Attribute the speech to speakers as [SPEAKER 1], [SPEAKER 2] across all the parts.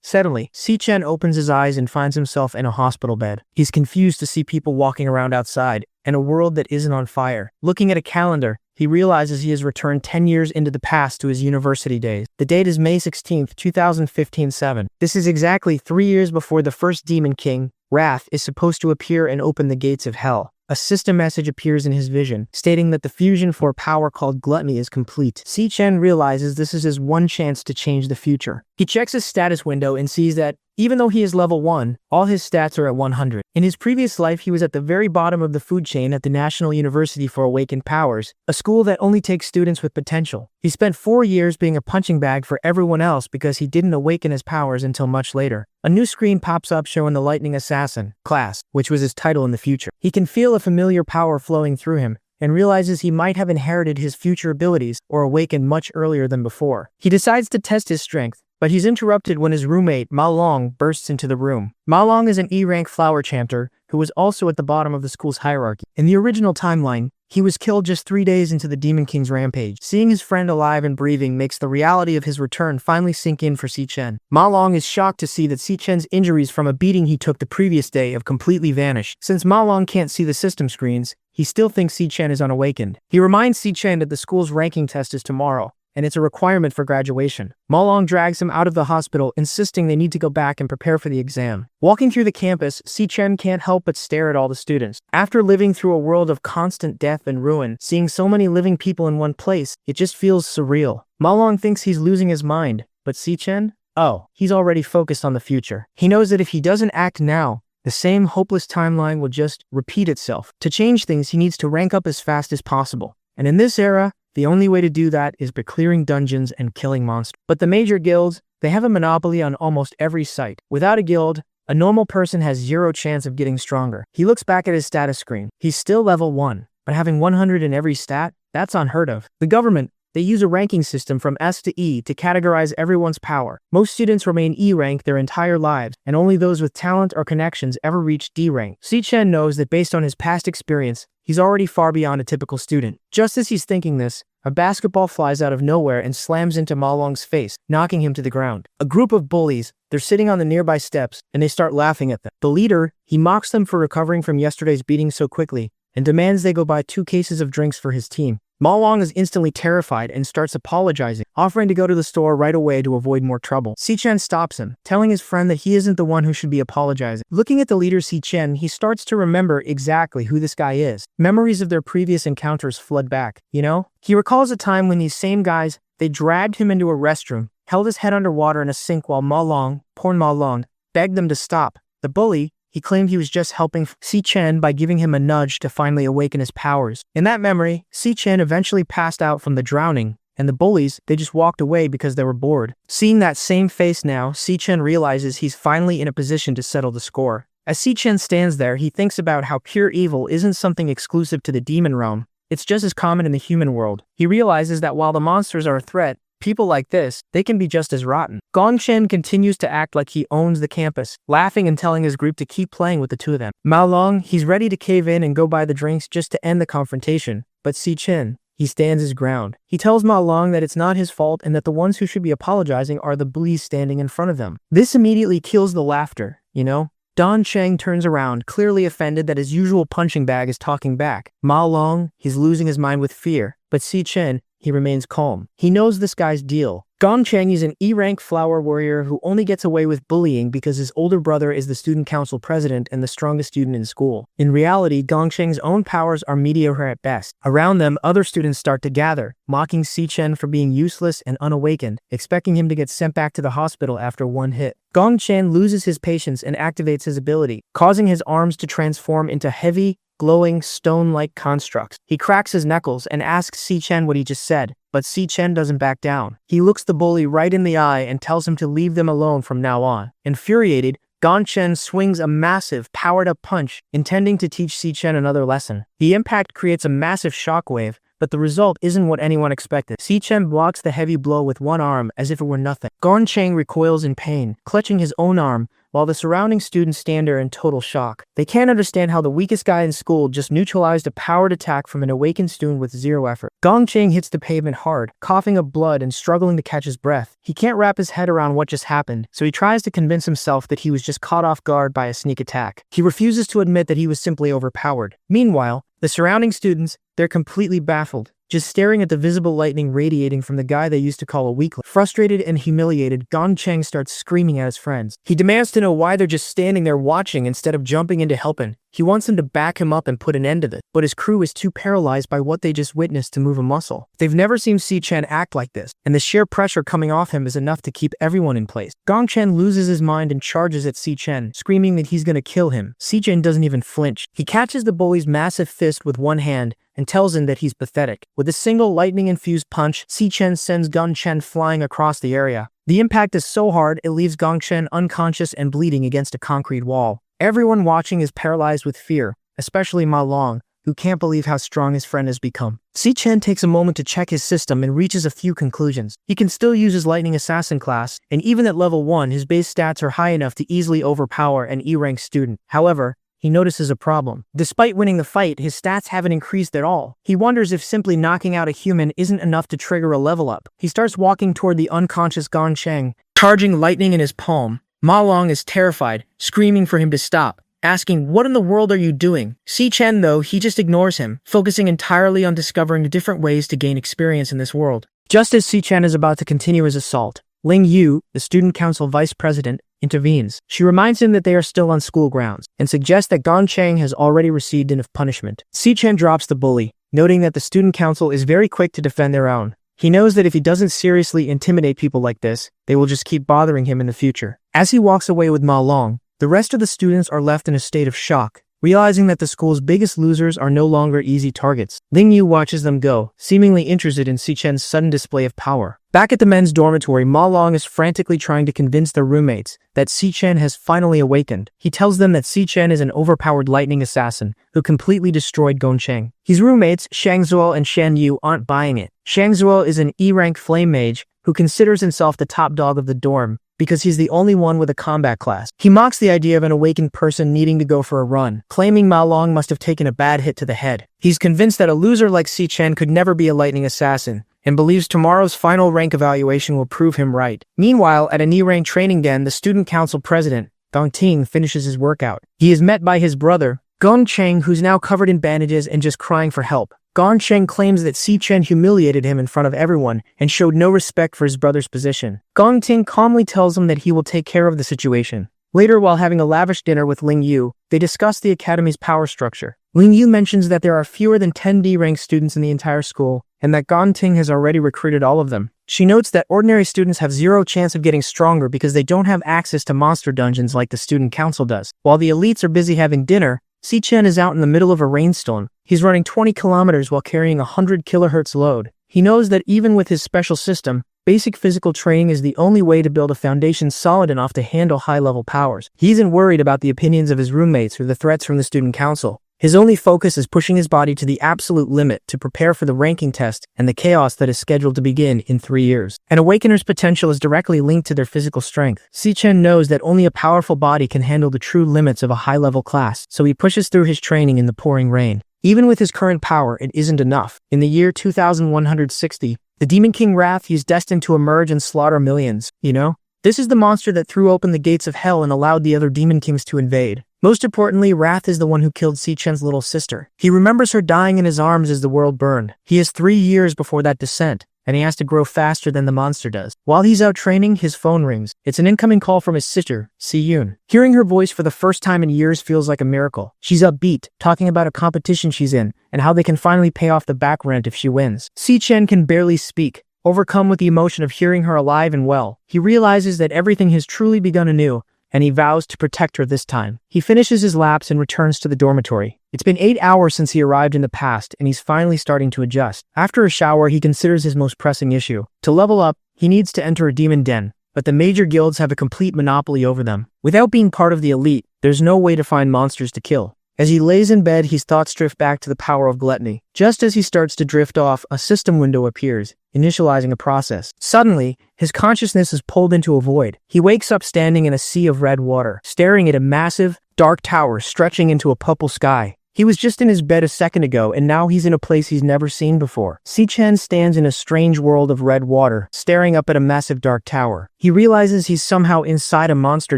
[SPEAKER 1] Suddenly, Si-Chen opens his eyes and finds himself in a hospital bed. He's confused to see people walking around outside, and a world that isn't on fire. Looking at a calendar, he realizes he has returned 10 years into the past to his university days. The date is May 16, 2015-7. This is exactly 3 years before the first Demon King, Wrath, is supposed to appear and open the gates of hell. A system message appears in his vision, stating that the fusion for power called gluttony is complete. Si-Chen realizes this is his one chance to change the future. He checks his status window and sees that, even though he is level 1, all his stats are at 100. In his previous life, he was at the very bottom of the food chain at the National University for Awakened Powers, a school that only takes students with potential. He spent 4 years being a punching bag for everyone else because he didn't awaken his powers until much later. A new screen pops up showing the Lightning Assassin, class, which was his title in the future. He can feel a familiar power flowing through him, and realizes he might have inherited his future abilities or awakened much earlier than before. He decides to test his strength, but he's interrupted when his roommate, Ma Long, bursts into the room. Ma Long is an E-rank flower chanter who was also at the bottom of the school's hierarchy. In the original timeline, he was killed just 3 days into the Demon King's rampage. Seeing his friend alive and breathing makes the reality of his return finally sink in for Si-Chen. Ma Long is shocked to see that Si-Chen's injuries from a beating he took the previous day have completely vanished. Since Ma Long can't see the system screens, he still thinks Si-Chen is unawakened. He reminds Si-Chen that the school's ranking test is tomorrow, and it's a requirement for graduation. Ma Long drags him out of the hospital, insisting they need to go back and prepare for the exam. Walking through the campus, Si-Chen can't help but stare at all the students. After living through a world of constant death and ruin, seeing so many living people in one place, it just feels surreal. Ma Long thinks he's losing his mind, but Si-Chen? Oh, he's already focused on the future. He knows that if he doesn't act now, the same hopeless timeline will just repeat itself. To change things, he needs to rank up as fast as possible. And in this era, the only way to do that is by clearing dungeons and killing monsters. But the major guilds, they have a monopoly on almost every site. Without a guild, a normal person has 0 chance of getting stronger. He looks back at his status screen. He's still level 1, but having 100 in every stat, that's unheard of. The government, they use a ranking system from S to E to categorize everyone's power. Most students remain E rank their entire lives, and only those with talent or connections ever reach D rank. Si-Chen knows that based on his past experience, he's already far beyond a typical student. Just as he's thinking this, a basketball flies out of nowhere and slams into Ma Long's face, knocking him to the ground. A group of bullies, they're sitting on the nearby steps, and they start laughing at them. The leader, he mocks them for recovering from yesterday's beating so quickly, and demands they go buy 2 cases of drinks for his team. Ma Long is instantly terrified and starts apologizing, offering to go to the store right away to avoid more trouble. Si-Chen stops him, telling his friend that he isn't the one who should be apologizing. Looking at the leader Si-Chen, he starts to remember exactly who this guy is. Memories of their previous encounters flood back, you know? He recalls a time when these same guys, they dragged him into a restroom, held his head underwater in a sink while Ma Long, poor Ma Long, begged them to stop. The bully, he claimed he was just helping Si-Chen by giving him a nudge to finally awaken his powers. In that memory, Si-Chen eventually passed out from the drowning, and the bullies, they just walked away because they were bored. Seeing that same face now, Si-Chen realizes he's finally in a position to settle the score. As Si-Chen stands there, he thinks about how pure evil isn't something exclusive to the demon realm. It's just as common in the human world. He realizes that while the monsters are a threat, people like this, they can be just as rotten. Gongchen continues to act like he owns the campus, laughing and telling his group to keep playing with the 2 of them. Ma Long, he's ready to cave in and go buy the drinks just to end the confrontation, but Si-Chen, he stands his ground. He tells Ma Long that it's not his fault and that the ones who should be apologizing are the bullies standing in front of them. This immediately kills the laughter, you know? Don Cheng turns around, clearly offended that his usual punching bag is talking back. Ma Long, he's losing his mind with fear, but Si-Chen, he remains calm. He knows this guy's deal. Gongchen is an E-rank flower warrior who only gets away with bullying because his older brother is the student council president and the strongest student in school. In reality, Gongchen's own powers are mediocre at best. Around them, other students start to gather, mocking Si-Chen for being useless and unawakened, expecting him to get sent back to the hospital after 1 hit. Gongchen loses his patience and activates his ability, causing his arms to transform into heavy, glowing, stone-like constructs. He cracks his knuckles and asks Si-Chen what he just said, but Si-Chen doesn't back down. He looks the bully right in the eye and tells him to leave them alone from now on. Infuriated, Gongchen swings a massive, powered-up punch, intending to teach Si-Chen another lesson. The impact creates a massive shockwave, but the result isn't what anyone expected. Si-Chen blocks the heavy blow with one arm as if it were nothing. Gong-Cheng recoils in pain, clutching his own arm, while the surrounding students stand there in total shock. They can't understand how the weakest guy in school just neutralized a powered attack from an awakened student with zero effort. Gong-Cheng hits the pavement hard, coughing up blood and struggling to catch his breath. He can't wrap his head around what just happened, so he tries to convince himself that he was just caught off guard by a sneak attack. He refuses to admit that he was simply overpowered. Meanwhile, the surrounding students, they're completely baffled, just staring at the visible lightning radiating from the guy they used to call a weakling. Frustrated and humiliated, Gong-Cheng starts screaming at his friends. He demands to know why they're just standing there watching instead of jumping in to help him. He wants them to back him up and put an end to this, but his crew is too paralyzed by what they just witnessed to move a muscle. They've never seen Si-Chen act like this, and the sheer pressure coming off him is enough to keep everyone in place. Gong-Chen loses his mind and charges at Si-Chen, screaming that he's gonna kill him. Si-Chen doesn't even flinch. He catches the bully's massive fist with one hand and tells him that he's pathetic. With a single lightning-infused punch, Si-Chen sends Gong-Chen flying across the area. The impact is so hard, it leaves Gong-Chen unconscious and bleeding against a concrete wall. Everyone watching is paralyzed with fear, especially Ma Long, who can't believe how strong his friend has become. Si-Chen takes a moment to check his system and reaches a few conclusions. He can still use his Lightning Assassin class, and even at level 1, his base stats are high enough to easily overpower an E-rank student. However, he notices a problem. Despite winning the fight, his stats haven't increased at all. He wonders if simply knocking out a human isn't enough to trigger a level up. He starts walking toward the unconscious Gong-Cheng, charging lightning in his palm. Ma Long is terrified, screaming for him to stop, asking, "What in the world are you doing?" Si-Chen, though, he just ignores him, focusing entirely on discovering different ways to gain experience in this world. Just as Si-Chen is about to continue his assault, Ling Yu, the student council vice president, intervenes. She reminds him that they are still on school grounds, and suggests that Gong-Cheng has already received enough punishment. Si-Chen drops the bully, noting that the student council is very quick to defend their own. He knows that if he doesn't seriously intimidate people like this, they will just keep bothering him in the future. As he walks away with Ma Long, the rest of the students are left in a state of shock, realizing that the school's biggest losers are no longer easy targets. Ling Yu watches them go, seemingly interested in Si-Chen's sudden display of power. Back at the men's dormitory, Ma Long is frantically trying to convince their roommates that Si-Chen has finally awakened. He tells them that Si-Chen is an overpowered lightning assassin who completely destroyed Gong-Cheng. His roommates, Shang Zuo and Shan Yu, aren't buying it. Shang Zuo is an E-rank flame mage who considers himself the top dog of the dorm because he's the only one with a combat class. He mocks the idea of an awakened person needing to go for a run, claiming Ma Long must have taken a bad hit to the head. He's convinced that a loser like Si-Chen could never be a lightning assassin, and believes tomorrow's final rank evaluation will prove him right. Meanwhile, at an E-rank training den, the student council president, Gong Ting, finishes his workout. He is met by his brother, Gong-Cheng, who's now covered in bandages and just crying for help. Gong-Cheng claims that Si-Chen humiliated him in front of everyone and showed no respect for his brother's position. Gong Ting calmly tells him that he will take care of the situation. Later, while having a lavish dinner with Ling Yu, they discuss the academy's power structure. Ling Yu mentions that there are fewer than 10 D-rank students in the entire school, and that Gong Ting has already recruited all of them. She notes that ordinary students have zero chance of getting stronger because they don't have access to monster dungeons like the student council does. While the elites are busy having dinner, Si-Chen is out in the middle of a rainstorm. He's running 20 kilometers while carrying a 100 kilohertz load. He knows that even with his special system, basic physical training is the only way to build a foundation solid enough to handle high-level powers. He isn't worried about the opinions of his roommates or the threats from the student council. His only focus is pushing his body to the absolute limit to prepare for the ranking test and the chaos that is scheduled to begin in 3 years. An awakener's potential is directly linked to their physical strength. Si-Chen knows that only a powerful body can handle the true limits of a high-level class, so he pushes through his training in the pouring rain. Even with his current power, it isn't enough. In the year 2160, the Demon King Wrath is destined to emerge and slaughter millions, This is the monster that threw open the gates of hell and allowed the other Demon Kings to invade. Most importantly, Wrath is the one who killed Si-Chen's little sister. He remembers her dying in his arms as the world burned. He has 3 years before that descent, and he has to grow faster than the monster does. While he's out training, his phone rings. It's an incoming call from his sister, Si-Yoon. Hearing her voice for the first time in years feels like a miracle. She's upbeat, talking about a competition she's in, and how they can finally pay off the back rent if she wins. Si-Chen can barely speak. Overcome with the emotion of hearing her alive and well, he realizes that everything has truly begun anew, and he vows to protect her this time. He finishes his laps and returns to the dormitory. It's been 8 hours since he arrived in the past, and he's finally starting to adjust. After a shower, he considers his most pressing issue. To level up, he needs to enter a demon den, but the major guilds have a complete monopoly over them. Without being part of the elite, there's no way to find monsters to kill. As he lays in bed, his thoughts drift back to the power of gluttony. Just as he starts to drift off, a system window appears, initializing a process. Suddenly, his consciousness is pulled into a void. He wakes up standing in a sea of red water, staring at a massive, dark tower stretching into a purple sky. He was just in his bed a second ago, and now he's in a place he's never seen before. Si-Chen stands in a strange world of red water, staring up at a massive dark tower. He realizes he's somehow inside a monster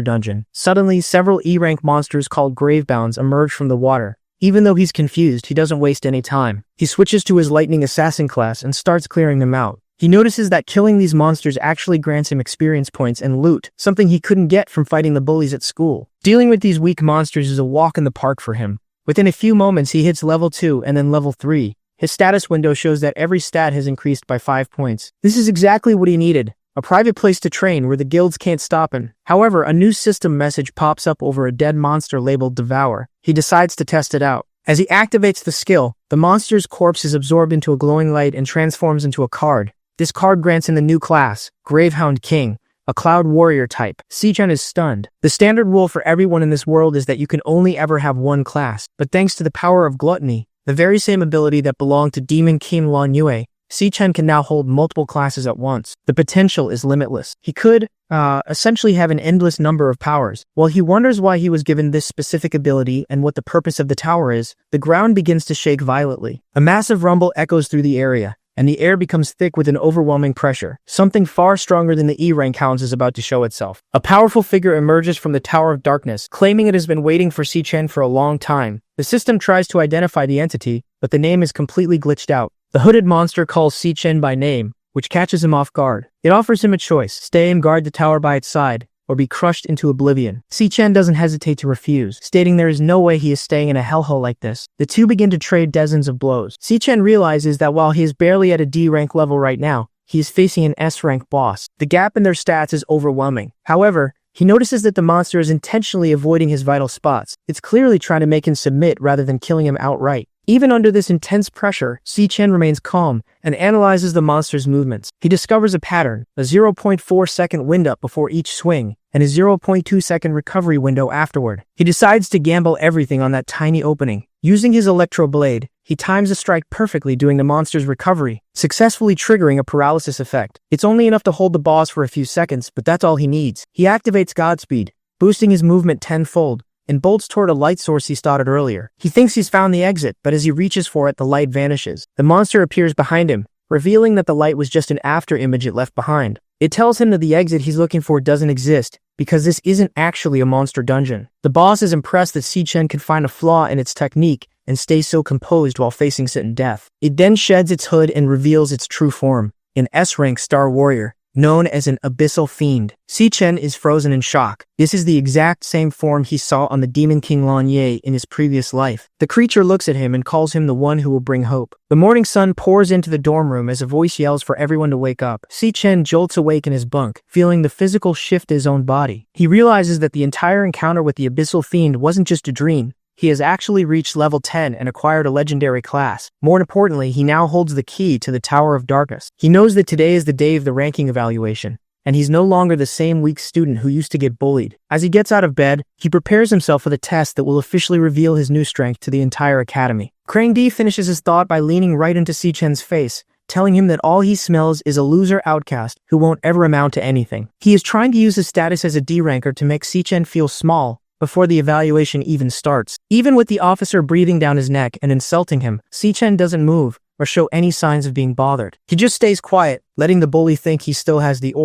[SPEAKER 1] dungeon. Suddenly, several E-rank monsters called Gravebounds emerge from the water. Even though he's confused, he doesn't waste any time. He switches to his Lightning Assassin class and starts clearing them out. He notices that killing these monsters actually grants him experience points and loot, something he couldn't get from fighting the bullies at school. Dealing with these weak monsters is a walk in the park for him. Within a few moments, he hits level 2 and then level 3. His status window shows that every stat has increased by 5 points. This is exactly what he needed, a private place to train where the guilds can't stop him. However, a new system message pops up over a dead monster labeled Devourer. He decides to test it out. As he activates the skill, the monster's corpse is absorbed into a glowing light and transforms into a card. This card grants him the new class, Gravehound King, a cloud warrior type. Si-Chen is stunned. The standard rule for everyone in this world is that you can only ever have one class, but thanks to the power of gluttony, the very same ability that belonged to Demon King Lan Yue, Si-Chen can now hold multiple classes at once. The potential is limitless. He could, essentially have an endless number of powers. While he wonders why he was given this specific ability and what the purpose of the tower is, the ground begins to shake violently. A massive rumble echoes through the area, and the air becomes thick with an overwhelming pressure. Something far stronger than the E-rank hounds is about to show itself. A powerful figure emerges from the Tower of Darkness, claiming it has been waiting for Si-Chen for a long time. The system tries to identify the entity, but the name is completely glitched out. The hooded monster calls Si-Chen by name, which catches him off guard. It offers him a choice: stay and guard the tower by its side, or be crushed into oblivion. Si-Chen doesn't hesitate to refuse, stating there is no way he is staying in a hellhole like this. The two begin to trade dozens of blows. Si-Chen realizes that while he is barely at a D-rank level right now, he is facing an S-rank boss. The gap in their stats is overwhelming. However, he notices that the monster is intentionally avoiding his vital spots. It's clearly trying to make him submit rather than killing him outright. Even under this intense pressure, Si-Chen remains calm and analyzes the monster's movements. He discovers a pattern, a 0.4 second wind-up before each swing, and a 0.2 second recovery window afterward. He decides to gamble everything on that tiny opening. Using his electro blade, he times a strike perfectly during the monster's recovery, successfully triggering a paralysis effect. It's only enough to hold the boss for a few seconds, but that's all he needs. He activates Godspeed, boosting his movement tenfold, and bolts toward a light source he spotted earlier. He thinks he's found the exit, but as he reaches for it, the light vanishes. The monster appears behind him, revealing that the light was just an after image it left behind. It tells him that the exit he's looking for doesn't exist, because this isn't actually a monster dungeon. The boss is impressed that Si-Chen can find a flaw in its technique and stay so composed while facing certain death. It then sheds its hood and reveals its true form, an S-rank star warrior, known as an abyssal fiend. Si-Chen is frozen in shock. This is the exact same form he saw on the Demon King Lan Yue in his previous life. The creature looks at him and calls him the one who will bring hope. The morning sun pours into the dorm room as a voice yells for everyone to wake up. Si-Chen jolts awake in his bunk, feeling the physical shift in his own body. He realizes that the entire encounter with the abyssal fiend wasn't just a dream. He has actually reached level 10 and acquired a legendary class. More importantly, he now holds the key to the Tower of Darkness. He knows that today is the day of the ranking evaluation, and he's no longer the same weak student who used to get bullied. As he gets out of bed, he prepares himself for the test that will officially reveal his new strength to the entire academy. Krang Di finishes his thought by leaning right into Si-Chen's face, telling him that all he smells is a loser outcast who won't ever amount to anything. He is trying to use his status as a D-ranker to make Si-Chen feel small before the evaluation even starts. Even with the officer breathing down his neck and insulting him, Si-Chen doesn't move or show any signs of being bothered. He just stays quiet, letting the bully think he still has the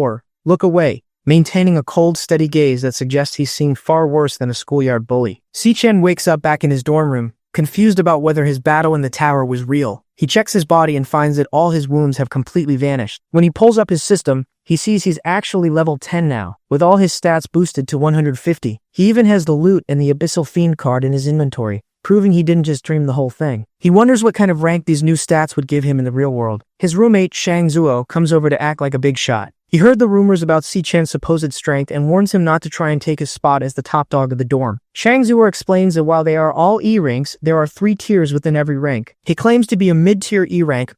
[SPEAKER 1] look away, maintaining a cold, steady gaze that suggests he's seen far worse than a schoolyard bully. Si-Chen wakes up back in his dorm room, confused about whether his battle in the tower was real. He checks his body and finds that all his wounds have completely vanished. When he pulls up his system, he sees he's actually level 10 now, with all his stats boosted to 150. He even has the loot and the Abyssal Fiend card in his inventory, proving he didn't just dream the whole thing. He wonders what kind of rank these new stats would give him in the real world. His roommate, Shang Zuo, comes over to act like a big shot. He heard the rumors about Si-Chen's supposed strength and warns him not to try and take his spot as the top dog of the dorm. Shangzhuo explains that while they are all E ranks, there are 3 tiers within every rank. He claims to be a mid-tier E rank,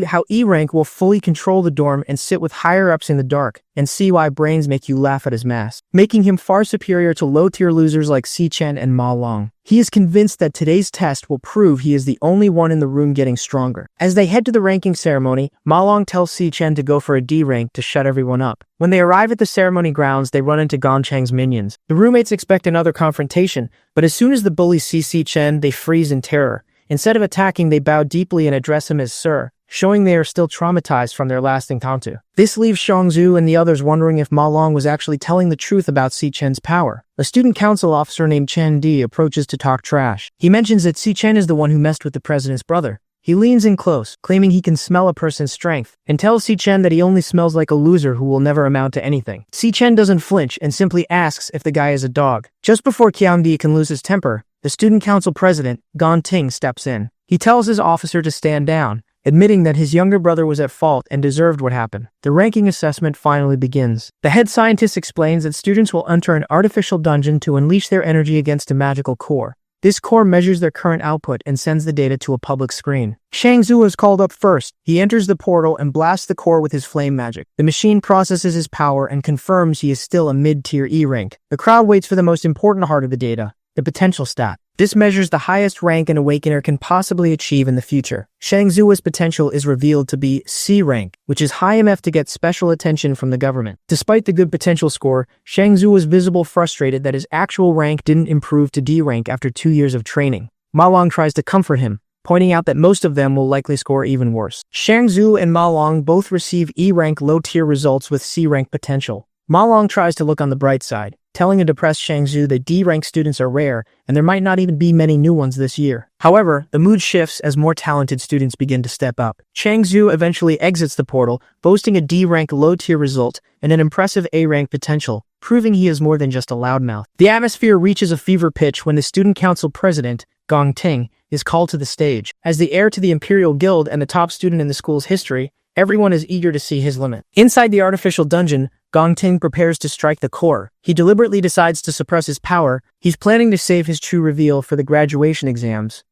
[SPEAKER 1] how E rank will fully control the dorm and sit with higher-ups in the dark, and see why brains make you laugh at his mask, making him far superior to low-tier losers like Si Chen and Ma Long. He is convinced that today's test will prove he is the only one in the room getting stronger. As they head to the ranking ceremony, Ma Long tells Si Chen to go for a D rank to shut everyone up. When they arrive at the ceremony grounds, they run into Gong Cheng's minions. The roommates expect another confrontation, but as soon as the bullies see Si Chen, they freeze in terror. Instead of attacking, they bow deeply and address him as Sir, showing they are still traumatized from their last encounter. This leaves Shangzhu and the others wondering if Ma Long was actually telling the truth about Si Chen's power. A student council officer named Chen Di approaches to talk trash. He mentions that Si Chen is the one who messed with the president's brother. He leans in close, claiming he can smell a person's strength, and tells Si Chen that he only smells like a loser who will never amount to anything. Si Chen doesn't flinch and simply asks if the guy is a dog. Just before Qiang Di can lose his temper, the student council president, Gong Ting, steps in. He tells his officer to stand down, admitting that his younger brother was at fault and deserved what happened. The ranking assessment finally begins. The head scientist explains that students will enter an artificial dungeon to unleash their energy against a magical core. This core measures their current output and sends the data to a public screen. Shangzhu is called up first. He enters the portal and blasts the core with his flame magic. The machine processes his power and confirms he is still a mid-tier E rank. The crowd waits for the most important part of the data, the potential stat. This measures the highest rank an awakener can possibly achieve in the future. Shangzhuo's potential is revealed to be C rank, which is high enough to get special attention from the government. Despite the good potential score, Shangzhuo was visibly frustrated that his actual rank didn't improve to D rank after 2 years of training. Ma Long tries to comfort him, pointing out that most of them will likely score even worse. Shangzhuo and Ma Long both receive E rank low-tier results with C rank potential. Ma Long tries to look on the bright side, telling a depressed Shangzhu that D-rank students are rare and there might not even be many new ones this year. However, the mood shifts as more talented students begin to step up. Shangzhu eventually exits the portal, boasting a D-rank low-tier result and an impressive A-rank potential, proving he is more than just a loudmouth. The atmosphere reaches a fever pitch when the student council president, Gong Ting, is called to the stage. As the heir to the Imperial Guild and the top student in the school's history, everyone is eager to see his limit. Inside the artificial dungeon, Gong Ting prepares to strike the core. He deliberately decides to suppress his power. He's planning to save his true reveal for the graduation exams,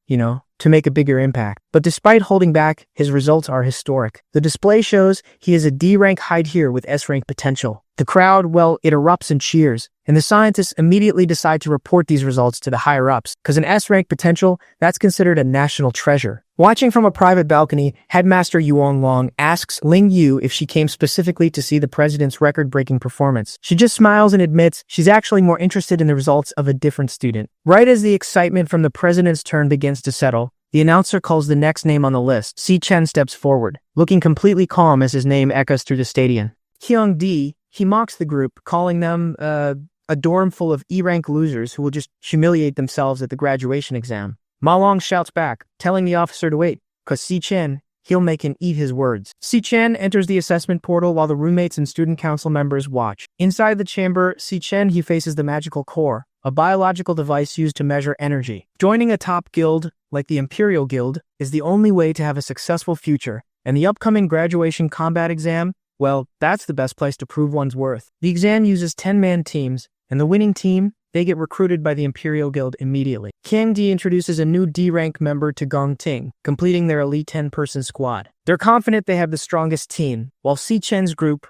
[SPEAKER 1] to make a bigger impact. But despite holding back, his results are historic. The display shows he is a D-rank high tier with S-rank potential. The crowd, it erupts in cheers, and the scientists immediately decide to report these results to the higher-ups, because an S-rank potential, that's considered a national treasure. Watching from a private balcony, Headmaster Yuan Long asks Ling Yu if she came specifically to see the president's record-breaking performance. She just smiles and admits she's actually more interested in the results of a different student. Right as the excitement from the president's turn begins to settle, the announcer calls the next name on the list. Si Chen steps forward, looking completely calm as his name echoes through the stadium. Qiang Di, he mocks the group, calling them, a dorm full of E-rank losers who will just humiliate themselves at the graduation exam. Ma Long shouts back, telling the officer to wait, cause Si Chen, he'll make him eat his words. Si Chen enters the assessment portal while the roommates and student council members watch. Inside the chamber, Si Chen, he faces the magical core, a biological device used to measure energy. Joining a top guild, like the Imperial Guild, is the only way to have a successful future, and the upcoming graduation combat exam, that's the best place to prove one's worth. The exam uses 10-man teams, and the winning team, they get recruited by the Imperial Guild immediately. Qiang Di introduces a new D-rank member to Gong Ting, completing their elite 10-person squad. They're confident they have the strongest team, while Si Chen's group,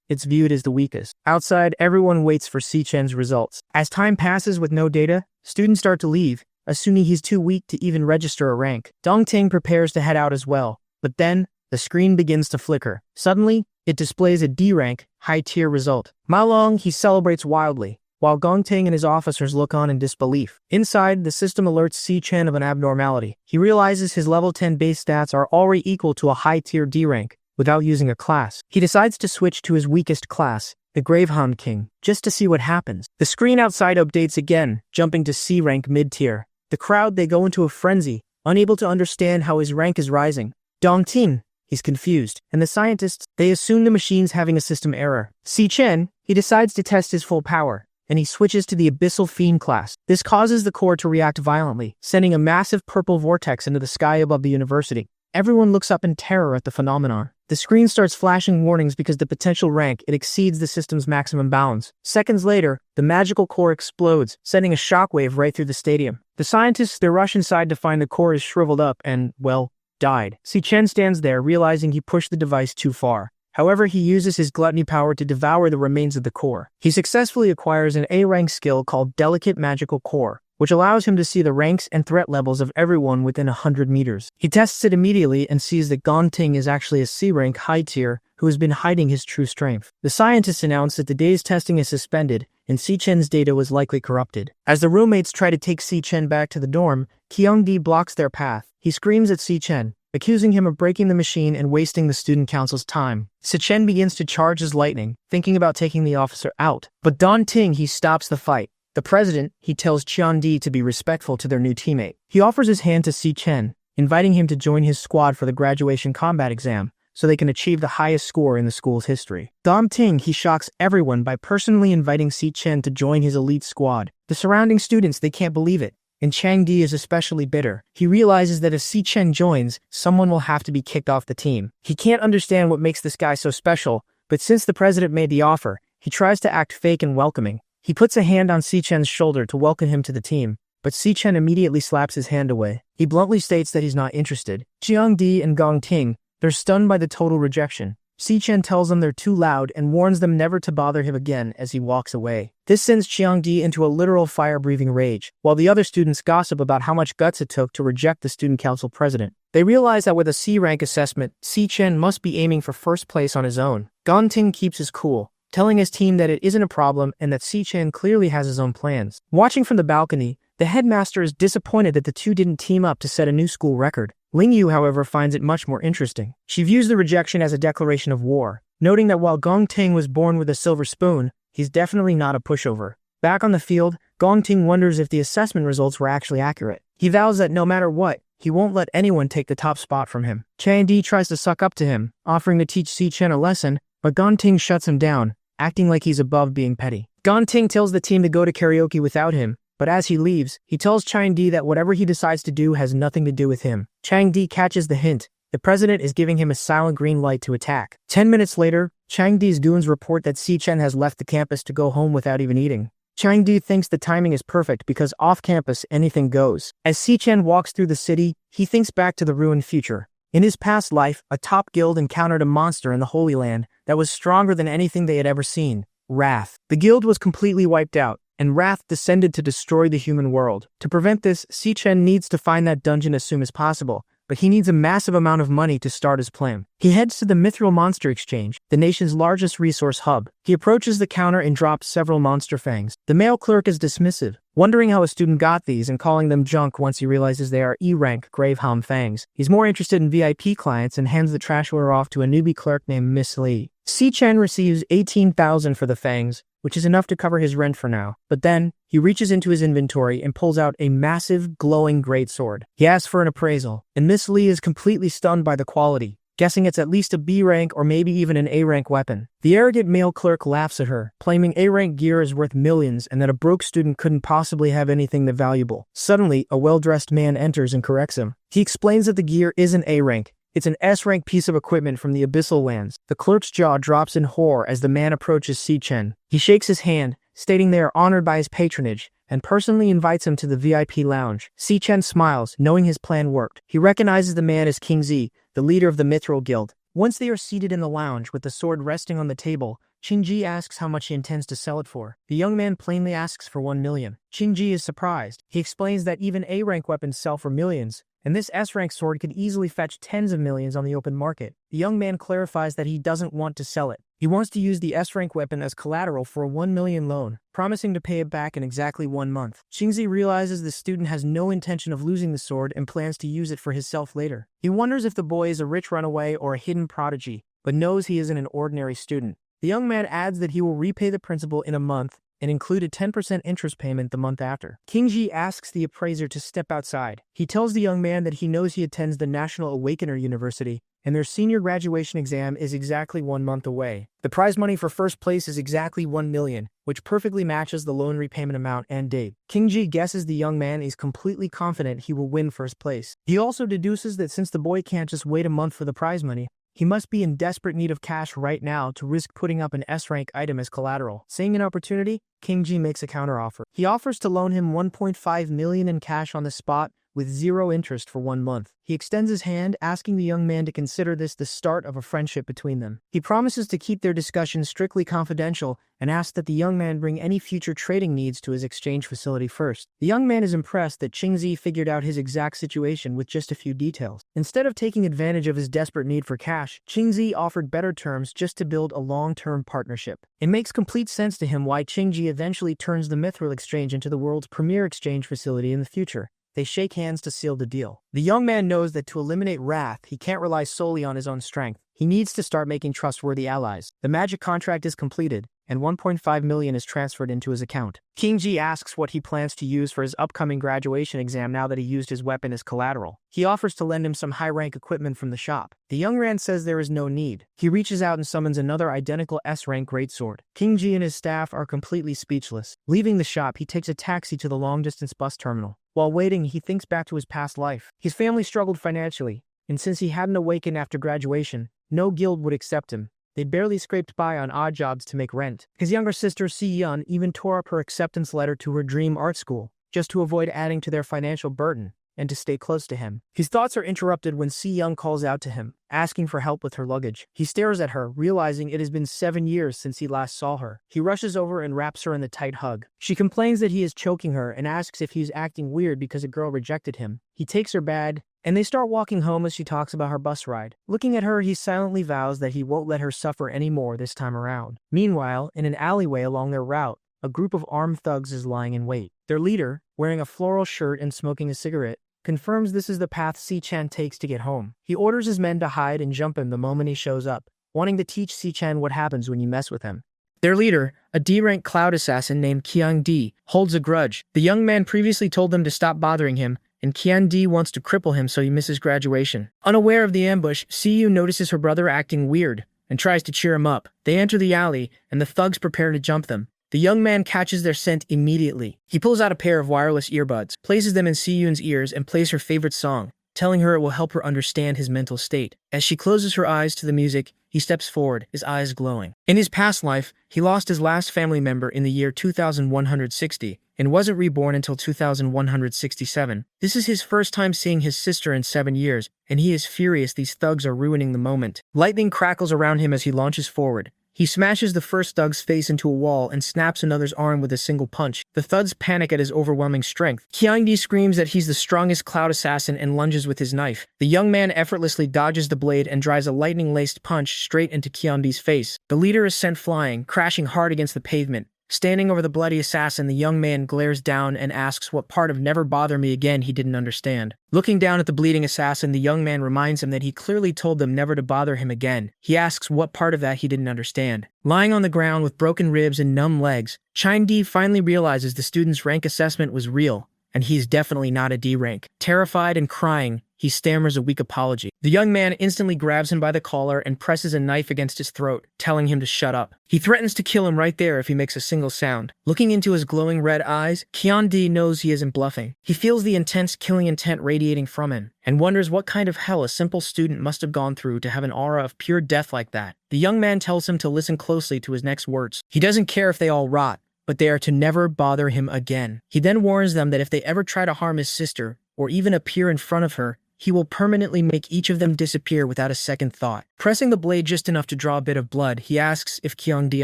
[SPEAKER 1] it's viewed as the weakest. Outside, everyone waits for Si Chen's results. As time passes with no data, students start to leave, assuming he's too weak to even register a rank. Gong Ting prepares to head out as well, but then, the screen begins to flicker. Suddenly, it displays a D-rank, high-tier result. Ma Long, he celebrates wildly, while Gong Ting and his officers look on in disbelief. Inside, the system alerts Si Chen of an abnormality. He realizes his level 10 base stats are already equal to a high-tier D-rank, without using a class. He decides to switch to his weakest class, the Gravehound King, just to see what happens. The screen outside updates again, jumping to C-rank mid-tier. The crowd, they go into a frenzy, unable to understand how his rank is rising. Gong Ting, he's confused, and the scientists, they assume the machine's having a system error. Si Chen, he decides to test his full power, and he switches to the Abyssal Fiend class. This causes the core to react violently, sending a massive purple vortex into the sky above the university. Everyone looks up in terror at the phenomenon. The screen starts flashing warnings because the potential rank it exceeds the system's maximum bounds. Seconds later, the magical core explodes, sending a shockwave right through the stadium. The scientists they rush inside to find the core is shriveled up and, well, died. Si-Chen stands there, realizing he pushed the device too far. However, he uses his gluttony power to devour the remains of the core. He successfully acquires an A-rank skill called Delicate Magical Core, which allows him to see the ranks and threat levels of everyone within 100 meters. He tests it immediately and sees that Gong Ting is actually a C-rank high tier who has been hiding his true strength. The scientists announce that the day's testing is suspended and Si-Chen's data was likely corrupted. As the roommates try to take Si-Chen back to the dorm, Kyung-di blocks their path. He screams at Si-Chen, accusing him of breaking the machine and wasting the student council's time. Si-Chen begins to charge as lightning, thinking about taking the officer out. But Gong Ting, he stops the fight. The president, he tells Cheon-di to be respectful to their new teammate. He offers his hand to Si-Chen, inviting him to join his squad for the graduation combat exam, so they can achieve the highest score in the school's history. Gong Ting, he shocks everyone by personally inviting Si-Chen to join his elite squad. The surrounding students, they can't believe it. And Chang-di is especially bitter. He realizes that if Si-Chen joins, someone will have to be kicked off the team. He can't understand what makes this guy so special, but since the president made the offer, he tries to act fake and welcoming. He puts a hand on Si-Chen's shoulder to welcome him to the team, but Si-Chen immediately slaps his hand away. He bluntly states that he's not interested. Cheong-di and Gong Ting, they're stunned by the total rejection. Si-Chen tells them they're too loud and warns them never to bother him again as he walks away. This sends Cheong-di into a literal fire-breathing rage, while the other students gossip about how much guts it took to reject the student council president. They realize that with a C-rank assessment, Si-Chen must be aiming for first place on his own. Gong Ting keeps his cool, telling his team that it isn't a problem and that Si-Chen clearly has his own plans. Watching from the balcony, the headmaster is disappointed that the two didn't team up to set a new school record. Ling Yu, however, finds it much more interesting. She views the rejection as a declaration of war, noting that while Gong Ting was born with a silver spoon, he's definitely not a pushover. Back on the field, Gong Ting wonders if the assessment results were actually accurate. He vows that no matter what, he won't let anyone take the top spot from him. Chang-di tries to suck up to him, offering to teach Si-Chen a lesson, but Gong Ting shuts him down, acting like he's above being petty. Gong Ting tells the team to go to karaoke without him, but as he leaves, he tells Chang-di that whatever he decides to do has nothing to do with him. Chang-di catches the hint. The president is giving him a silent green light to attack. 10 minutes later, Chang-di's goons report that Si-Chen has left the campus to go home without even eating. Chang-di thinks the timing is perfect because off-campus anything goes. As Si-Chen walks through the city, he thinks back to the ruined future. In his past life, a top guild encountered a monster in the Holy Land that was stronger than anything they had ever seen. Wrath. The guild was completely wiped out, and Wrath descended to destroy the human world. To prevent this, Si-Chen needs to find that dungeon as soon as possible, but he needs a massive amount of money to start his plan. He heads to the Mithril Monster Exchange, the nation's largest resource hub. He approaches the counter and drops several monster fangs. The male clerk is dismissive, wondering how a student got these and calling them junk once he realizes they are E-rank Gravehelm fangs. He's more interested in VIP clients and hands the trash order off to a newbie clerk named Miss Lee. Si-Chen receives 18,000 for the fangs, which is enough to cover his rent for now. But then, he reaches into his inventory and pulls out a massive, glowing greatsword. He asks for an appraisal, and Miss Lee is completely stunned by the quality, guessing it's at least a B-rank or maybe even an A-rank weapon. The arrogant male clerk laughs at her, claiming A-rank gear is worth millions and that a broke student couldn't possibly have anything that valuable. Suddenly, a well-dressed man enters and corrects him. He explains that the gear isn't A-rank. It's an S-rank piece of equipment from the Abyssal Lands. The clerk's jaw drops in horror as the man approaches Si-Chen. He shakes his hand, stating they are honored by his patronage, and personally invites him to the VIP lounge. Si-Chen smiles, knowing his plan worked. He recognizes the man as King Zi, the leader of the Mithril Guild. Once they are seated in the lounge with the sword resting on the table, Qingji asks how much he intends to sell it for. The young man plainly asks for 1 million. Qingji is surprised. He explains that even A-rank weapons sell for millions, and this S-rank sword could easily fetch tens of millions on the open market. The young man clarifies that he doesn't want to sell it. He wants to use the S-rank weapon as collateral for a 1 million loan, promising to pay it back in exactly 1 month. Qingzi realizes the student has no intention of losing the sword and plans to use it for himself later. He wonders if the boy is a rich runaway or a hidden prodigy, but knows he isn't an ordinary student. The young man adds that he will repay the principal in a month and include a 10% interest payment the month after. Qingji asks the appraiser to step outside. He tells the young man that he knows he attends the National Awakener University, and their senior graduation exam is exactly 1 month away. The prize money for first place is exactly 1 million, which perfectly matches the loan repayment amount and date. Qingji guesses the young man is completely confident he will win first place. He also deduces that since the boy can't just wait a month for the prize money, He must be in desperate need of cash right now to risk putting up an S-rank item as collateral. Seeing an opportunity, King Ji makes a counteroffer. He offers to loan him 1.5 million in cash on the spot with 0 interest for 1 month. He extends his hand, asking the young man to consider this the start of a friendship between them. He promises to keep their discussions strictly confidential and asks that the young man bring any future trading needs to his exchange facility first. The young man is impressed that Qingzi figured out his exact situation with just a few details. Instead of taking advantage of his desperate need for cash, Qingzi offered better terms just to build a long-term partnership. It makes complete sense to him why Qingji eventually turns the Mithril Exchange into the world's premier exchange facility in the future. They shake hands to seal the deal. The young man knows that to eliminate Wrath, he can't rely solely on his own strength. He needs to start making trustworthy allies. The magic contract is completed, and 1.5 million is transferred into his account. King Ji asks what he plans to use for his upcoming graduation exam now that he used his weapon as collateral. He offers to lend him some high-rank equipment from the shop. The young man says there is no need. He reaches out and summons another identical S-rank greatsword. King Ji and his staff are completely speechless. Leaving the shop, he takes a taxi to the long-distance bus terminal. While waiting, he thinks back to his past life. His family struggled financially, and since he hadn't awakened after graduation, no guild would accept him. They barely scraped by on odd jobs to make rent. His younger sister, Si-Yun, even tore up her acceptance letter to her dream art school, just to avoid adding to their financial burden and to stay close to him. His thoughts are interrupted when Si-Young calls out to him, asking for help with her luggage. He stares at her, realizing it has been 7 years since he last saw her. He rushes over and wraps her in a tight hug. She complains that he is choking her and asks if he's acting weird because a girl rejected him. He takes her bag, and they start walking home as she talks about her bus ride. Looking at her, he silently vows that he won't let her suffer anymore this time around. Meanwhile, in an alleyway along their route, a group of armed thugs is lying in wait. Their leader, wearing a floral shirt and smoking a cigarette, confirms this is the path Si-Chan takes to get home. He orders his men to hide and jump him the moment he shows up, wanting to teach Si-Chan what happens when you mess with him. Their leader, a D-rank cloud assassin named Qiang-Di, holds a grudge. The young man previously told them to stop bothering him, and Qiang-Di wants to cripple him so he misses graduation. Unaware of the ambush, Si-Yu notices her brother acting weird and tries to cheer him up. They enter the alley, and the thugs prepare to jump them. The young man catches their scent immediately. He pulls out a pair of wireless earbuds, places them in Si-Yun's ears, and plays her favorite song, telling her it will help her understand his mental state. As she closes her eyes to the music, he steps forward, his eyes glowing. In his past life, he lost his last family member in the year 2160 and wasn't reborn until 2167. This is his first time seeing his sister in 7 years, and he is furious these thugs are ruining the moment. Lightning crackles around him as he launches forward. He smashes the first thug's face into a wall and snaps another's arm with a single punch. The thugs panic at his overwhelming strength. Qiang-Di screams that he's the strongest cloud assassin and lunges with his knife. The young man effortlessly dodges the blade and drives a lightning-laced punch straight into Qiang-Di's face. The leader is sent flying, crashing hard against the pavement. Standing over the bloody assassin, the young man glares down and asks what part of "never bother me again" he didn't understand. Looking down at the bleeding assassin, the young man reminds him that he clearly told them never to bother him again. He asks what part of that he didn't understand. Lying on the ground with broken ribs and numb legs, Qiang-Di finally realizes the student's rank assessment was real, and he's definitely not a D rank. Terrified and crying, he stammers a weak apology. The young man instantly grabs him by the collar and presses a knife against his throat, telling him to shut up. He threatens to kill him right there if he makes a single sound. Looking into his glowing red eyes, Qiang-Di knows he isn't bluffing. He feels the intense killing intent radiating from him, and wonders what kind of hell a simple student must have gone through to have an aura of pure death like that. The young man tells him to listen closely to his next words. He doesn't care if they all rot, but they are to never bother him again. He then warns them that if they ever try to harm his sister, or even appear in front of her, he will permanently make each of them disappear without a second thought. Pressing the blade just enough to draw a bit of blood, he asks if Qiang-Di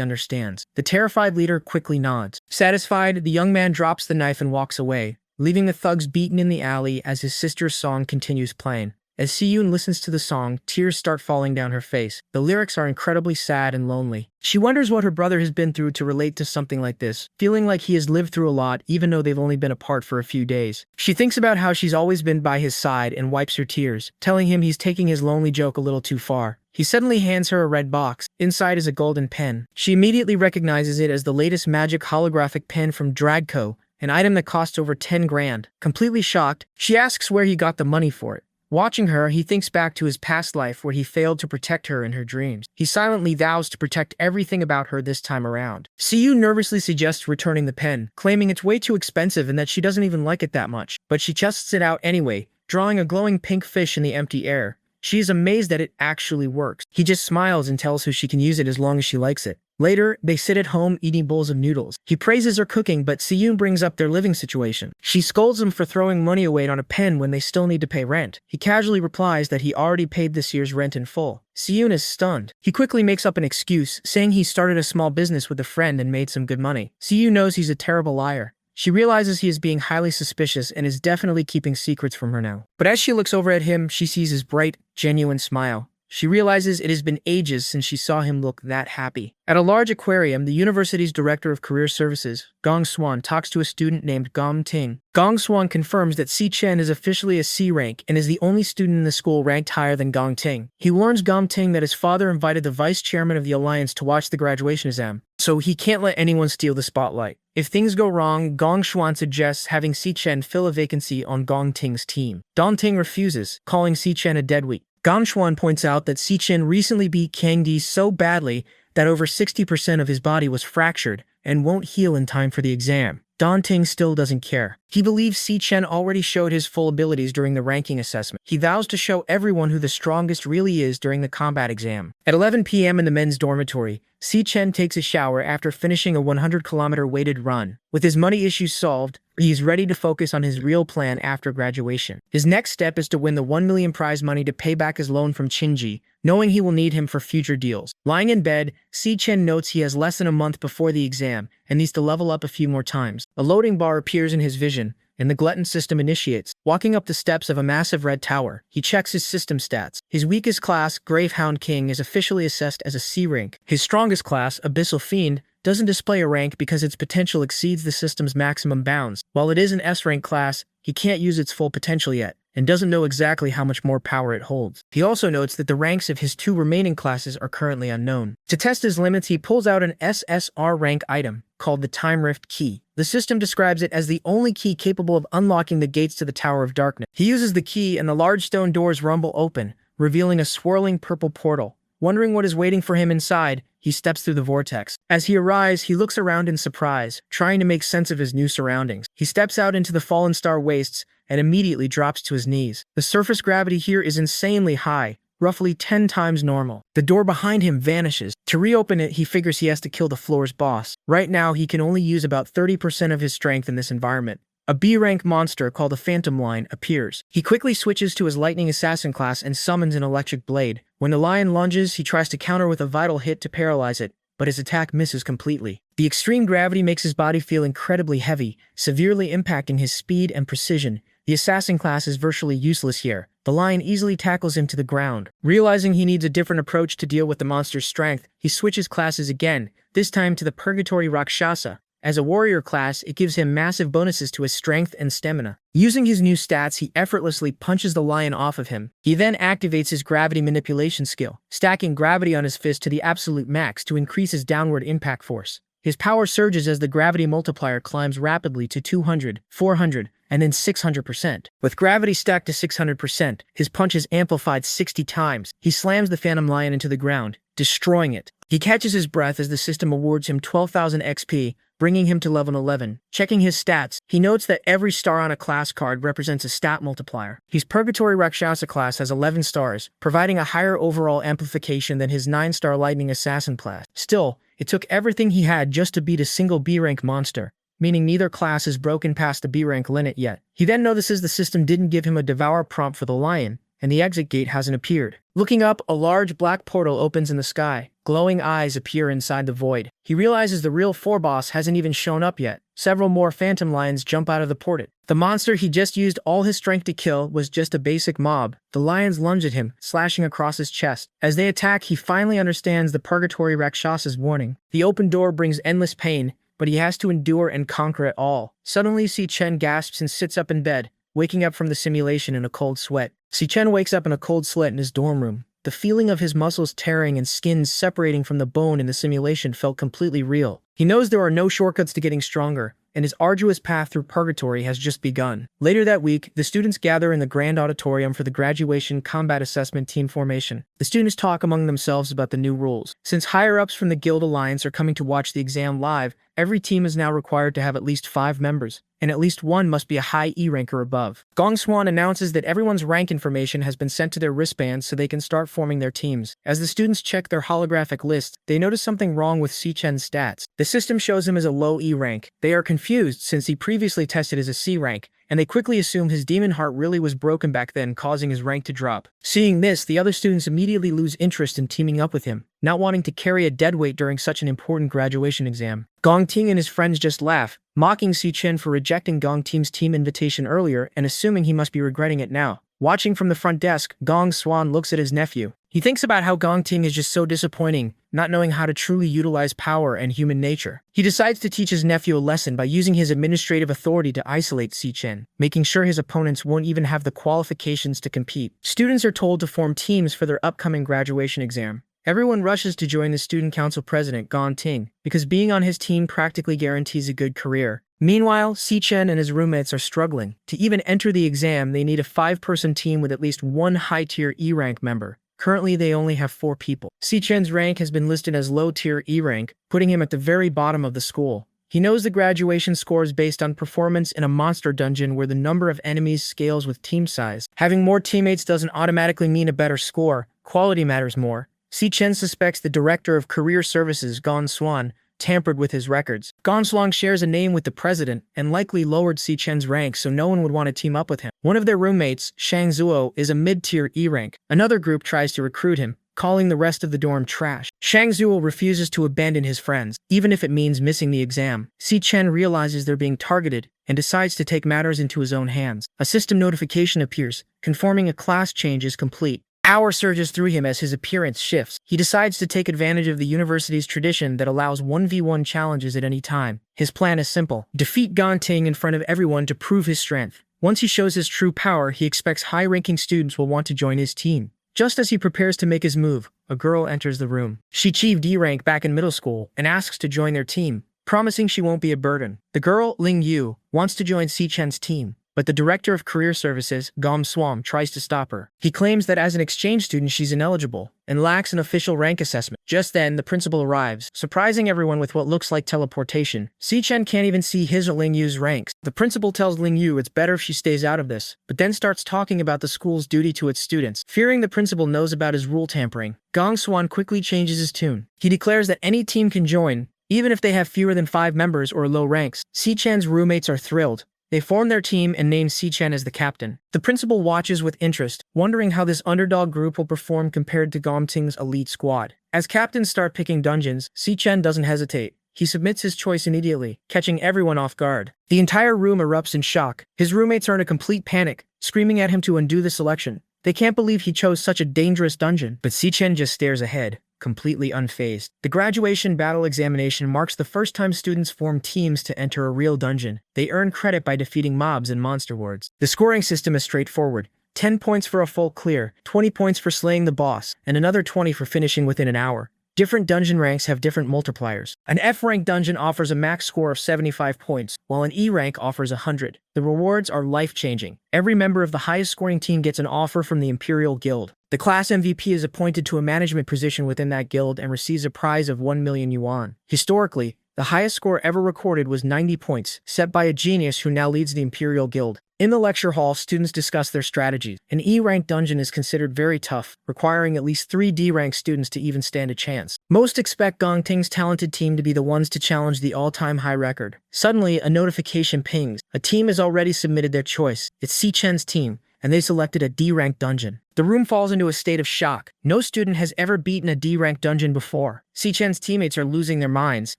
[SPEAKER 1] understands. The terrified leader quickly nods. Satisfied, the young man drops the knife and walks away, leaving the thugs beaten in the alley as his sister's song continues playing. As Si-Yun listens to the song, tears start falling down her face. The lyrics are incredibly sad and lonely. She wonders what her brother has been through to relate to something like this, feeling like he has lived through a lot even though they've only been apart for a few days. She thinks about how she's always been by his side and wipes her tears, telling him he's taking his lonely joke a little too far. He suddenly hands her a red box. Inside is a golden pen. She immediately recognizes it as the latest magic holographic pen from Dragco, an item that costs over 10 grand. Completely shocked, she asks where he got the money for it. Watching her, he thinks back to his past life where he failed to protect her in her dreams. He silently vows to protect everything about her this time around. Si-Yu nervously suggests returning the pen, claiming it's way too expensive and that she doesn't even like it that much. But she chests it out anyway, drawing a glowing pink fish in the empty air. She is amazed that it actually works. He just smiles and tells her she can use it as long as she likes it. Later, they sit at home eating bowls of noodles. He praises her cooking, but Siyun brings up their living situation. She scolds him for throwing money away on a pen when they still need to pay rent. He casually replies that he already paid this year's rent in full. Siyun is stunned. He quickly makes up an excuse, saying he started a small business with a friend and made some good money. Siyun knows he's a terrible liar. She realizes he is being highly suspicious and is definitely keeping secrets from her now. But as she looks over at him, she sees his bright, genuine smile. She realizes it has been ages since she saw him look that happy. At a large aquarium, the university's director of career services, Gong Swan, talks to a student named Gong Ting. Gong Swan confirms that Si Chen is officially a C rank and is the only student in the school ranked higher than Gong Ting. He warns Gong Ting that his father invited the vice chairman of the alliance to watch the graduation exam, so he can't let anyone steal the spotlight. If things go wrong, Gong Swan suggests having Si Chen fill a vacancy on Gong Ting's team. Gong Ting refuses, calling Si Chen a deadbeat. Gong Swan points out that Si Chen recently beat Kang Di so badly that over 60% of his body was fractured and won't heal in time for the exam. Gong Ting still doesn't care. He believes Si Chen already showed his full abilities during the ranking assessment. He vows to show everyone who the strongest really is during the combat exam. At 11 p.m. in the men's dormitory, Si Chen takes a shower after finishing a 100-kilometer weighted run. With his money issues solved, he is ready to focus on his real plan after graduation. His next step is to win the 1 million prize money to pay back his loan from Chinji, knowing he will need him for future deals. Lying in bed, Si Chen notes he has less than a month before the exam and needs to level up a few more times. A loading bar appears in his vision, and the glutton system initiates. Walking up the steps of a massive red tower, he checks his system stats. His weakest class, Gravehound King, is officially assessed as a C rank. His strongest class, Abyssal Fiend, doesn't display a rank because its potential exceeds the system's maximum bounds. While it is an S-rank class, he can't use its full potential yet, and doesn't know exactly how much more power it holds. He also notes that the ranks of his 2 remaining classes are currently unknown. To test his limits, he pulls out an SSS-Rank item called the Time Rift Key. The system describes it as the only key capable of unlocking the gates to the Tower of Darkness. He uses the key and the large stone doors rumble open, revealing a swirling purple portal. Wondering what is waiting for him inside, he steps through the vortex. As he arrives, he looks around in surprise, trying to make sense of his new surroundings. He steps out into the fallen star wastes and immediately drops to his knees. The surface gravity here is insanely high, roughly 10 times normal. The door behind him vanishes. To reopen it, he figures he has to kill the floor's boss. Right now, he can only use about 30% of his strength in this environment. A B-rank monster called the Phantom Lion appears. He quickly switches to his Lightning Assassin class and summons an electric blade. When the lion lunges, he tries to counter with a vital hit to paralyze it, but his attack misses completely. The extreme gravity makes his body feel incredibly heavy, severely impacting his speed and precision. The assassin class is virtually useless here. The lion easily tackles him to the ground. Realizing he needs a different approach to deal with the monster's strength, he switches classes again, this time to the Purgatory Rakshasa. As a warrior class, it gives him massive bonuses to his strength and stamina. Using his new stats, he effortlessly punches the lion off of him. He then activates his gravity manipulation skill, stacking gravity on his fist to the absolute max to increase his downward impact force. His power surges as the gravity multiplier climbs rapidly to 200, 400, and then 600%. With gravity stacked to 600%, his punch is amplified 60 times. He slams the Phantom Lion into the ground, destroying it. He catches his breath as the system awards him 12,000 XP, bringing him to level 11. Checking his stats, he notes that every star on a class card represents a stat multiplier. His Purgatory Rakshasa class has 11 stars, providing a higher overall amplification than his 9-star Lightning Assassin class. Still, it took everything he had just to beat a single B-rank monster, meaning neither class has broken past the B-rank limit yet. He then notices the system didn't give him a Devourer prompt for the lion, and the exit gate hasn't appeared. Looking up, a large black portal opens in the sky. Glowing eyes appear inside the void. He realizes the real 4 boss hasn't even shown up yet. Several more Phantom Lions jump out of the portal. The monster he just used all his strength to kill was just a basic mob. The lions lunge at him, slashing across his chest. As they attack, he finally understands the Purgatory Rakshasa's warning. The open door brings endless pain, but he has to endure and conquer it all. Suddenly, Si Chen gasps and sits up in bed, waking up from the simulation in a cold sweat. Si Chen wakes up in a cold sweat in his dorm room. The feeling of his muscles tearing and skin separating from the bone in the simulation felt completely real. He knows there are no shortcuts to getting stronger, and his arduous path through purgatory has just begun. Later that week, the students gather in the grand auditorium for the graduation combat assessment team formation. The students talk among themselves about the new rules. Since higher-ups from the Guild Alliance are coming to watch the exam live, Every team is now required to have at least 5 members, and at least one must be a high E rank or above. Gong Swan announces that everyone's rank information has been sent to their wristbands so they can start forming their teams. As the students check their holographic lists, they notice something wrong with Si-Chen's stats. The system shows him as a low E rank. They are confused since he previously tested as a C rank, and they quickly assume his demon heart really was broken back then, causing his rank to drop. Seeing this, the other students immediately lose interest in teaming up with him, not wanting to carry a deadweight during such an important graduation exam. Gong Ting and his friends just laugh, mocking Si-Chen for rejecting Gong Ting's team invitation earlier and assuming he must be regretting it now. Watching from the front desk, Gong Swan looks at his nephew. He thinks about how Gong Ting is just so disappointing, not knowing how to truly utilize power and human nature. He decides to teach his nephew a lesson by using his administrative authority to isolate Si-Chen, making sure his opponents won't even have the qualifications to compete. Students are told to form teams for their upcoming graduation exam. Everyone rushes to join the student council president, Gong Ting, because being on his team practically guarantees a good career. Meanwhile, Si-Chen and his roommates are struggling. To even enter the exam, they need a 5-person team with at least one high-tier E-rank member. Currently, they only have 4 people. Si-Chen's rank has been listed as low-tier E-rank, putting him at the very bottom of the school. He knows the graduation scores based on performance in a monster dungeon where the number of enemies scales with team size. Having more teammates doesn't automatically mean a better score. Quality matters more. Si-Chen suspects the director of career services, Gong Swan, tampered with his records. Gong Swan shares a name with the president and likely lowered Si-Chen's rank so no one would want to team up with him. One of their roommates, Shang Zuo, is a mid-tier E rank. Another group tries to recruit him, calling the rest of the dorm trash. Shang Zuo refuses to abandon his friends, even if it means missing the exam. Si-Chen realizes they're being targeted and decides to take matters into his own hands. A system notification appears, confirming a class change is complete. Awe surges through him as his appearance shifts. He decides to take advantage of the university's tradition that allows 1v1 challenges at any time. His plan is simple: defeat Gong Ting in front of everyone to prove his strength. Once he shows his true power, he expects high-ranking students will want to join his team. Just as he prepares to make his move, a girl enters the room. She achieved D rank back in middle school and asks to join their team, promising she won't be a burden. The girl, Ling Yu, wants to join Si-Chen's team, but the director of career services, Gong Swan, tries to stop her. He claims that as an exchange student she's ineligible and lacks an official rank assessment. Just then, the principal arrives, surprising everyone with what looks like teleportation. Si-Chen can't even see his or Ling Yu's ranks. The principal tells Ling Yu it's better if she stays out of this, but then starts talking about the school's duty to its students. Fearing the principal knows about his rule tampering, Gong Swan quickly changes his tune. He declares that any team can join, even if they have fewer than 5 members or low ranks. Si-Chen's roommates are thrilled. They form their team and name Si-Chen as the captain. The principal watches with interest, wondering how this underdog group will perform compared to Gong Ting's elite squad. As captains start picking dungeons, Si-Chen doesn't hesitate. He submits his choice immediately, catching everyone off guard. The entire room erupts in shock. His roommates are in a complete panic, screaming at him to undo the selection. They can't believe he chose such a dangerous dungeon, but Si-Chen just stares ahead, completely unfazed. The graduation battle examination marks the first time students form teams to enter a real dungeon. They earn credit by defeating mobs and monster wards. The scoring system is straightforward. 10 points for a full clear, 20 points for slaying the boss, and another 20 for finishing within an hour. Different dungeon ranks have different multipliers. An F-rank dungeon offers a max score of 75 points, while an E-rank offers 100. The rewards are life-changing. Every member of the highest-scoring team gets an offer from the Imperial Guild. The class MVP is appointed to a management position within that guild and receives a prize of 1 million yuan. Historically, the highest score ever recorded was 90 points, set by a genius who now leads the Imperial Guild. In the lecture hall, students discuss their strategies. An E-rank dungeon is considered very tough, requiring at least 3 D-rank students to even stand a chance. Most expect Gong Ting's talented team to be the ones to challenge the all-time high record. Suddenly, a notification pings. A team has already submitted their choice. It's Si-Chen's team, and they selected a D-rank dungeon. The room falls into a state of shock. No student has ever beaten a D-rank dungeon before. Si-Chen's teammates are losing their minds,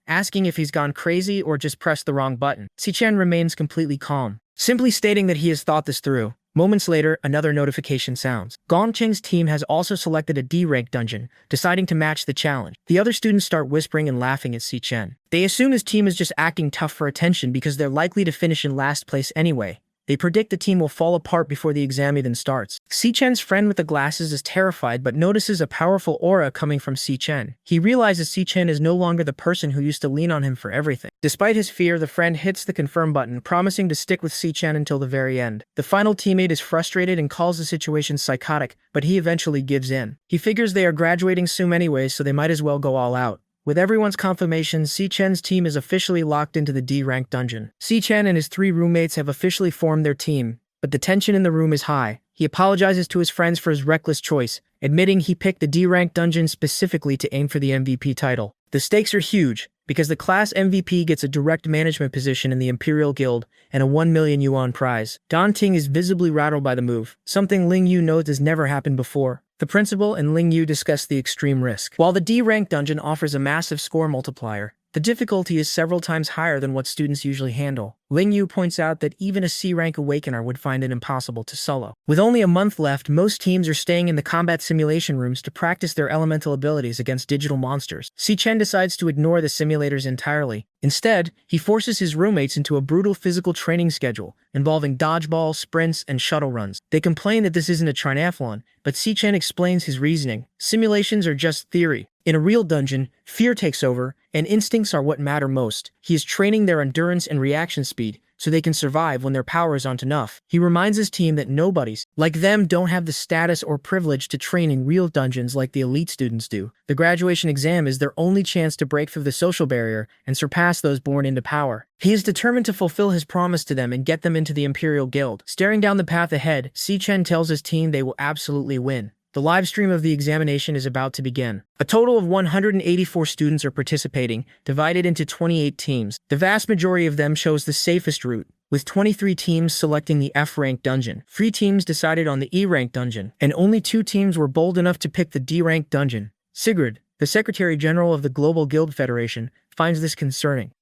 [SPEAKER 1] asking if he's gone crazy or just pressed the wrong button. Si-Chen remains completely calm, simply stating that he has thought this through. Moments later, another notification sounds. Gong Ting's team has also selected a D-rank dungeon, deciding to match the challenge. The other students start whispering and laughing at Si-Chen. They assume his team is just acting tough for attention because they're likely to finish in last place anyway. They predict the team will fall apart before the exam even starts. Si-Chen's friend with the glasses is terrified but notices a powerful aura coming from Si-Chen. He realizes Si-Chen is no longer the person who used to lean on him for everything. Despite his fear, the friend hits the confirm button, promising to stick with Si-Chen until the very end. The final teammate is frustrated and calls the situation psychotic, but he eventually gives in. He figures they are graduating soon anyway, so they might as well go all out. With everyone's confirmation, Si-Chen's team is officially locked into the D-rank dungeon. Si-Chen and his 3 roommates have officially formed their team, but the tension in the room is high. He apologizes to his friends for his reckless choice, admitting he picked the D-rank dungeon specifically to aim for the MVP title. The stakes are huge, because the class MVP gets a direct management position in the Imperial Guild and a 1 million yuan prize. Dan Ting is visibly rattled by the move, something Ling Yu knows has never happened before. The principal and Ling Yu discuss the extreme risk. While the D-rank dungeon offers a massive score multiplier, the difficulty is several times higher than what students usually handle. Ling Yu points out that even a C-rank awakener would find it impossible to solo. With only a month left, most teams are staying in the combat simulation rooms to practice their elemental abilities against digital monsters. Si-Chen decides to ignore the simulators entirely. Instead, he forces his roommates into a brutal physical training schedule, involving dodgeball, sprints, and shuttle runs. They complain that this isn't a triathlon, but Si-Chen explains his reasoning. Simulations are just theory. In a real dungeon, fear takes over, and instincts are what matter most. He is training their endurance and reaction speed, so they can survive when their powers aren't enough. He reminds his team that nobodies, like them, don't have the status or privilege to train in real dungeons like the elite students do. The graduation exam is their only chance to break through the social barrier and surpass those born into power. He is determined to fulfill his promise to them and get them into the Imperial Guild. Staring down the path ahead, Si-Chen tells his team they will absolutely win. The live stream of the examination is about to begin. A total of 184 students are participating, divided into 28 teams. The vast majority of them chose the safest route, with 23 teams selecting the F-rank dungeon. 3 teams decided on the E-rank dungeon, and only 2 teams were bold enough to pick the D-rank dungeon. Sigrid, the Secretary General of the Global Guild Federation, finds this concerning.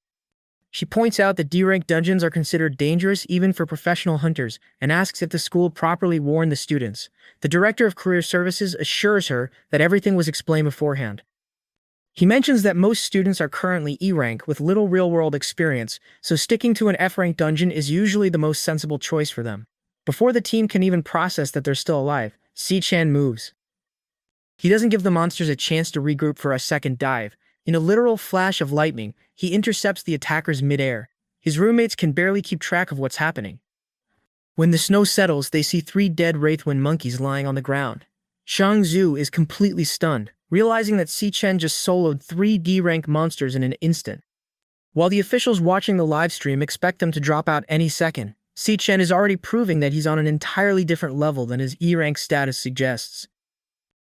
[SPEAKER 1] She points out that D-rank dungeons are considered dangerous even for professional hunters and asks if the school properly warned the students. The Director of Career Services assures her that everything was explained beforehand. He mentions that most students are currently E-rank with little real-world experience, so sticking to an F-rank dungeon is usually the most sensible choice for them. Before the team can even process that they're still alive, Si-Chen moves. He doesn't give the monsters a chance to regroup for a second dive. In a literal flash of lightning, he intercepts the attackers mid-air. His roommates can barely keep track of what's happening. When the snow settles, they see 3 dead Wraithwind monkeys lying on the ground. Shang Zhu is completely stunned, realizing that Si-Chen just soloed 3 D-rank monsters in an instant. While the officials watching the livestream expect them to drop out any second, Si-Chen is already proving that he's on an entirely different level than his E-rank status suggests.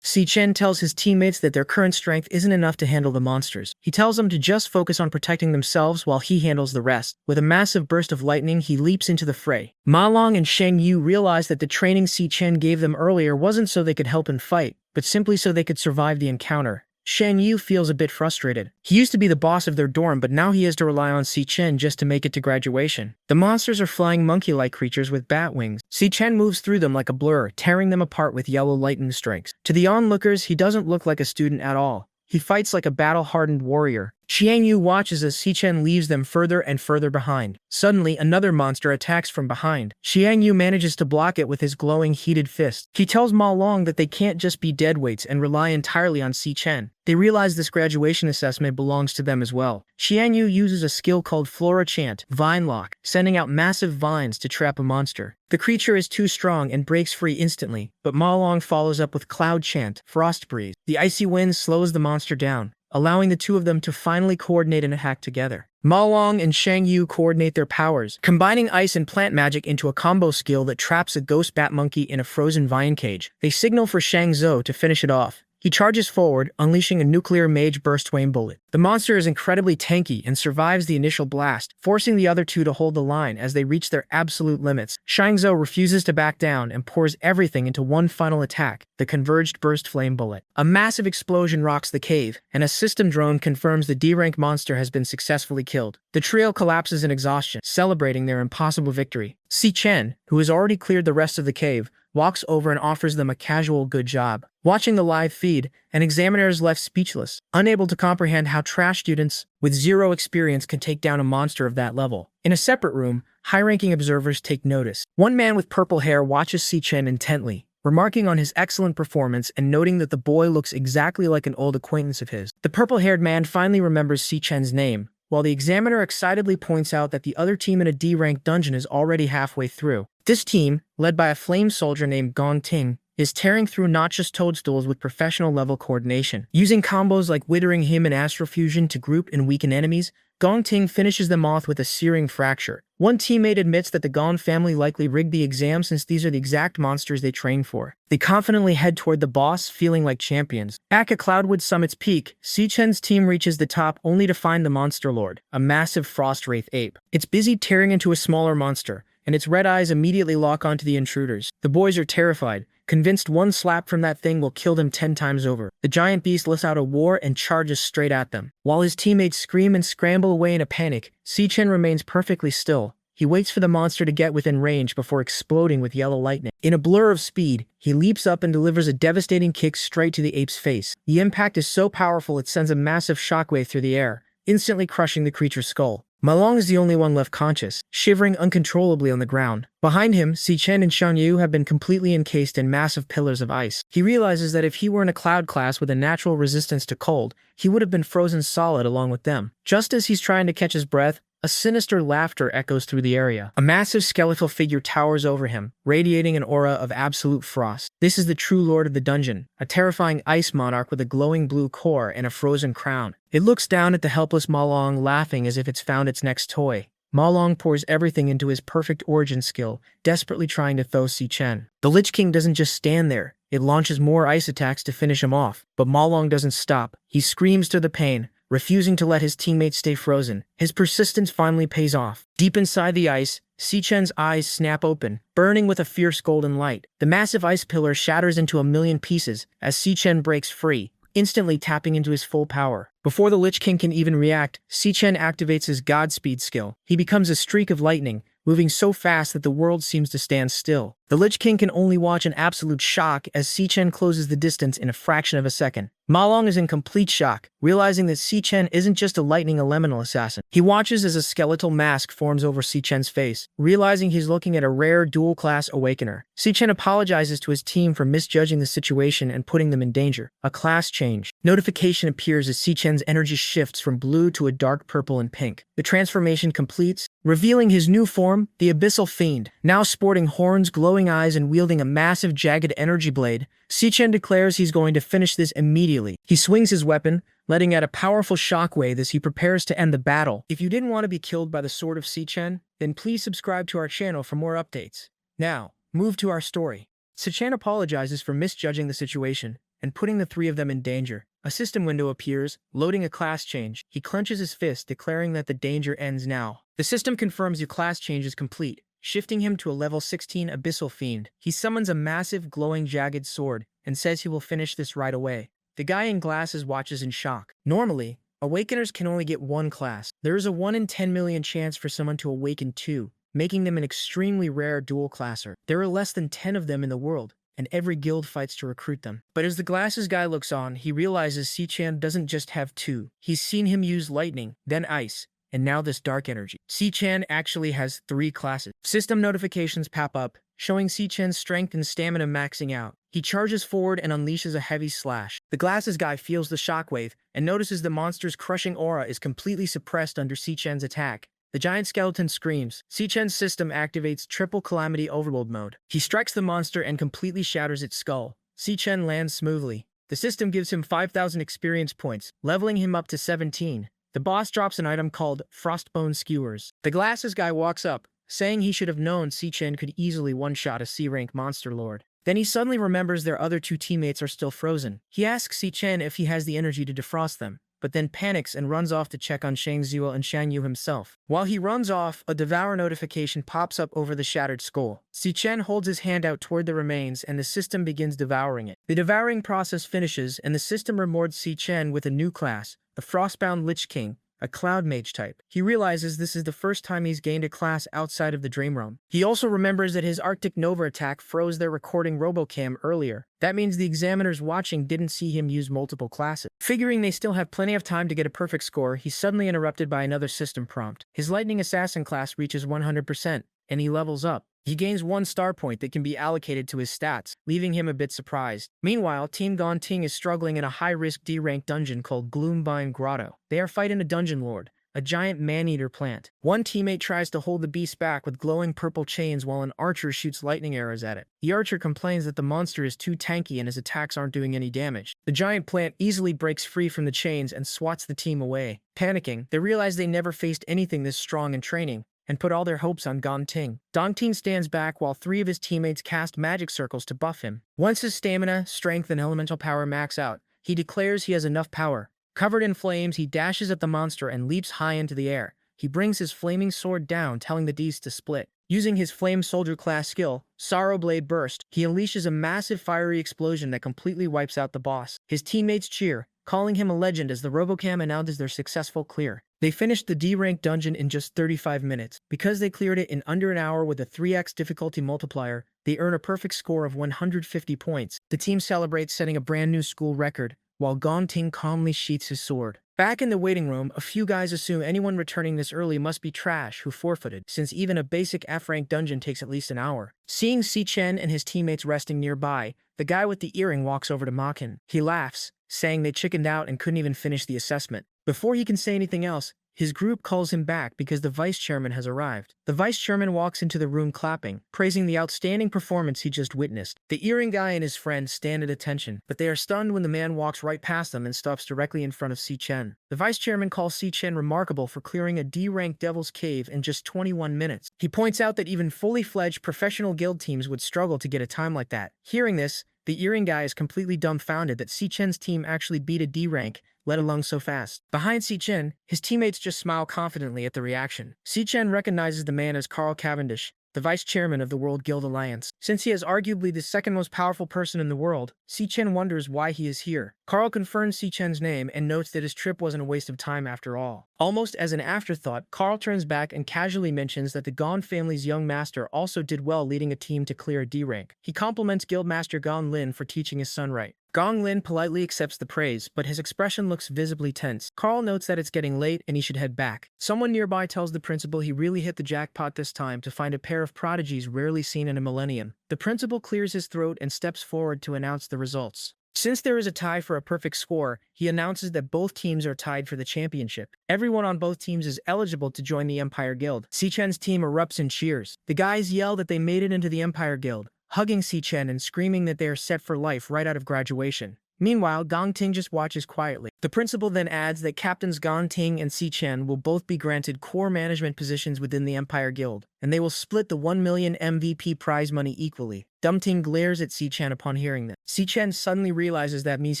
[SPEAKER 1] Si-Chen tells his teammates that their current strength isn't enough to handle the monsters. He tells them to just focus on protecting themselves while he handles the rest. With a massive burst of lightning, he leaps into the fray. Ma Long and Sheng Yu realize that the training Si-Chen gave them earlier wasn't so they could help him fight, but simply so they could survive the encounter. Sheng Yu feels a bit frustrated. He used to be the boss of their dorm, but now he has to rely on Si-Chen just to make it to graduation. The monsters are flying monkey-like creatures with bat wings. Si-Chen moves through them like a blur, tearing them apart with yellow lightning strikes. To the onlookers, he doesn't look like a student at all. He fights like a battle-hardened warrior. Xiang Yu watches as Si-Chen leaves them further and further behind. Suddenly, another monster attacks from behind. Xiang Yu manages to block it with his glowing, heated fist. He tells Ma Long that they can't just be deadweights and rely entirely on Si-Chen. They realize this graduation assessment belongs to them as well. Xiang Yu uses a skill called Flora Chant, Vine Lock, sending out massive vines to trap a monster. The creature is too strong and breaks free instantly, but Ma Long follows up with Cloud Chant, Frost Breeze. The icy wind slows the monster down, allowing the 2 of them to finally coordinate an attack together. Ma Long and Shang Yu coordinate their powers, combining ice and plant magic into a combo skill that traps a ghost bat monkey in a frozen vine cage. They signal for Shang Zhou to finish it off. He charges forward, unleashing a nuclear mage burst flame bullet. The monster is incredibly tanky and survives the initial blast, forcing the other 2 to hold the line as they reach their absolute limits. Shang Zhou refuses to back down and pours everything into one final attack, the converged burst flame bullet. A massive explosion rocks the cave, and a system drone confirms the D-rank monster has been successfully killed. The trio collapses in exhaustion, celebrating their impossible victory. Si-Chen, who has already cleared the rest of the cave, walks over and offers them a casual good job. Watching the live feed, an examiner is left speechless, unable to comprehend how trash students with 0 experience can take down a monster of that level. In a separate room, high-ranking observers take notice. One man with purple hair watches Si-Chen intently, remarking on his excellent performance and noting that the boy looks exactly like an old acquaintance of his. The purple-haired man finally remembers Si-Chen's name, while the examiner excitedly points out that the other team in a D-rank dungeon is already halfway through. This team, led by a flame soldier named Gong Ting, is tearing through not just toadstools with professional-level coordination. Using combos like Withering Him and Astrofusion to group and weaken enemies, Gong Ting finishes them off with a searing fracture. One teammate admits that the Gong family likely rigged the exam since these are the exact monsters they train for. They confidently head toward the boss, feeling like champions. Back at Cloudwood Summit's peak, Si Chen's team reaches the top only to find the Monster Lord, a massive frost wraith ape. It's busy tearing into a smaller monster, and its red eyes immediately lock onto the intruders. The boys are terrified, convinced one slap from that thing will kill them 10 times over. The giant beast lets out a roar and charges straight at them. While his teammates scream and scramble away in a panic, Si Chen remains perfectly still. He waits for the monster to get within range before exploding with yellow lightning. In a blur of speed, he leaps up and delivers a devastating kick straight to the ape's face. The impact is so powerful it sends a massive shockwave through the air, instantly crushing the creature's skull. Ma Long is the only one left conscious, shivering uncontrollably on the ground. Behind him, Si Chen and Shan Yu have been completely encased in massive pillars of ice. He realizes that if he were in a cloud class with a natural resistance to cold, he would have been frozen solid along with them. Just as he's trying to catch his breath, a sinister laughter echoes through the area. A massive skeletal figure towers over him, radiating an aura of absolute frost. This is the true lord of the dungeon, a terrifying ice monarch with a glowing blue core and a frozen crown. It looks down at the helpless Ma Long, laughing as if it's found its next toy. Ma Long pours everything into his perfect origin skill, desperately trying to thaw Si Chen. The Lich King doesn't just stand there. It launches more ice attacks to finish him off, but Ma Long doesn't stop. He screams through the pain, refusing to let his teammates stay frozen. His persistence finally pays off. Deep inside the ice, Si Chen's eyes snap open, burning with a fierce golden light. The massive ice pillar shatters into a million pieces as Si Chen breaks free, instantly tapping into his full power. Before the Lich King can even react, Si Chen activates his Godspeed skill. He becomes a streak of lightning, moving so fast that the world seems to stand still. The Lich King can only watch in absolute shock as Si Chen closes the distance in a fraction of a second. Ma Long is in complete shock, realizing that Si Chen isn't just a lightning elemental assassin. He watches as a skeletal mask forms over Si Chen's face, realizing he's looking at a rare dual-class awakener. Si Chen apologizes to his team for misjudging the situation and putting them in danger. A class change. Notification appears as Si Chen's energy shifts from blue to a dark purple and pink. The transformation completes, revealing his new form, the Abyssal Fiend. Now sporting horns, glowing eyes, and wielding a massive jagged energy blade, Si Chen declares he's going to finish this immediately. He swings his weapon, letting out a powerful shockwave as he prepares to end the battle. If you didn't want to be killed by the sword of Si Chen, then please subscribe to our channel for more updates. Now, move to our story. Si Chen apologizes for misjudging the situation and putting the three of them in danger. A system window appears, loading a class change. He clenches his fist, declaring that the danger ends now. The system confirms your class change is complete, shifting him to a level 16 Abyssal Fiend. He summons a massive, glowing, jagged sword and says he will finish this right away. The guy in glasses watches in shock. Normally, Awakeners can only get one class. There is a 1 in 10 million chance for someone to awaken two, making them an extremely rare dual classer. There are less than 10 of them in the world, and every guild fights to recruit them. But as the glasses guy looks on, he realizes Si Chen doesn't just have two. He's seen him use lightning, then ice, and now this dark energy. Si Chen actually has 3 classes. System notifications pop up, showing Si Chen's strength and stamina maxing out. He charges forward and unleashes a heavy slash. The glasses guy feels the shockwave and notices the monster's crushing aura is completely suppressed under Si Chen's attack. The giant skeleton screams. Si Chen's system activates triple calamity overload mode. He strikes the monster and completely shatters its skull. Si Chen lands smoothly. The system gives him 5,000 experience points, leveling him up to 17. The boss drops an item called Frostbone Skewers. The glasses guy walks up, saying he should have known Si Chen could easily one-shot a C-rank monster lord. Then he suddenly remembers their other 2 teammates are still frozen. He asks Si Chen if he has the energy to defrost them, but then panics and runs off to check on Shang Zhuo and Shan Yu himself. While he runs off, a Devourer notification pops up over the shattered skull. Si Chen holds his hand out toward the remains and the system begins devouring it. The devouring process finishes and the system rewards Si Chen with a new class, the Frostbound Lich King, a Cloud Mage type. He realizes this is the first time he's gained a class outside of the Dream Realm. He also remembers that his Arctic Nova attack froze their recording Robocam earlier. That means the examiners watching didn't see him use multiple classes. Figuring they still have plenty of time to get a perfect score, he's suddenly interrupted by another system prompt. His Lightning Assassin class reaches 100%, and he levels up. He gains 1 star point that can be allocated to his stats, leaving him a bit surprised. Meanwhile, Team Gong Ting is struggling in a high-risk D-rank dungeon called Gloombind Grotto. They are fighting a dungeon lord, a giant man-eater plant. One teammate tries to hold the beast back with glowing purple chains while an archer shoots lightning arrows at it. The archer complains that the monster is too tanky and his attacks aren't doing any damage. The giant plant easily breaks free from the chains and swats the team away. Panicking, they realize they never faced anything this strong in training, and put all their hopes on Gongting. Gongting stands back while 3 of his teammates cast magic circles to buff him. Once his stamina, strength, and elemental power max out, he declares he has enough power. Covered in flames, he dashes at the monster and leaps high into the air. He brings his flaming sword down, telling the beast to split. Using his Flame Soldier class skill, Sorrow Blade Burst, he unleashes a massive fiery explosion that completely wipes out the boss. His teammates cheer, calling him a legend as the Robocam announces their successful clear. They finished the D-rank dungeon in just 35 minutes. Because they cleared it in under an hour with a 3x difficulty multiplier, they earn a perfect score of 150 points. The team celebrates setting a brand new school record, while Gongting calmly sheaths his sword. Back in the waiting room, a few guys assume anyone returning this early must be trash who forfeited, since even a basic F-rank dungeon takes at least an hour. Seeing Si Chen and his teammates resting nearby, the guy with the earring walks over to mock him. He laughs, saying they chickened out and couldn't even finish the assessment. Before he can say anything else, his group calls him back because the vice chairman has arrived. The vice chairman walks into the room clapping, praising the outstanding performance he just witnessed. The earring guy and his friend stand at attention, but they are stunned when the man walks right past them and stops directly in front of Si Chen. The vice chairman calls Si Chen remarkable for clearing a D-rank Devil's Cave in just 21 minutes. He points out that even fully fledged professional guild teams would struggle to get a time like that. Hearing this, the earring guy is completely dumbfounded that Si Chen's team actually beat a D-rank, let alone so fast. Behind Si Chen, his teammates just smile confidently at the reaction. Si Chen recognizes the man as Carl Cavendish, the vice chairman of the World Guild Alliance. Since he is arguably the second most powerful person in the world, Si Chen wonders why he is here. Carl confirms Si Chen's name and notes that his trip wasn't a waste of time after all. Almost as an afterthought, Carl turns back and casually mentions that the Gon family's young master also did well leading a team to clear a D-rank. He compliments Guildmaster Gong Lin for teaching his son right. Gong Lin politely accepts the praise, but his expression looks visibly tense. Carl notes that it's getting late and he should head back. Someone nearby tells the principal he really hit the jackpot this time to find a pair of prodigies rarely seen in a millennium. The principal clears his throat and steps forward to announce the results. Since there is a tie for a perfect score, he announces that both teams are tied for the championship. Everyone on both teams is eligible to join the Empire Guild. Si Chen's team erupts in cheers. The guys yell that they made it into the Empire Guild, hugging Si Chen and screaming that they are set for life right out of graduation. Meanwhile, Gongting just watches quietly. The principal then adds that Captains Gongting and Si Chen will both be granted core management positions within the Empire Guild, and they will split the 1 million MVP prize money equally. Dumting glares at Si Chen upon hearing this. Si Chen suddenly realizes that means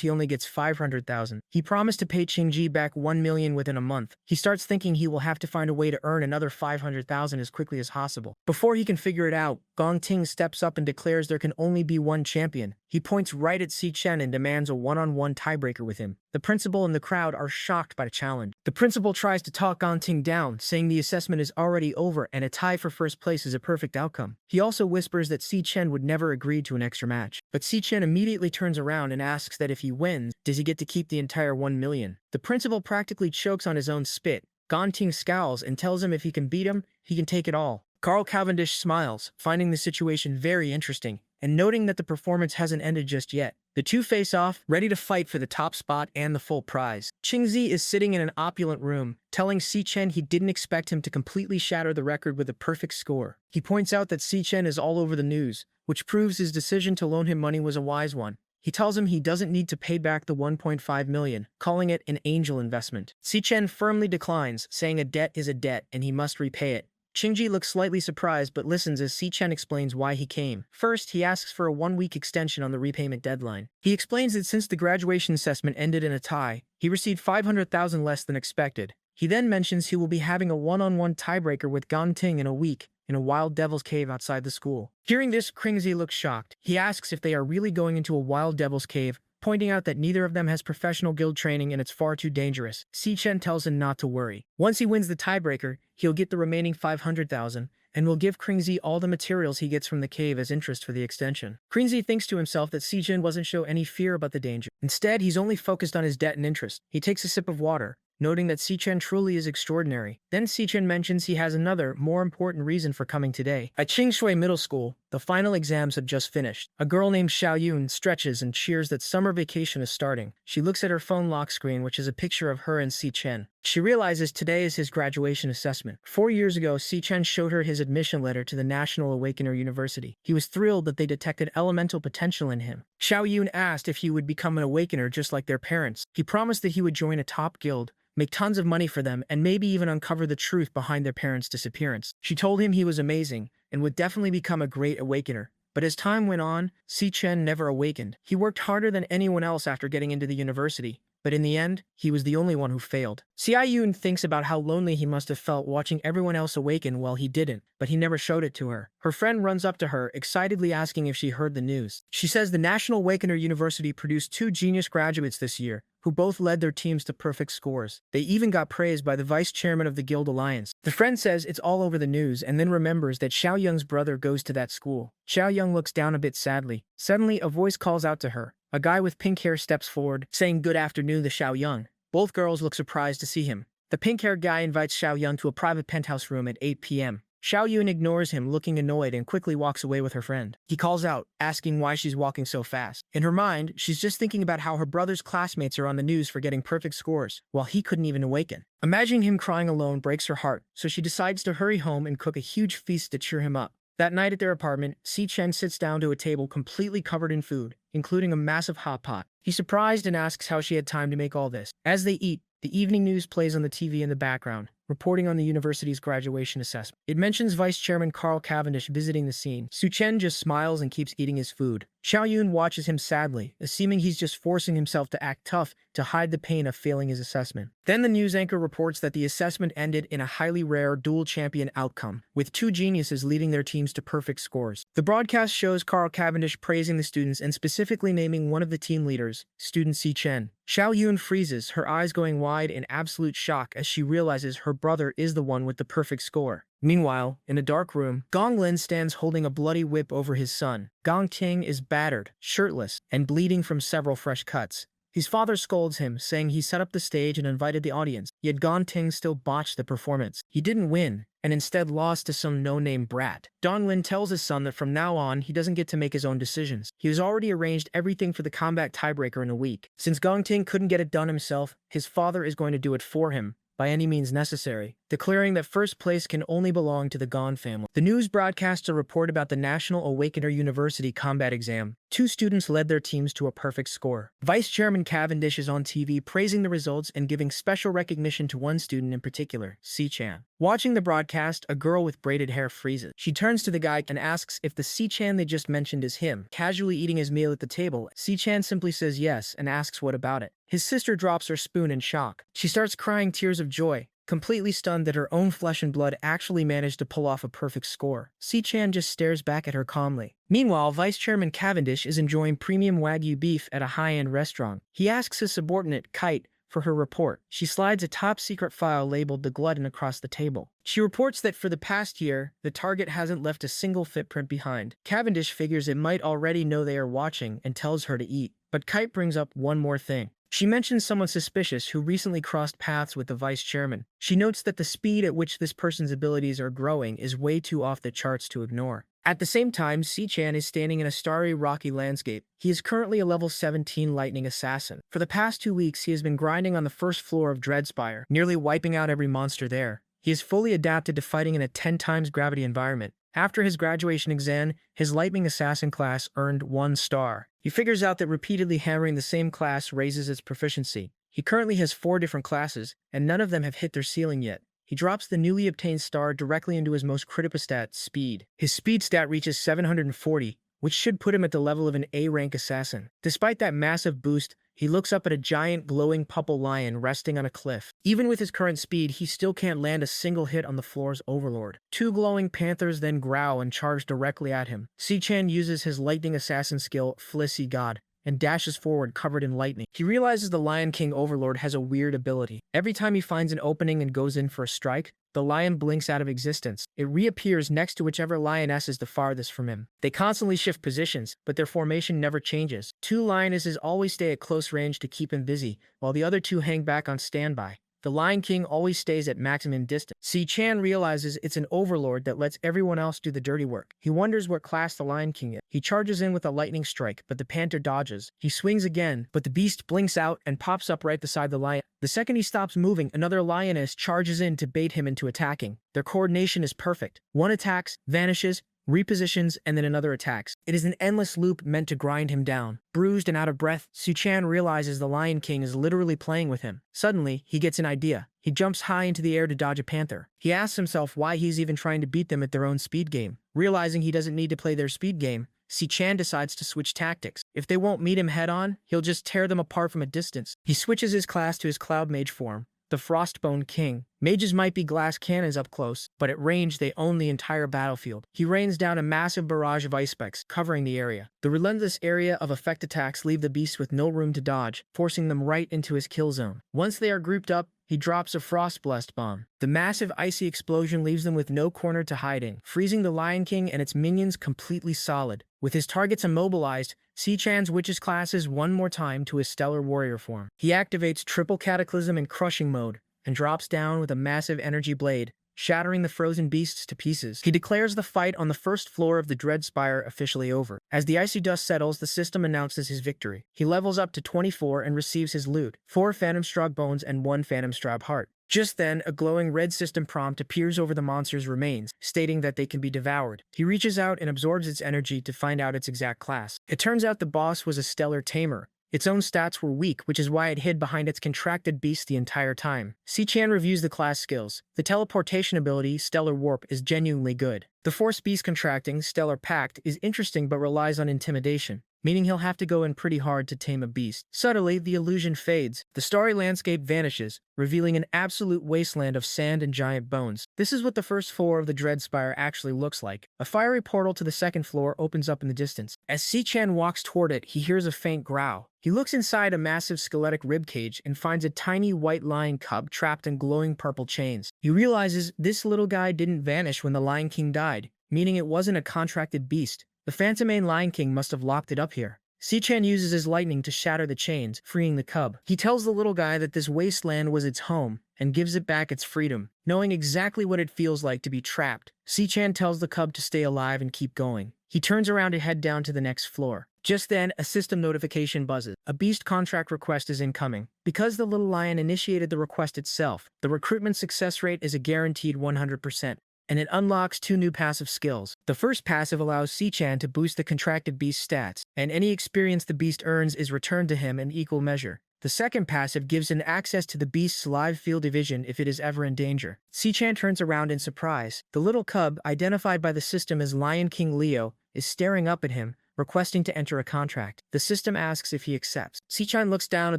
[SPEAKER 1] he only gets 500,000. He promised to pay Qingji back 1 million within a month. He starts thinking he will have to find a way to earn another 500,000 as quickly as possible. Before he can figure it out, Gongting steps up and declares there can only be one champion. He points right at Si Chen and demands a one-on-one tiebreaker with him. The principal and the crowd are shocked by the challenge. The principal tries to talk Gongting down, saying the assessment is already over and a tie for first place is a perfect outcome. He also whispers that Si Chen would never agree to an extra match. But Si Chen immediately turns around and asks that if he wins, does he get to keep the entire 1 million? The principal practically chokes on his own spit. Gongting scowls and tells him if he can beat him, he can take it all. Carl Cavendish smiles, finding the situation very interesting, and noting that the performance hasn't ended just yet. The two face off, ready to fight for the top spot and the full prize. Qingzi is sitting in an opulent room, telling Si Chen he didn't expect him to completely shatter the record with a perfect score. He points out that Si Chen is all over the news, which proves his decision to loan him money was a wise one. He tells him he doesn't need to pay back the 1.5 million, calling it an angel investment. Si Chen firmly declines, saying a debt is a debt and he must repay it. Qingji looks slightly surprised but listens as Si Chen explains why he came. First, he asks for a 1-week extension on the repayment deadline. He explains that since the graduation assessment ended in a tie, he received 500,000 less than expected. He then mentions he will be having a one-on-one tiebreaker with Gongting in a week, in a wild devil's cave outside the school. Hearing this, Qingzi looks shocked. He asks if they are really going into a wild devil's cave, pointing out that neither of them has professional guild training and it's far too dangerous. Si Chen tells him not to worry. Once he wins the tiebreaker, he'll get the remaining 500,000 and will give Qingzi all the materials he gets from the cave as interest for the extension. Qingzi thinks to himself that Si Chen wasn't show any fear about the danger. Instead, he's only focused on his debt and interest. He takes a sip of water, noting that Si Chen truly is extraordinary. Then Si Chen mentions he has another, more important reason for coming today. At Qingshui Middle School, The final exams had just finished. A girl named Xiao Yun stretches and cheers that summer vacation is starting. She looks at her phone lock screen, which is a picture of her and Si Chen. She realizes today is his graduation assessment. 4 years ago, Si Chen showed her his admission letter to the National Awakener University. He was thrilled that they detected elemental potential in him. Xiao Yun asked if he would become an awakener just like their parents. He promised that he would join a top guild, make tons of money for them, and maybe even uncover the truth behind their parents' disappearance. She told him he was amazing and would definitely become a great awakener. But as time went on, Si Chen never awakened. He worked harder than anyone else after getting into the university, but in the end, he was the only one who failed. Xiao Yun thinks about how lonely he must have felt watching everyone else awaken while he didn't, but he never showed it to her. Her friend runs up to her, excitedly asking if she heard the news. She says the National Awakener University produced 2 genius graduates this year, who both led their teams to perfect scores. They even got praised by the vice chairman of the Guild Alliance. The friend says it's all over the news and then remembers that Xiao Yung's brother goes to that school. Xiao Yung looks down a bit sadly. Suddenly, a voice calls out to her. A guy with pink hair steps forward, saying good afternoon to Xiao Yung. Both girls look surprised to see him. The pink-haired guy invites Xiao Yung to a private penthouse room at 8 p.m. Xiao Yun ignores him, looking annoyed, and quickly walks away with her friend. He calls out, asking why she's walking so fast. In her mind, she's just thinking about how her brother's classmates are on the news for getting perfect scores, while he couldn't even awaken. Imagining him crying alone breaks her heart, so she decides to hurry home and cook a huge feast to cheer him up. That night at their apartment, Si Chen sits down to a table completely covered in food, including a massive hot pot. He's surprised and asks how she had time to make all this. As they eat, the evening news plays on the TV in the background, reporting on the university's graduation assessment. It mentions Vice Chairman Carl Cavendish visiting the scene. Su Chen just smiles and keeps eating his food. Xiao Yun watches him sadly, assuming he's just forcing himself to act tough to hide the pain of failing his assessment. Then the news anchor reports that the assessment ended in a highly rare dual champion outcome, with 2 geniuses leading their teams to perfect scores. The broadcast shows Carl Cavendish praising the students and specifically naming one of the team leaders, student Si Chen. Xiao Yun freezes, her eyes going wide in absolute shock as she realizes her brother is the one with the perfect score. Meanwhile, in a dark room, Gong Lin stands holding a bloody whip over his son. Gong Ting is battered, shirtless, and bleeding from several fresh cuts. His father scolds him, saying he set up the stage and invited the audience, yet Gong Ting still botched the performance. He didn't win, and instead lost to some no-name brat. Dong Lin tells his son that from now on, he doesn't get to make his own decisions. He has already arranged everything for the combat tiebreaker in a week. Since Gong Ting couldn't get it done himself, his father is going to do it for him, by any means necessary, declaring that first place can only belong to the Gon family. The news broadcasts a report about the National Awakener University combat exam. 2 students led their teams to a perfect score. Vice Chairman Cavendish is on TV praising the results and giving special recognition to one student in particular, Si Chan. Watching the broadcast, a girl with braided hair freezes. She turns to the guy and asks if the Si Chan they just mentioned is him. Casually eating his meal at the table, Si Chan simply says yes and asks what about it. His sister drops her spoon in shock. She starts crying tears of joy, completely stunned that her own flesh and blood actually managed to pull off a perfect score. Si Chan just stares back at her calmly. Meanwhile, Vice Chairman Cavendish is enjoying premium Wagyu beef at a high-end restaurant. He asks his subordinate, Kite, for her report. She slides a top-secret file labeled The Glutton across the table. She reports that for the past year, the target hasn't left a single footprint behind. Cavendish figures it might already know they are watching and tells her to eat. But Kite brings up one more thing. She mentions someone suspicious who recently crossed paths with the vice chairman. She notes that the speed at which this person's abilities are growing is way too off the charts to ignore. At the same time, Si Chan is standing in a starry, rocky landscape. He is currently a level 17 lightning assassin. For the past 2 weeks, he has been grinding on the first floor of Dreadspire, nearly wiping out every monster there. He is fully adapted to fighting in a 10 times gravity environment. After his graduation exam, his lightning assassin class earned 1 star. He figures out that repeatedly hammering the same class raises its proficiency. He currently has 4 different classes, and none of them have hit their ceiling yet. He drops the newly obtained star directly into his most critical stat, speed. His speed stat reaches 740, which should put him at the level of an A-rank assassin. Despite that massive boost, he looks up at a giant glowing purple lion resting on a cliff. Even with his current speed, he still can't land a single hit on the floor's overlord. 2 glowing panthers then growl and charge directly at him. Si Chan uses his lightning assassin skill, Felicity God, and dashes forward covered in lightning. He realizes the Lion King Overlord has a weird ability. Every time he finds an opening and goes in for a strike, the lion blinks out of existence. It reappears next to whichever lioness is the farthest from him. They constantly shift positions, but their formation never changes. 2 lionesses always stay at close range to keep him busy, while the other 2 hang back on standby. The Lion King always stays at maximum distance. Si-chan realizes it's an overlord that lets everyone else do the dirty work. He wonders what class the Lion King is. He charges in with a lightning strike, but the panther dodges. He swings again, but the beast blinks out and pops up right beside the lion. The second he stops moving, another lioness charges in to bait him into attacking. Their coordination is perfect. One attacks, vanishes, repositions, and then another attacks. It is an endless loop meant to grind him down. Bruised and out of breath, Si-chan realizes the Lion King is literally playing with him. Suddenly, he gets an idea. He jumps high into the air to dodge a panther. He asks himself why he's even trying to beat them at their own speed game. Realizing he doesn't need to play their speed game, Si-chan decides to switch tactics. If they won't meet him head-on, he'll just tear them apart from a distance. He switches his class to his Cloud Mage form, the Frostbone King. Mages might be glass cannons up close, but at range they own the entire battlefield. He rains down a massive barrage of ice specks, covering the area. The relentless area of effect attacks leave the beast with no room to dodge, forcing them right into his kill zone. Once they are grouped up, he drops a Frost-Blessed bomb. The massive icy explosion leaves them with no corner to hide in, freezing the Lion King and its minions completely solid. With his targets immobilized, Si-chan switches classes one more time to his Stellar Warrior form. He activates Triple Cataclysm in Crushing mode, and drops down with a massive energy blade, shattering the frozen beasts to pieces. He declares the fight on the first floor of the Dread Spire officially over. As the icy dust settles, the system announces his victory. He levels up to 24 and receives his loot, 4 Phantom Strahd bones and 1 Phantom Strahd heart. Just then, a glowing red system prompt appears over the monster's remains, stating that they can be devoured. He reaches out and absorbs its energy to find out its exact class. It turns out the boss was a Stellar Tamer. Its own stats were weak, which is why it hid behind its contracted beast the entire time. Si-chan reviews the class skills. The teleportation ability, Stellar Warp, is genuinely good. The Force Beast Contracting, Stellar Pact, is interesting but relies on intimidation, meaning he'll have to go in pretty hard to tame a beast. Subtly, the illusion fades. The starry landscape vanishes, revealing an absolute wasteland of sand and giant bones. This is what the first floor of the Dread Spire actually looks like. A fiery portal to the second floor opens up in the distance. As Si-chan walks toward it, he hears a faint growl. He looks inside a massive skeletic ribcage and finds a tiny white lion cub trapped in glowing purple chains. He realizes this little guy didn't vanish when the Lion King died, meaning it wasn't a contracted beast. The Phantomane Lion King must have locked it up here. Si-chan uses his lightning to shatter the chains, freeing the cub. He tells the little guy that this wasteland was its home, and gives it back its freedom. Knowing exactly what it feels like to be trapped, Si-chan tells the cub to stay alive and keep going. He turns around to head down to the next floor. Just then, a system notification buzzes. A beast contract request is incoming. Because the little lion initiated the request itself, the recruitment success rate is a guaranteed 100%. And it unlocks 2 new passive skills. The first passive allows Si-chan to boost the contracted beast stats, and any experience the beast earns is returned to him in equal measure. The second passive gives him access to the beast's live field of vision if it is ever in danger. Si-chan turns around in surprise. The little cub, identified by the system as Lion King Leo, is staring up at him, requesting to enter a contract. The system asks if he accepts. Si-chan looks down at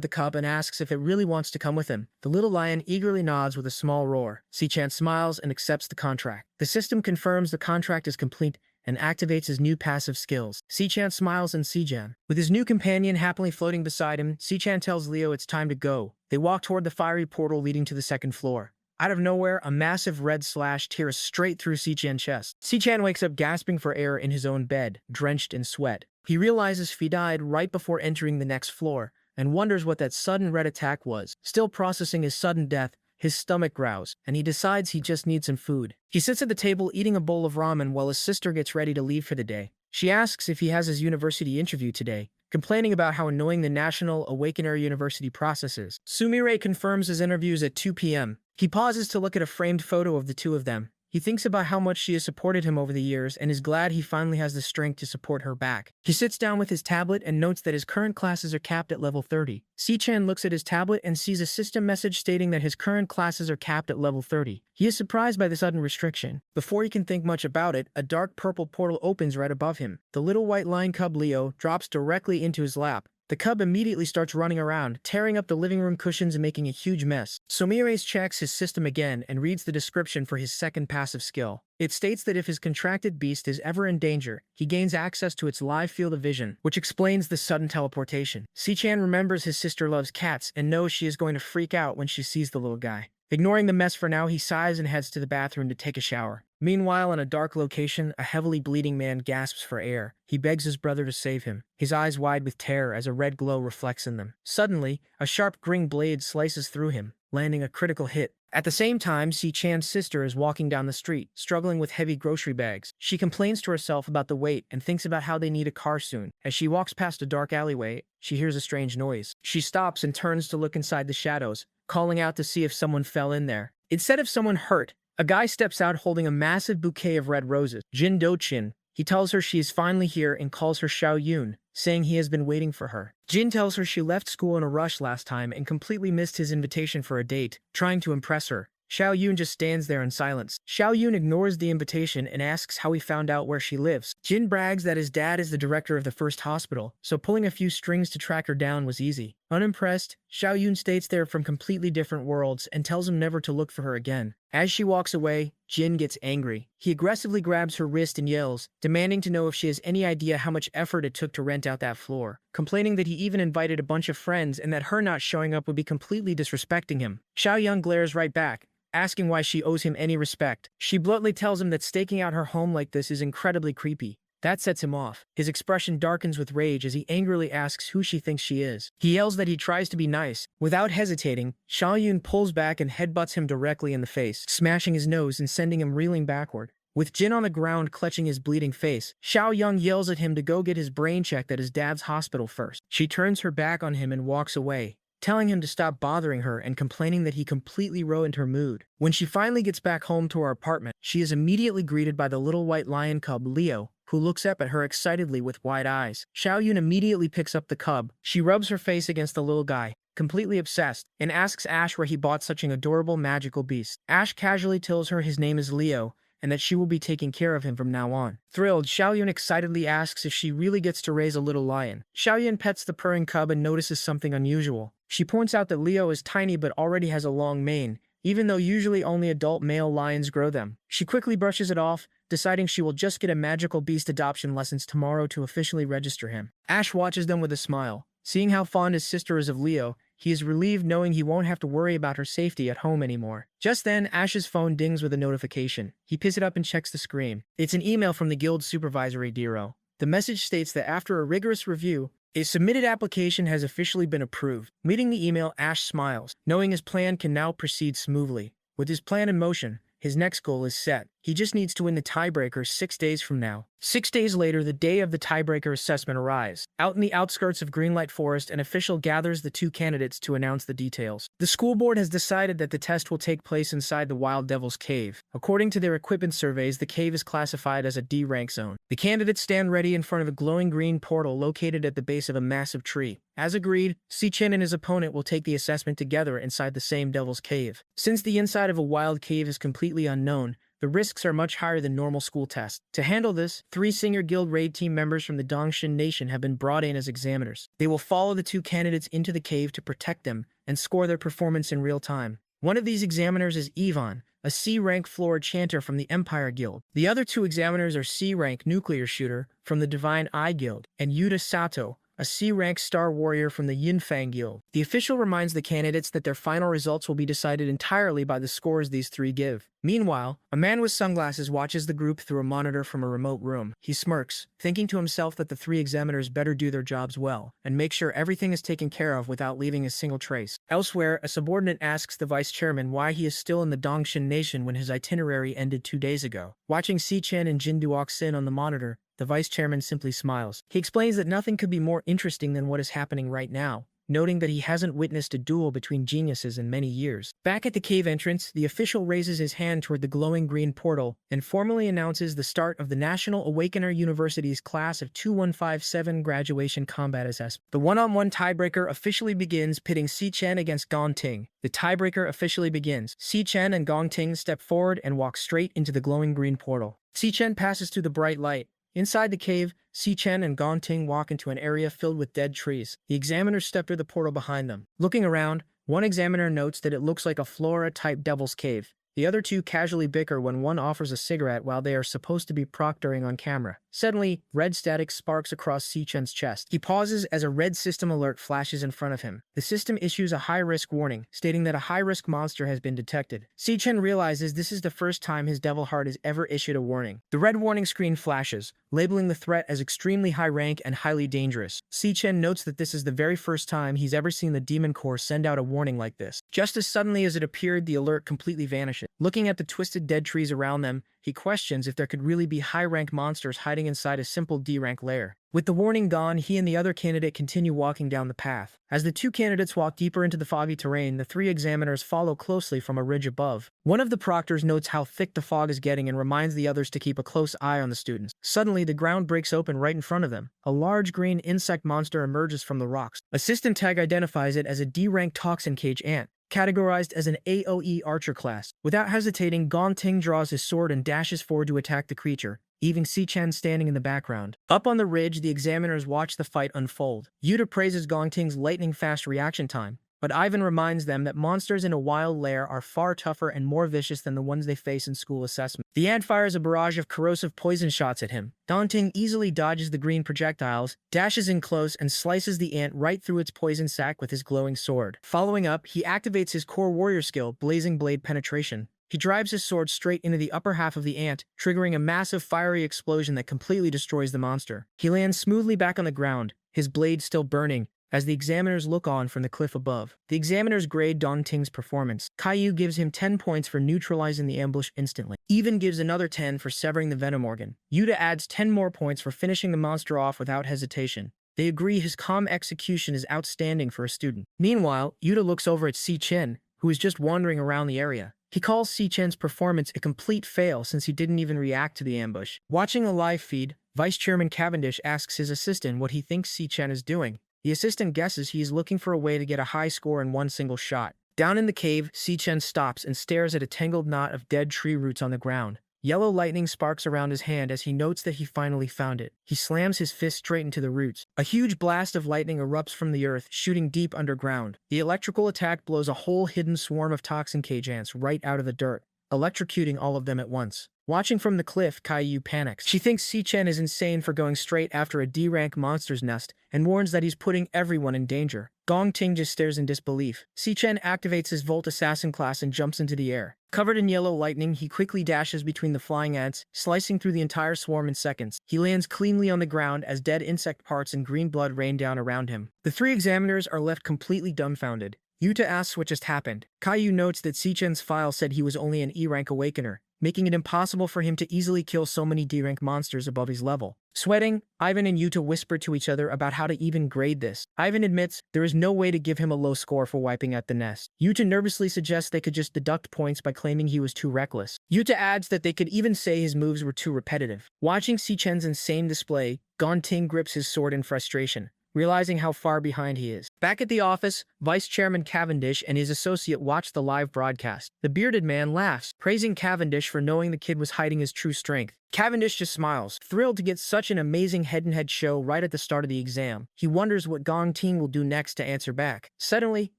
[SPEAKER 1] the cub and asks if it really wants to come with him. The little lion eagerly nods with a small roar. Si-chan smiles and accepts the contract. The system confirms the contract is complete and activates his new passive skills. Si-chan smiles and Si-chan. With his new companion happily floating beside him, Si-chan tells Leo it's time to go. They walk toward the fiery portal leading to the second floor. Out of nowhere, a massive red slash tears straight through Si-chan's chest. Si-chan wakes up gasping for air in his own bed, drenched in sweat. He realizes he died right before entering the next floor, and wonders what that sudden red attack was. Still processing his sudden death, his stomach growls, and he decides he just needs some food. He sits at the table eating a bowl of ramen while his sister gets ready to leave for the day. She asks if he has his university interview today, complaining about how annoying the National Awakener University process is. Sumire confirms his interviews at 2 p.m. He pauses to look at a framed photo of the two of them. He thinks about how much she has supported him over the years and is glad he finally has the strength to support her back. He sits down with his tablet and notes that his current classes are capped at level 30. Si-chan looks at his tablet and sees a system message stating that his current classes are capped at level 30. He is surprised by the sudden restriction. Before he can think much about it, a dark purple portal opens right above him. The little white lion cub Leo drops directly into his lap. The cub immediately starts running around, tearing up the living room cushions and making a huge mess. Sumire checks his system again and reads the description for his second passive skill. It states that if his contracted beast is ever in danger, he gains access to its live field of vision, which explains the sudden teleportation. Si-chan remembers his sister loves cats and knows she is going to freak out when she sees the little guy. Ignoring the mess for now, he sighs and heads to the bathroom to take a shower. Meanwhile, in a dark location, a heavily bleeding man gasps for air. He begs his brother to save him, his eyes wide with terror as a red glow reflects in them. Suddenly, a sharp green blade slices through him, landing a critical hit. At the same time, Si-chan's sister is walking down the street, struggling with heavy grocery bags. She complains to herself about the weight and thinks about how they need a car soon. As she walks past a dark alleyway, she hears a strange noise. She stops and turns to look inside the shadows, calling out to see if someone fell in there. Instead of someone hurt, a guy steps out holding a massive bouquet of red roses. Jin Do-chin. He tells her she is finally here and calls her Xiao Yun, saying he has been waiting for her. Jin tells her she left school in a rush last time and completely missed his invitation for a date, trying to impress her. Xiao Yun just stands there in silence. Xiao Yun ignores the invitation and asks how he found out where she lives. Jin brags that his dad is the director of the first hospital, so pulling a few strings to track her down was easy. Unimpressed, Xiao Yun states they're from completely different worlds and tells him never to look for her again. As she walks away, Jin gets angry. He aggressively grabs her wrist and yells, demanding to know if she has any idea how much effort it took to rent out that floor, complaining that he even invited a bunch of friends and that her not showing up would be completely disrespecting him. Xiao Yun glares right back, asking why she owes him any respect. She bluntly tells him that staking out her home like this is incredibly creepy. That sets him off. His expression darkens with rage as he angrily asks who she thinks she is. He yells that he tries to be nice. Without hesitating, Xiao Yun pulls back and headbutts him directly in the face, smashing his nose and sending him reeling backward. With Jin on the ground clutching his bleeding face, Xiao Yun yells at him to go get his brain checked at his dad's hospital first. She turns her back on him and walks away, telling him to stop bothering her and complaining that he completely ruined her mood. When she finally gets back home to her apartment, she is immediately greeted by the little white lion cub Leo, who looks up at her excitedly with wide eyes. Xiao Yun immediately picks up the cub. She rubs her face against the little guy, completely obsessed, and asks Ash where he bought such an adorable magical beast. Ash casually tells her his name is Leo, and that she will be taking care of him from now on. Thrilled, Xiao Yun excitedly asks if she really gets to raise a little lion. Xiao Yun pets the purring cub and notices something unusual. She points out that Leo is tiny but already has a long mane, even though usually only adult male lions grow them. She quickly brushes it off, deciding she will just get a magical beast adoption lessons tomorrow to officially register him. Ash watches them with a smile. Seeing how fond his sister is of Leo, he is relieved knowing he won't have to worry about her safety at home anymore. Just then, Ash's phone dings with a notification. He picks it up and checks the screen. It's an email from the guild supervisory bureau. The message states that after a rigorous review, a submitted application has officially been approved. Reading the email, Ash smiles, knowing his plan can now proceed smoothly. With his plan in motion, his next goal is set. He just needs to win the tiebreaker 6 days from now. 6 days later, the day of the tiebreaker assessment arrives. Out in the outskirts of Greenlight Forest, an official gathers the two candidates to announce the details. The school board has decided that the test will take place inside the Wild Devil's Cave. According to their equipment surveys, the cave is classified as a D rank zone. The candidates stand ready in front of a glowing green portal located at the base of a massive tree. As agreed, Si-chin and his opponent will take the assessment together inside the same Devil's Cave. Since the inside of a wild cave is completely unknown, the risks are much higher than normal school tests. To handle this, 3 senior guild raid team members from the Dongshin Nation have been brought in as examiners. They will follow the two candidates into the cave to protect them and score their performance in real time. One of these examiners is Ivan, a C-rank floor chanter from the Empire Guild. The other 2 examiners are C-rank nuclear shooter from the Divine Eye Guild and Yuta Sato, a C-rank star warrior from the Yinfang Guild. The official reminds the candidates that their final results will be decided entirely by the scores these 3 give. Meanwhile, a man with sunglasses watches the group through a monitor from a remote room. He smirks, thinking to himself that the 3 examiners better do their jobs well and make sure everything is taken care of without leaving a single trace. Elsewhere, a subordinate asks the vice chairman why he is still in the Dongshin Nation when his itinerary ended 2 days ago. Watching Si-chin and Jin Duok-sin on the monitor, the vice chairman simply smiles. He explains that nothing could be more interesting than what is happening right now, noting that he hasn't witnessed a duel between geniuses in many years. Back at the cave entrance, the official raises his hand toward the glowing green portal and formally announces the start of the National Awakener University's class of 2157 graduation combat assessment. The one-on-one tiebreaker officially begins, pitting Si-chen against Gong Ting. The tiebreaker officially begins. Si-chen and Gong Ting step forward and walk straight into the glowing green portal. Si-chen passes through the bright light. Inside the cave, Si-chen and Gong Ting walk into an area filled with dead trees. The examiners step through the portal behind them. Looking around, one examiner notes that it looks like a flora-type devil's cave. The other two casually bicker when one offers a cigarette while they are supposed to be proctoring on camera. Suddenly, red static sparks across Si-chen's chest. He pauses as a red system alert flashes in front of him. The system issues a high-risk warning, stating that a high-risk monster has been detected. Si-chen realizes this is the first time his devil heart has ever issued a warning. The red warning screen flashes, labeling the threat as extremely high rank and highly dangerous. Si-chen notes that this is the very first time he's ever seen the Demon Corps send out a warning like this. Just as suddenly as it appeared, the alert completely vanishes. Looking at the twisted dead trees around them, he questions if there could really be high-rank monsters hiding inside a simple D-rank lair. With the warning gone, he and the other candidate continue walking down the path. As the two candidates walk deeper into the foggy terrain, the three examiners follow closely from a ridge above. One of the proctors notes how thick the fog is getting and reminds the others to keep a close eye on the students. Suddenly, the ground breaks open right in front of them. A large green insect monster emerges from the rocks. A system tag identifies it as a D-rank toxin cage ant, categorized as an AoE archer class. Without hesitating, Gong Ting draws his sword and dashes forward to attack the creature, leaving Si-chen standing in the background. Up on the ridge, the examiners watch the fight unfold. Yuta praises Gong Ting's lightning-fast reaction time, but Ivan reminds them that monsters in a wild lair are far tougher and more vicious than the ones they face in school assessment. The ant fires a barrage of corrosive poison shots at him. Gong Ting easily dodges the green projectiles, dashes in close, and slices the ant right through its poison sac with his glowing sword. Following up, he activates his core warrior skill, Blazing Blade Penetration. He drives his sword straight into the upper half of the ant, triggering a massive fiery explosion that completely destroys the monster. He lands smoothly back on the ground, his blade still burning, as the examiners look on from the cliff above. The examiners grade Gong Ting's performance. Caillou gives him 10 points for neutralizing the ambush instantly. Even gives another 10 for severing the venom organ. Yuta adds 10 more points for finishing the monster off without hesitation. They agree his calm execution is outstanding for a student. Meanwhile, Yuta looks over at Si-chen, who is just wandering around the area. He calls Si-chen's performance a complete fail since he didn't even react to the ambush. Watching a live feed, Vice Chairman Cavendish asks his assistant what he thinks Si-chen is doing. The assistant guesses he is looking for a way to get a high score in one single shot. Down in the cave, Si-chen stops and stares at a tangled knot of dead tree roots on the ground. Yellow lightning sparks around his hand as he notes that he finally found it. He slams his fist straight into the roots. A huge blast of lightning erupts from the earth, shooting deep underground. The electrical attack blows a whole hidden swarm of toxin cage ants right out of the dirt, electrocuting all of them at once. Watching from the cliff, Caillou panics. She thinks Si-chen is insane for going straight after a D-rank monster's nest and warns that he's putting everyone in danger. Gong Ting just stares in disbelief. Si-chen activates his Volt Assassin class and jumps into the air. Covered in yellow lightning, he quickly dashes between the flying ants, slicing through the entire swarm in seconds. He lands cleanly on the ground as dead insect parts and green blood rain down around him. The three examiners are left completely dumbfounded. Yuta asks what just happened. Caillou notes that Si-chen's file said he was only an E-rank awakener, making it impossible for him to easily kill so many D-rank monsters above his level. Sweating, Ivan and Yuta whisper to each other about how to even grade this. Ivan admits there is no way to give him a low score for wiping out the nest. Yuta nervously suggests they could just deduct points by claiming he was too reckless. Yuta adds that they could even say his moves were too repetitive. Watching Si-chen's insane display, Gong Ting grips his sword in frustration, realizing how far behind he is. Back at the office, Vice Chairman Cavendish and his associate watch the live broadcast. The bearded man laughs, praising Cavendish for knowing the kid was hiding his true strength. Cavendish just smiles, thrilled to get such an amazing head-to-head show right at the start of the exam. He wonders what Gong Ting will do next to answer back. Suddenly,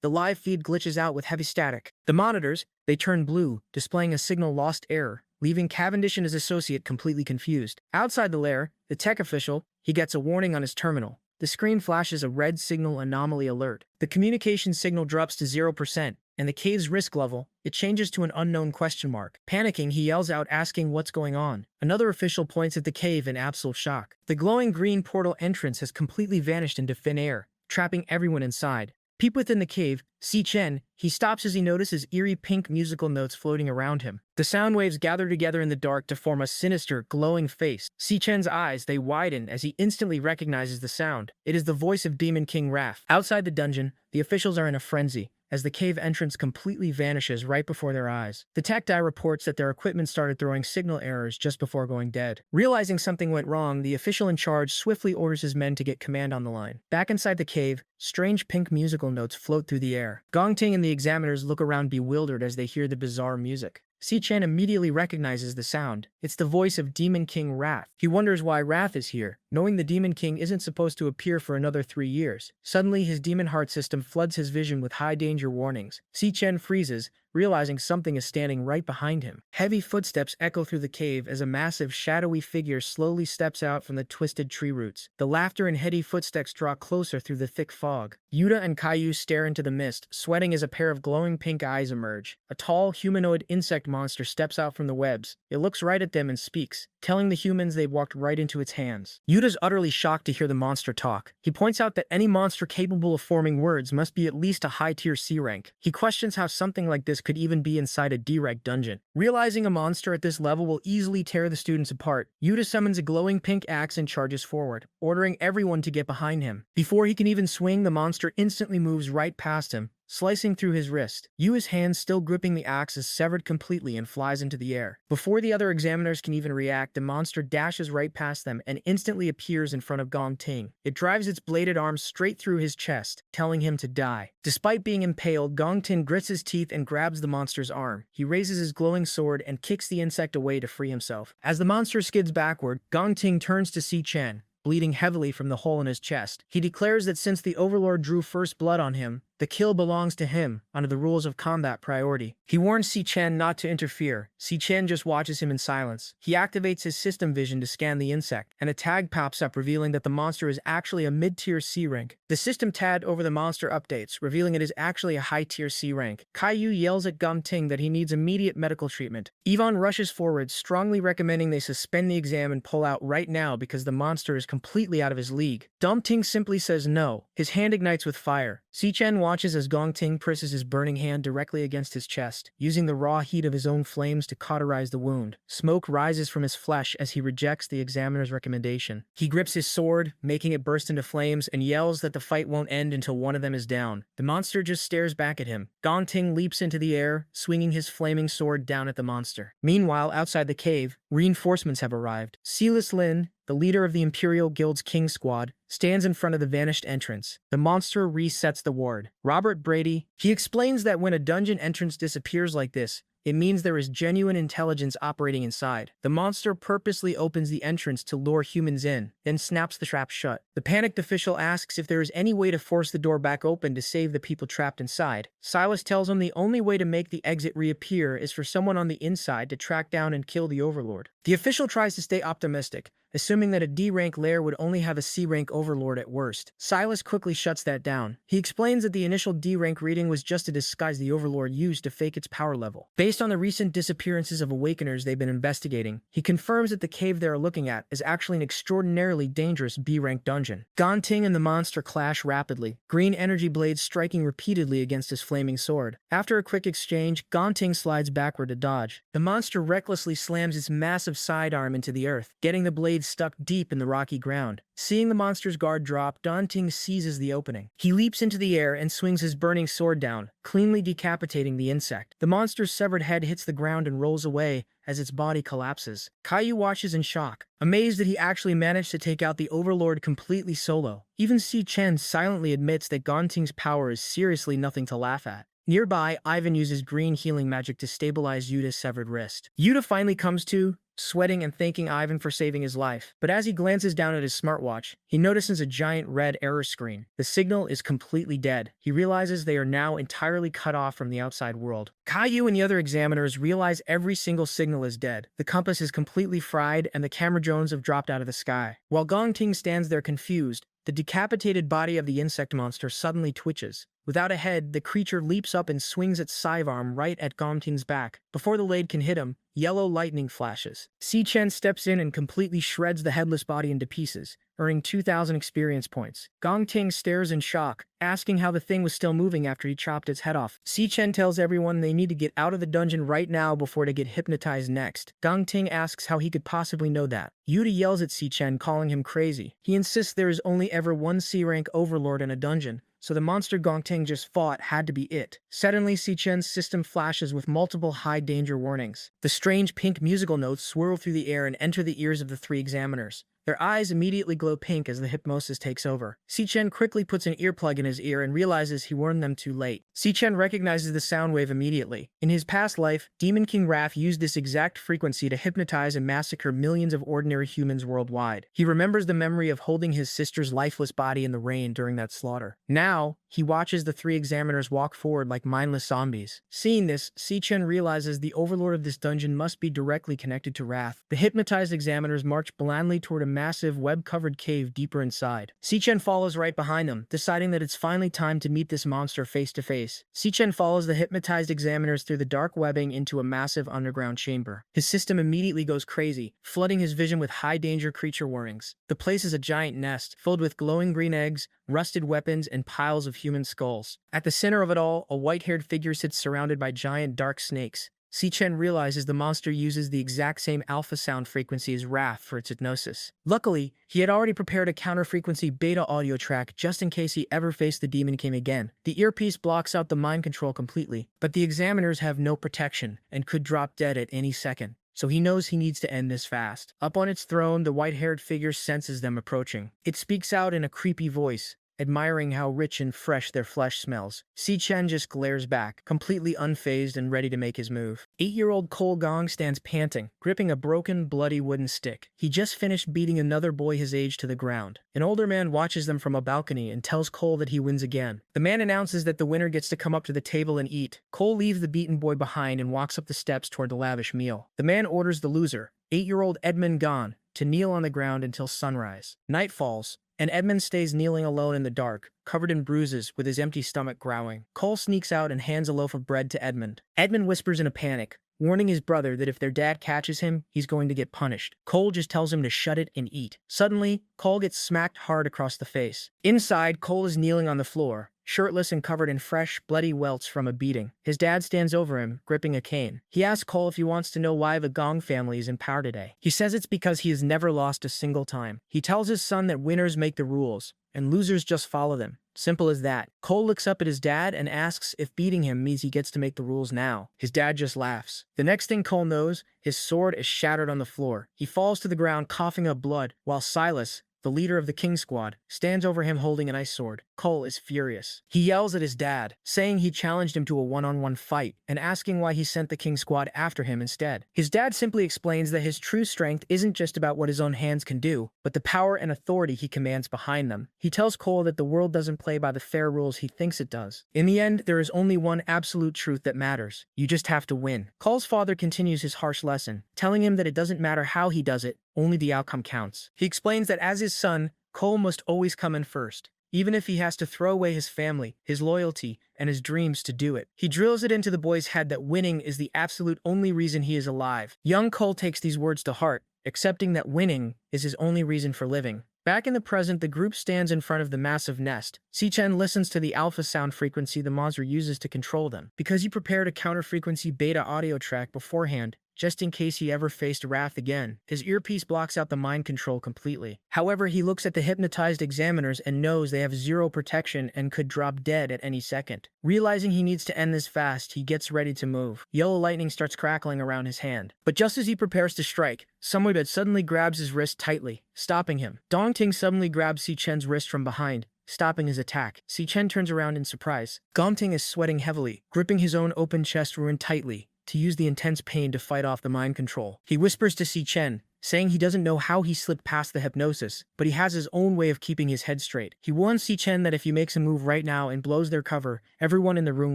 [SPEAKER 1] the live feed glitches out with heavy static. The monitors, they turn blue, displaying a signal lost error, leaving Cavendish and his associate completely confused. Outside the lair, the tech official, he gets a warning on his terminal. The screen flashes a red signal anomaly alert. The communication signal drops to 0%, and the cave's risk level, it changes to an unknown question mark. Panicking, he yells out asking what's going on. Another official points at the cave in absolute shock. The glowing green portal entrance has completely vanished into thin air, trapping everyone inside. Peep within the cave, Si-chen, he stops as he notices eerie pink musical notes floating around him. The sound waves gather together in the dark to form a sinister, glowing face. Si-chen's eyes, they widen as he instantly recognizes the sound. It is the voice of Demon King Raph. Outside the dungeon, the officials are in a frenzy, as the cave entrance completely vanishes right before their eyes. The tech die reports that their equipment started throwing signal errors just before going dead. Realizing something went wrong, the official in charge swiftly orders his men to get command on the line. Back inside the cave, strange pink musical notes float through the air. Gong Ting and the examiners look around bewildered as they hear the bizarre music. Si-chen immediately recognizes the sound. It's the voice of Demon King Wrath. He wonders why Wrath is here, knowing the Demon King isn't supposed to appear for another 3 years. Suddenly, his demon heart system floods his vision with high danger warnings. Si-chen freezes, realizing something is standing right behind him. Heavy footsteps echo through the cave as a massive, shadowy figure slowly steps out from the twisted tree roots. The laughter and heady footsteps draw closer through the thick fog. Yuta and Caillou stare into the mist, sweating as a pair of glowing pink eyes emerge. A tall, humanoid insect monster steps out from the webs. It looks right at them and speaks, telling the humans they've walked right into its hands. Yuta's utterly shocked to hear the monster talk. He points out that any monster capable of forming words must be at least a high-tier C rank. He questions how something like this could even be inside a D-rank dungeon. Realizing a monster at this level will easily tear the students apart, Yuta summons a glowing pink axe and charges forward, ordering everyone to get behind him. Before he can even swing, the monster instantly moves right past him, slicing through his wrist. Yu's hand still gripping the axe is severed completely and flies into the air. Before the other examiners can even react, the monster dashes right past them and instantly appears in front of Gong Ting. It drives its bladed arm straight through his chest, telling him to die. Despite being impaled, Gong Ting grits his teeth and grabs the monster's arm. He raises his glowing sword and kicks the insect away to free himself. As the monster skids backward, Gong Ting turns to Si Chen, bleeding heavily from the hole in his chest. He declares that since the Overlord drew first blood on him, the kill belongs to him, under the rules of combat priority. He warns Si Chen not to interfere. Si Chen just watches him in silence. He activates his system vision to scan the insect, and a tag pops up revealing that the monster is actually a mid-tier C rank. The system tag over the monster updates, revealing it is actually a high-tier C rank. Caillou yells at Gong Ting that he needs immediate medical treatment. Yvonne rushes forward, strongly recommending they suspend the exam and pull out right now because the monster is completely out of his league. Gong Ting simply says no. His hand ignites with fire. Si Chen watches as Gong Ting presses his burning hand directly against his chest, using the raw heat of his own flames to cauterize the wound. Smoke rises from his flesh as he rejects the examiner's recommendation. He grips his sword, making it burst into flames, and yells that the fight won't end until one of them is down. The monster just stares back at him. Gong Ting leaps into the air, swinging his flaming sword down at the monster. Meanwhile, outside the cave, reinforcements have arrived. Silas Lin, the leader of the Imperial Guild's King Squad, stands in front of the vanished entrance. The monster resets the ward. Robert Brady, he explains that when a dungeon entrance disappears like this, it means there is genuine intelligence operating inside. The monster purposely opens the entrance to lure humans in, then snaps the trap shut. The panicked official asks if there is any way to force the door back open to save the people trapped inside. Silas tells him the only way to make the exit reappear is for someone on the inside to track down and kill the Overlord. The official tries to stay optimistic, assuming that a D-rank lair would only have a C-rank Overlord at worst. Silas quickly shuts that down. He explains that the initial D-rank reading was just a disguise the Overlord used to fake its power level. Based on the recent disappearances of Awakeners they've been investigating, he confirms that the cave they are looking at is actually an extraordinarily dangerous B-rank dungeon. Gong Ting and the monster clash rapidly, green energy blades striking repeatedly against his flaming sword. After a quick exchange, Gong Ting slides backward to dodge. The monster recklessly slams its massive sidearm into the earth, getting the blade stuck deep in the rocky ground. Seeing the monster's guard drop, Gong Ting seizes the opening. He leaps into the air and swings his burning sword down, cleanly decapitating the insect. The monster's severed head hits the ground and rolls away as its body collapses. Caillou watches in shock, amazed that he actually managed to take out the Overlord completely solo. Even Si Chen silently admits that Gong Ting's power is seriously nothing to laugh at. Nearby, Ivan uses green healing magic to stabilize Yuta's severed wrist. Yuta finally comes to, sweating and thanking Ivan for saving his life. But as he glances down at his smartwatch, he notices a giant red error screen. The signal is completely dead. He realizes they are now entirely cut off from the outside world. Caillou and the other examiners realize every single signal is dead. The compass is completely fried and the camera drones have dropped out of the sky. While Gong Ting stands there confused, the decapitated body of the insect monster suddenly twitches. Without a head, the creature leaps up and swings its scythe arm right at Gong Ting's back. Before the blade can hit him, yellow lightning flashes. Si Chen steps in and completely shreds the headless body into pieces, earning 2,000 experience points. Gong Ting stares in shock, asking how the thing was still moving after he chopped its head off. Si Chen tells everyone they need to get out of the dungeon right now before they get hypnotized next. Gong Ting asks how he could possibly know that. Yuta yells at Si Chen, calling him crazy. He insists there is only ever one C-rank Overlord in a dungeon, so the monster Gong Ting just fought had to be it. Suddenly, Si Chen's system flashes with multiple high-danger warnings. The strange pink musical notes swirl through the air and enter the ears of the three examiners. Their eyes immediately glow pink as the hypnosis takes over. Si Chen quickly puts an earplug in his ear and realizes he warned them too late. Si Chen recognizes the sound wave immediately. In his past life, Demon King Raph used this exact frequency to hypnotize and massacre millions of ordinary humans worldwide. He remembers the memory of holding his sister's lifeless body in the rain during that slaughter. Now, He watches the three examiners walk forward like mindless zombies. Seeing this, Si-Chen realizes the overlord of this dungeon must be directly connected to Wrath. The hypnotized examiners march blandly toward a massive web-covered cave deeper inside. Si-Chen follows right behind them, deciding that it's finally time to meet this monster face to face. Si-Chen follows the hypnotized examiners through the dark webbing into a massive underground chamber. His system immediately goes crazy, flooding his vision with high-danger creature warnings. The place is a giant nest, filled with glowing green eggs, rusted weapons, and piles of human skulls. At the center of it all, a white-haired figure sits surrounded by giant dark snakes. Si-Chen realizes the monster uses the exact same alpha sound frequency as Wrath for its hypnosis. Luckily, he had already prepared a counter-frequency beta audio track just in case he ever faced the Demon King again. The earpiece blocks out the mind control completely, but the examiners have no protection and could drop dead at any second. So he knows he needs to end this fast. Up on its throne, the white-haired figure senses them approaching. It speaks out in a creepy voice, admiring how rich and fresh their flesh smells. Si-Chen just glares back, completely unfazed and ready to make his move. 8-year-old Cole Gong stands panting, gripping a broken, bloody wooden stick. He just finished beating another boy his age to the ground. An older man watches them from a balcony and tells Cole that he wins again. The man announces that the winner gets to come up to the table and eat. Cole leaves the beaten boy behind and walks up the steps toward the lavish meal. The man orders the loser, 8-year-old Edmund Gon, to kneel on the ground until sunrise. Night falls, and Edmund stays kneeling alone in the dark, covered in bruises, with his empty stomach growling. Cole sneaks out and hands a loaf of bread to Edmund. Edmund whispers in a panic, warning his brother that if their dad catches him, he's going to get punished. Cole just tells him to shut it and eat. Suddenly, Cole gets smacked hard across the face. Inside, Cole is kneeling on the floor, shirtless and covered in fresh, bloody welts from a beating. His dad stands over him, gripping a cane. He asks Cole if he wants to know why the Gong family is in power today. He says it's because he has never lost a single time. He tells his son that winners make the rules, and losers just follow them. Simple as that. Cole looks up at his dad and asks if beating him means he gets to make the rules now. His dad just laughs. The next thing Cole knows, his sword is shattered on the floor. He falls to the ground coughing up blood, while Silas, the leader of the King Squad, stands over him holding an ice sword. Cole is furious. He yells at his dad, saying he challenged him to a one-on-one fight, and asking why he sent the King Squad after him instead. His dad simply explains that his true strength isn't just about what his own hands can do, but the power and authority he commands behind them. He tells Cole that the world doesn't play by the fair rules he thinks it does. In the end, there is only one absolute truth that matters. You just have to win. Cole's father continues his harsh lesson, telling him that it doesn't matter how he does it, only the outcome counts. He explains that as his son, Cole must always come in first, even if he has to throw away his family, his loyalty, and his dreams to do it. He drills it into the boy's head that winning is the absolute only reason he is alive. Young Cole takes these words to heart, accepting that winning is his only reason for living. Back in the present, the group stands in front of the massive nest. Si-Chen listens to the alpha sound frequency the monster uses to control them. Because he prepared a counter-frequency beta audio track beforehand, just in case he ever faced Wrath again, his earpiece blocks out the mind control completely. However, he looks at the hypnotized examiners and knows they have zero protection and could drop dead at any second. Realizing he needs to end this fast, he gets ready to move. Yellow lightning starts crackling around his hand. But just as he prepares to strike, someone suddenly grabs his wrist tightly, stopping him. Dong Ting suddenly grabs Si-Chen's wrist from behind, stopping his attack. Si-Chen turns around in surprise. Gong Ting is sweating heavily, gripping his own open chest wound tightly, to use the intense pain to fight off the mind control. He whispers to Si-Chen, saying he doesn't know how he slipped past the hypnosis, but he has his own way of keeping his head straight. He warns Si-Chen that if he makes a move right now and blows their cover, everyone in the room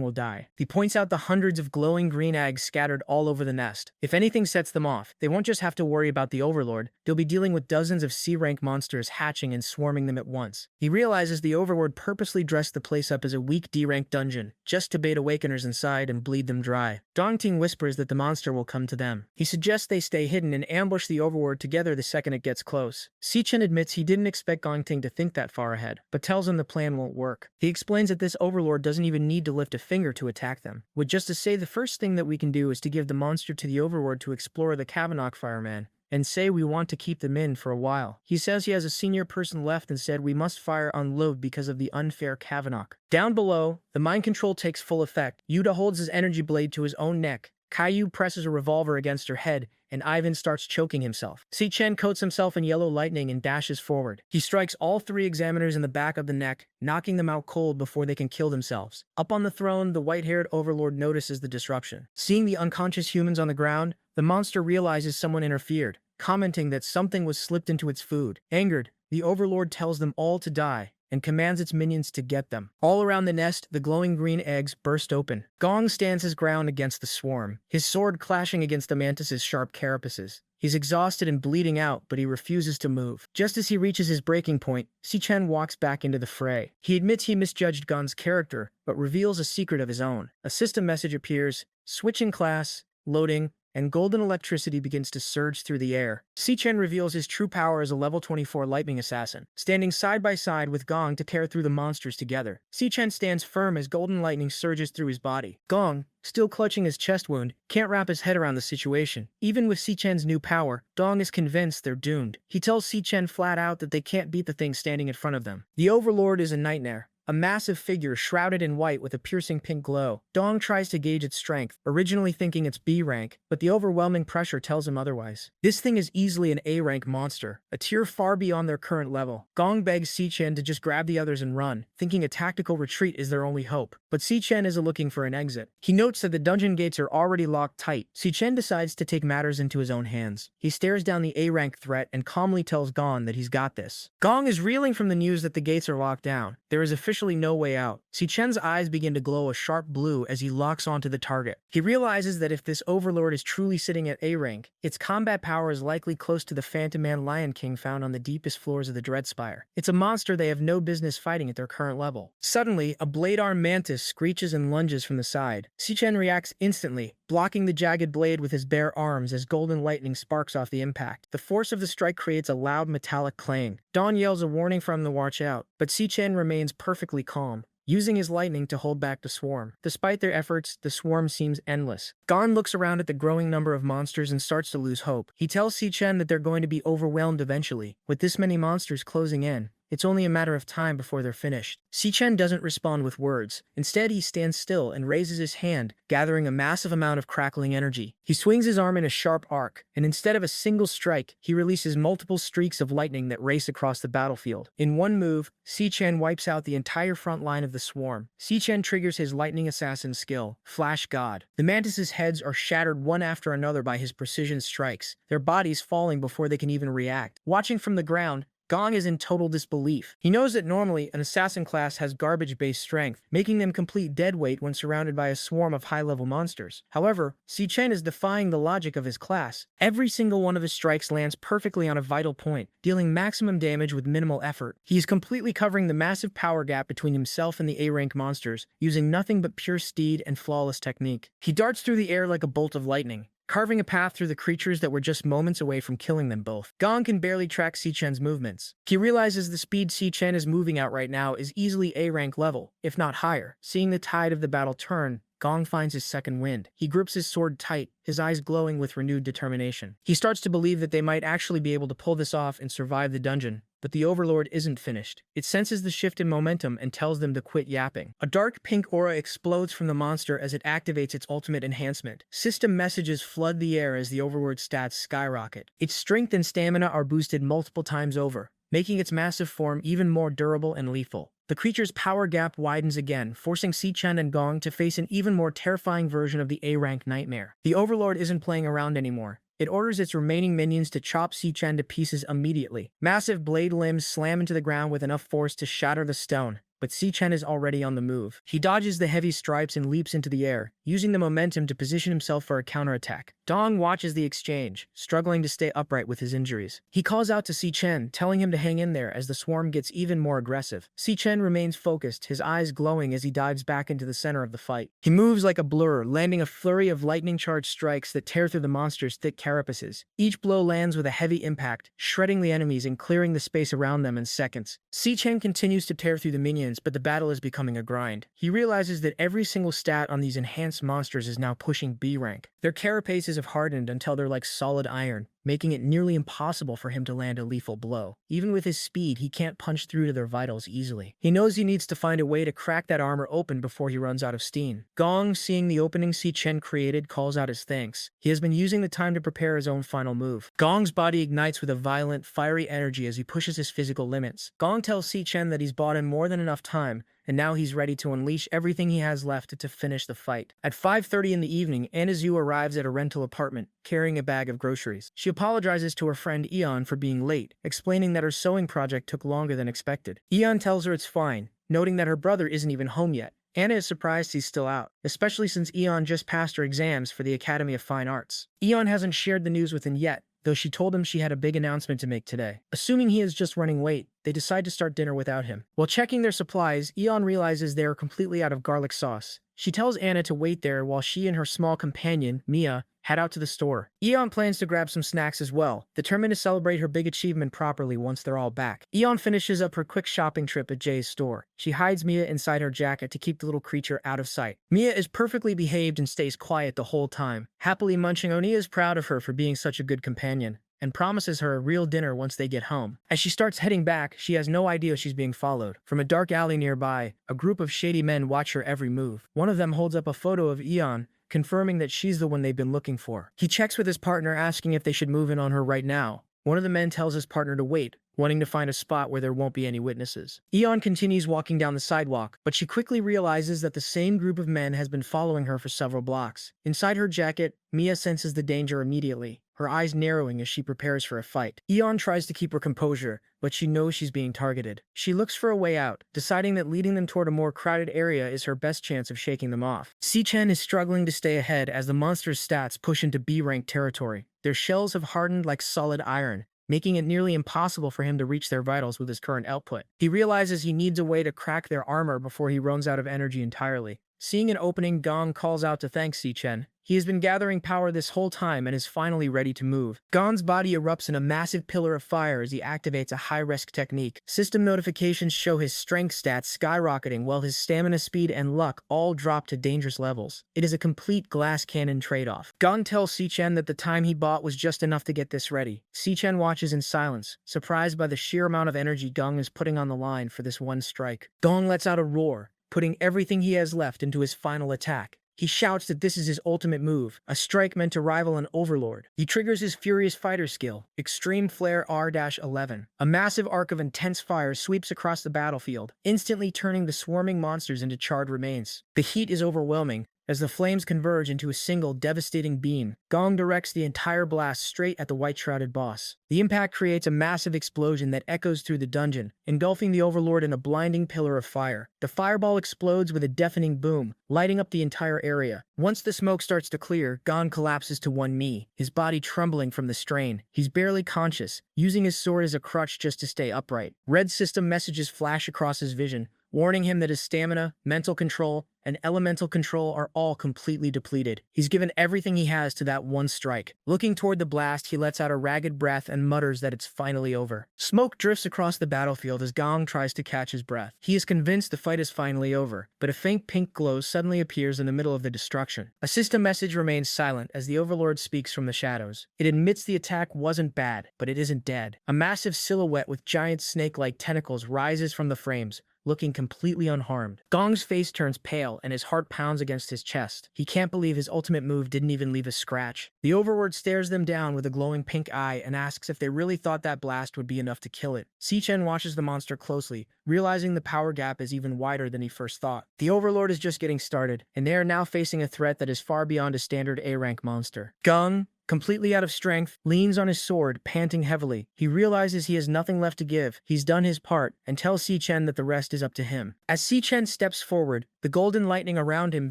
[SPEAKER 1] will die. He points out the hundreds of glowing green eggs scattered all over the nest. If anything sets them off, they won't just have to worry about the Overlord, they'll be dealing with dozens of C-rank monsters hatching and swarming them at once. He realizes the Overlord purposely dressed the place up as a weak D-rank dungeon, just to bait awakeners inside and bleed them dry. Dong Ting whispers that the monster will come to them. He suggests they stay hidden and ambush the Overlord together the second it gets close. Si-Chen admits he didn't expect Gong Ting to think that far ahead, but tells him the plan won't work. He explains that this Overlord doesn't even need to lift a finger to attack them, with just to say the first thing that we can do is to give the monster to the Overlord to explore the Kavanagh Fireman, and say we want to keep them in for a while. He says he has a senior person left and said we must fire on Love because of the unfair Kavanagh. Down below, the mind control takes full effect. Yuta holds his energy blade to his own neck. Caillou presses a revolver against her head, and Ivan starts choking himself. Si-Chen coats himself in yellow lightning and dashes forward. He strikes all three examiners in the back of the neck, knocking them out cold before they can kill themselves. Up on the throne, the white-haired Overlord notices the disruption. Seeing the unconscious humans on the ground, the monster realizes someone interfered, commenting that something was slipped into its food. Angered, the Overlord tells them all to die, and commands its minions to get them. All around the nest, the glowing green eggs burst open. Gong stands his ground against the swarm, his sword clashing against the mantis's sharp carapaces. He's exhausted and bleeding out, but he refuses to move. Just as he reaches his breaking point, Si-Chen walks back into the fray. He admits he misjudged Gon's character, but reveals a secret of his own. A system message appears, switching class, loading, and golden electricity begins to surge through the air. Si-Chen reveals his true power as a level 24 lightning assassin, standing side by side with Gong to tear through the monsters together. Si-Chen stands firm as golden lightning surges through his body. Gong, still clutching his chest wound, can't wrap his head around the situation. Even with Si-Chen's new power, Gong is convinced they're doomed. He tells Si-Chen flat out that they can't beat the thing standing in front of them. The Overlord is a nightmare. A massive figure shrouded in white with a piercing pink glow. Dong tries to gauge its strength, originally thinking it's B rank, but the overwhelming pressure tells him otherwise. This thing is easily an A rank monster, a tier far beyond their current level. Gong begs Si-Chen to just grab the others and run, thinking a tactical retreat is their only hope. But Si-Chen is looking for an exit. He notes that the dungeon gates are already locked tight. Si-Chen decides to take matters into his own hands. He stares down the A rank threat and calmly tells Gong that he's got this. Gong is reeling from the news that the gates are locked down. There is officially no way out. Si-Chen's eyes begin to glow a sharp blue as he locks onto the target. He realizes that if this overlord is truly sitting at A rank, its combat power is likely close to the Phantom Man Lion King found on the deepest floors of the Dreadspire. It's a monster they have no business fighting at their current level. Suddenly, a blade-armed mantis screeches and lunges from the side. Si-Chen reacts instantly, blocking the jagged blade with his bare arms as golden lightning sparks off the impact. The force of the strike creates a loud metallic clang. Dawn yells a warning for him to watch out, but Si-Chen remains perfectly calm, using his lightning to hold back the swarm. Despite their efforts, the swarm seems endless. Gon looks around at the growing number of monsters and starts to lose hope. He tells Si-Chen that they're going to be overwhelmed eventually. With this many monsters closing in, it's only a matter of time before they're finished. Si-Chen doesn't respond with words. Instead, he stands still and raises his hand, gathering a massive amount of crackling energy. He swings his arm in a sharp arc, and instead of a single strike, he releases multiple streaks of lightning that race across the battlefield. In one move, Si-Chen wipes out the entire front line of the swarm. Si-Chen triggers his lightning assassin skill, Flash God. The mantis' heads are shattered one after another by his precision strikes, their bodies falling before they can even react. Watching from the ground, Gong is in total disbelief. He knows that normally an assassin class has garbage-based strength, making them complete deadweight when surrounded by a swarm of high-level monsters. However, Si-Chen is defying the logic of his class. Every single one of his strikes lands perfectly on a vital point, dealing maximum damage with minimal effort. He is completely covering the massive power gap between himself and the A-rank monsters, using nothing but pure speed and flawless technique. He darts through the air like a bolt of lightning, carving a path through the creatures that were just moments away from killing them both. Gong can barely track Si-Chen's movements. He realizes the speed Si-Chen is moving at right now is easily A-rank level, if not higher. Seeing the tide of the battle turn, Gong finds his second wind. He grips his sword tight, his eyes glowing with renewed determination. He starts to believe that they might actually be able to pull this off and survive the dungeon. But the Overlord isn't finished. It senses the shift in momentum and tells them to quit yapping. A dark pink aura explodes from the monster as it activates its ultimate enhancement. System messages flood the air as the Overlord's stats skyrocket. Its strength and stamina are boosted multiple times over, making its massive form even more durable and lethal. The creature's power gap widens again, forcing Si-Chen and Gong to face an even more terrifying version of the A-rank nightmare. The Overlord isn't playing around anymore. It orders its remaining minions to chop Si-Chen to pieces immediately. Massive blade limbs slam into the ground with enough force to shatter the stone, but Si-Chen is already on the move. He dodges the heavy stripes and leaps into the air, using the momentum to position himself for a counterattack. Dong watches the exchange, struggling to stay upright with his injuries. He calls out to Si-Chen, telling him to hang in there as the swarm gets even more aggressive. Si-Chen remains focused, his eyes glowing as he dives back into the center of the fight. He moves like a blur, landing a flurry of lightning-charged strikes that tear through the monster's thick carapaces. Each blow lands with a heavy impact, shredding the enemies and clearing the space around them in seconds. Si-Chen continues to tear through the minions, but the battle is becoming a grind. He realizes that every single stat on these enhanced monsters is now pushing B rank. Their carapaces have hardened until they're like solid iron, making it nearly impossible for him to land a lethal blow. Even with his speed, he can't punch through to their vitals easily. He knows he needs to find a way to crack that armor open before he runs out of steam. Gong, seeing the opening Si-Chen created, calls out his thanks. He has been using the time to prepare his own final move. Gong's body ignites with a violent, fiery energy as he pushes his physical limits. Gong tells Si-Chen that he's bought him more than enough time, and now he's ready to unleash everything he has left to finish the fight. At 5:30 in the evening, Anizu arrives at a rental apartment, carrying a bag of groceries. She apologizes to her friend Eon for being late, explaining that her sewing project took longer than expected. Eon tells her it's fine, noting that her brother isn't even home yet. Anna is surprised he's still out, especially since Eon just passed her exams for the Academy of Fine Arts. Eon hasn't shared the news with him yet, though she told him she had a big announcement to make today. Assuming he is just running late, they decide to start dinner without him. While checking their supplies, Eon realizes they are completely out of garlic sauce. She tells Anna to wait there while she and her small companion, Mia, head out to the store. Eon plans to grab some snacks as well, determined to celebrate her big achievement properly once they're all back. Eon finishes up her quick shopping trip at Jay's store. She hides Mia inside her jacket to keep the little creature out of sight. Mia is perfectly behaved and stays quiet the whole time. Happily munching, Onia is proud of her for being such a good companion, and promises her a real dinner once they get home. As she starts heading back, she has no idea she's being followed. From a dark alley nearby, a group of shady men watch her every move. One of them holds up a photo of Eon, confirming that she's the one they've been looking for. He checks with his partner, asking if they should move in on her right now. One of the men tells his partner to wait, wanting to find a spot where there won't be any witnesses. Eon continues walking down the sidewalk, but she quickly realizes that the same group of men has been following her for several blocks. Inside her jacket, Mia senses the danger immediately, her eyes narrowing as she prepares for a fight. Eon tries to keep her composure, but she knows she's being targeted. She looks for a way out, deciding that leading them toward a more crowded area is her best chance of shaking them off. Si-Chen is struggling to stay ahead as the monster's stats push into B-rank territory. Their shells have hardened like solid iron, making it nearly impossible for him to reach their vitals with his current output. He realizes he needs a way to crack their armor before he runs out of energy entirely. Seeing an opening, Gong calls out to thank Si-Chen. He has been gathering power this whole time and is finally ready to move. Gon's body erupts in a massive pillar of fire as he activates a high-risk technique. System notifications show his strength stats skyrocketing while his stamina, speed, and luck all drop to dangerous levels. It is a complete glass cannon trade-off. Gon tells Si-Chen that the time he bought was just enough to get this ready. Si-Chen watches in silence, surprised by the sheer amount of energy Gong is putting on the line for this one strike. Gong lets out a roar, putting everything he has left into his final attack. He shouts that this is his ultimate move, a strike meant to rival an overlord. He triggers his Furious Fighter skill, Extreme Flare R-11. A massive arc of intense fire sweeps across the battlefield, instantly turning the swarming monsters into charred remains. The heat is overwhelming, as the flames converge into a single devastating beam. Gong directs the entire blast straight at the white-shrouded boss. The impact creates a massive explosion that echoes through the dungeon, engulfing the Overlord in a blinding pillar of fire. The fireball explodes with a deafening boom, lighting up the entire area. Once the smoke starts to clear, Gong collapses to one knee, his body trembling from the strain. He's barely conscious, using his sword as a crutch just to stay upright. Red system messages flash across his vision, warning him that his stamina, mental control, and elemental control are all completely depleted. He's given everything he has to that one strike. Looking toward the blast, he lets out a ragged breath and mutters that it's finally over. Smoke drifts across the battlefield as Gong tries to catch his breath. He is convinced the fight is finally over, but a faint pink glow suddenly appears in the middle of the destruction. A system message remains silent as the Overlord speaks from the shadows. It admits the attack wasn't bad, but it isn't dead. A massive silhouette with giant snake-like tentacles rises from the frames, looking completely unharmed. Gong's face turns pale and his heart pounds against his chest. He can't believe his ultimate move didn't even leave a scratch. The Overlord stares them down with a glowing pink eye and asks if they really thought that blast would be enough to kill it. Si-Chen watches the monster closely, realizing the power gap is even wider than he first thought. The Overlord is just getting started, and they are now facing a threat that is far beyond a standard A-rank monster. Gong, completely out of strength, leans on his sword, panting heavily. He realizes he has nothing left to give. He's done his part, and tells Si-Chen that the rest is up to him. As Si-Chen steps forward, the golden lightning around him